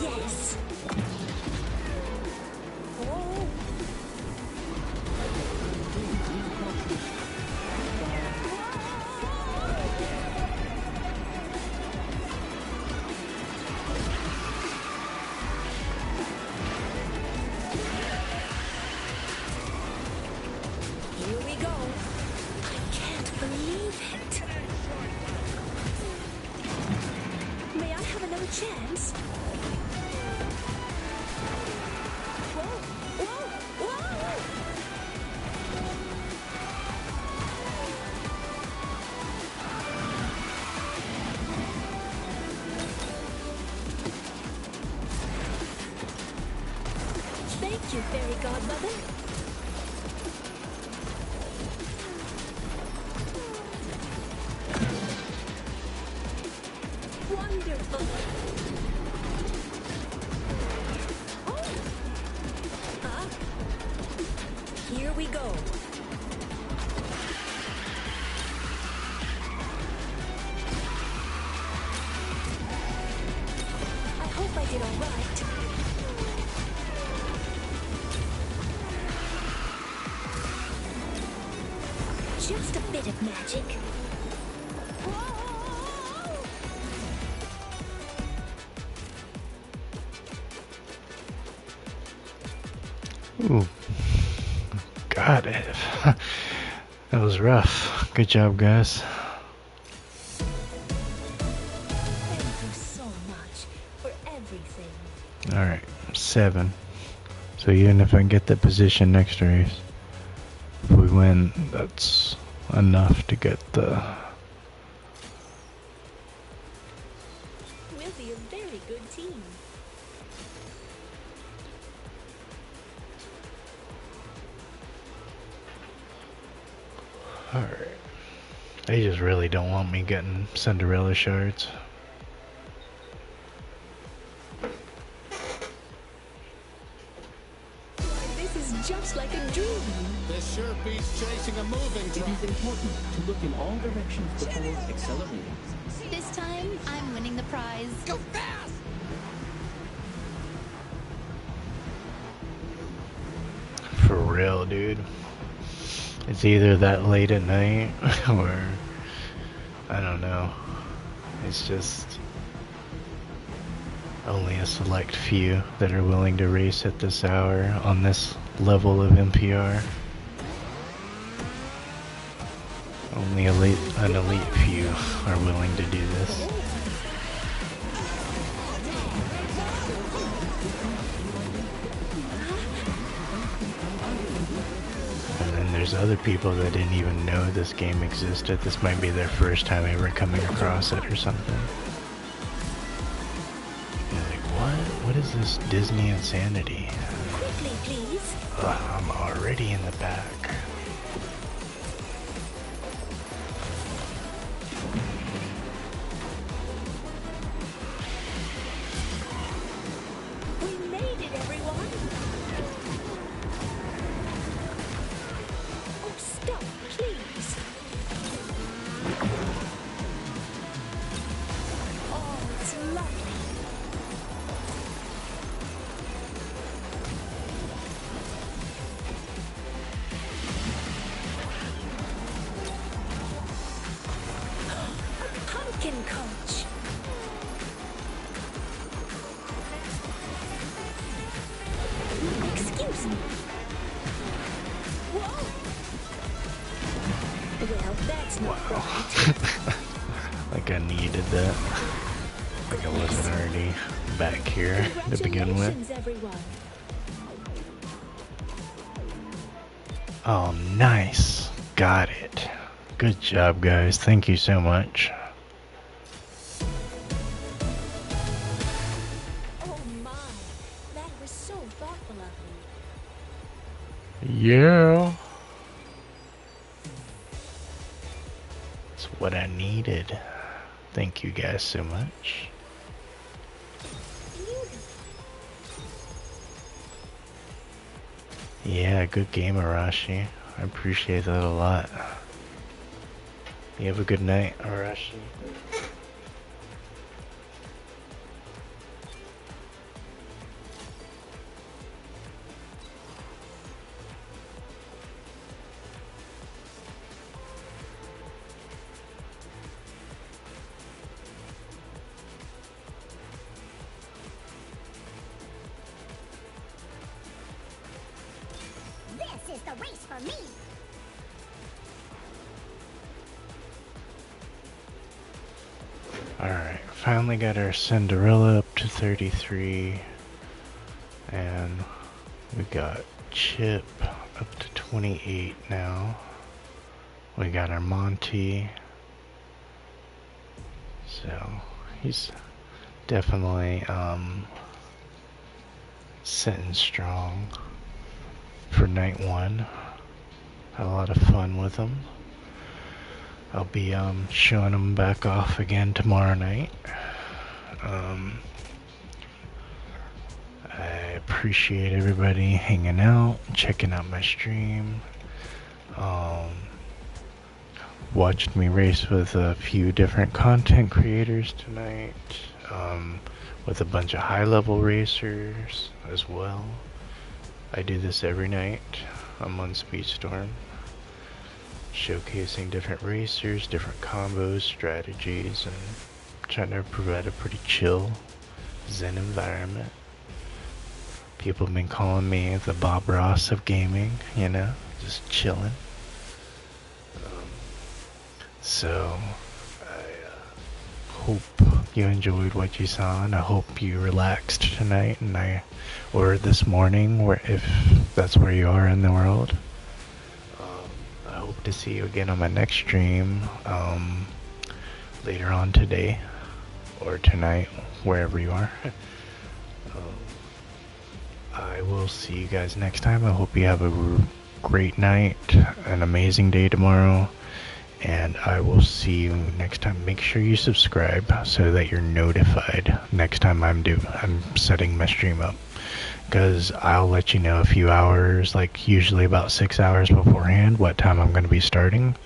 Yes. Oh. Here we go. I can't believe it. May I have another chance? Whoa! Whoa! Whoa! Thank you, fairy godmother. Wonderful. Here we go. I hope I did all right. Just a bit of magic. Ooh. Got it. That was rough. Good job, guys. Thank you so much for everything. Alright, 7. So even if I get that position next race, if we win, that's enough to get the... We'll be a very good team. Alright. They just really don't want me getting Cinderella shards. This is just like a dream. This sure beats chasing a moving It truck. is important to look in all directions before accelerating. This time, I'm winning the prize. Go fast! For real, dude. It's either that late at night or I don't know. It's just Only a select few that are willing to race at this hour on this level of NPR. Only an elite few are willing to do this. And then there's other people that didn't even know this game existed. This might be their first time ever coming across it or something. You're like, what is this Disney insanity? Quickly, please. I'm already in the back. We made it, everyone. Oh, stop, please. Oh, it's lovely. A pumpkin coach. Excuse me. Whoa. Well, that's not right. Like I needed that. Like I wasn't already back here to begin with. Congratulations, everyone. Oh, nice. Got it. Good job, guys. Thank you so much. Oh my, that was so thoughtful of you. Yeah. It's what I needed. Thank you guys so much. Yeah, good game, Arashi. I appreciate that a lot. You have a good night, Arashi. This is the race for me. Alright, finally got our Cinderella up to 33. And we got Chip up to 28 now. We got our Monty. So he's definitely sitting strong for night one. Had a lot of fun with him. I'll be showing him back off again tomorrow night. I appreciate everybody hanging out, checking out my stream. Watched me race with a few different content creators tonight, with a bunch of high-level racers as well. I do this every night. I'm on SpeedStorm, showcasing different racers, different combos, strategies, and trying to provide a pretty chill, zen environment. People have been calling me the Bob Ross of gaming, you know, just chilling. So, I hope you enjoyed what you saw, and I hope you relaxed tonight, or this morning, if that's where you are in the world. I hope to see you again on my next stream, later on today, or tonight, wherever you are. I will see you guys next time. I hope you have a great night, an amazing day tomorrow, and I will see you next time. Make sure you subscribe so that you're notified next time I'm setting my stream up, because I'll let you know a few hours, like usually about 6 hours beforehand, what time I'm going to be starting.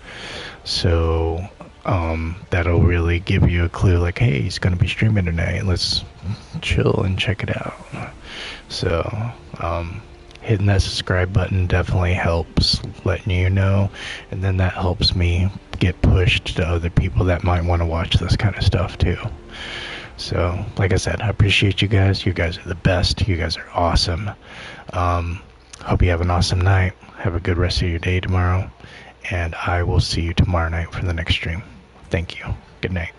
So that'll really give you a clue, like, hey, he's going to be streaming tonight, let's chill and check it out. So hitting that subscribe button definitely helps, letting you know, and then that helps me get pushed to other people that might want to watch this kind of stuff too. So, like I said, I appreciate you guys. You guys are the best. You guys are awesome. Hope you have an awesome night. Have a good rest of your day tomorrow. And I will see you tomorrow night for the next stream. Thank you. Good night.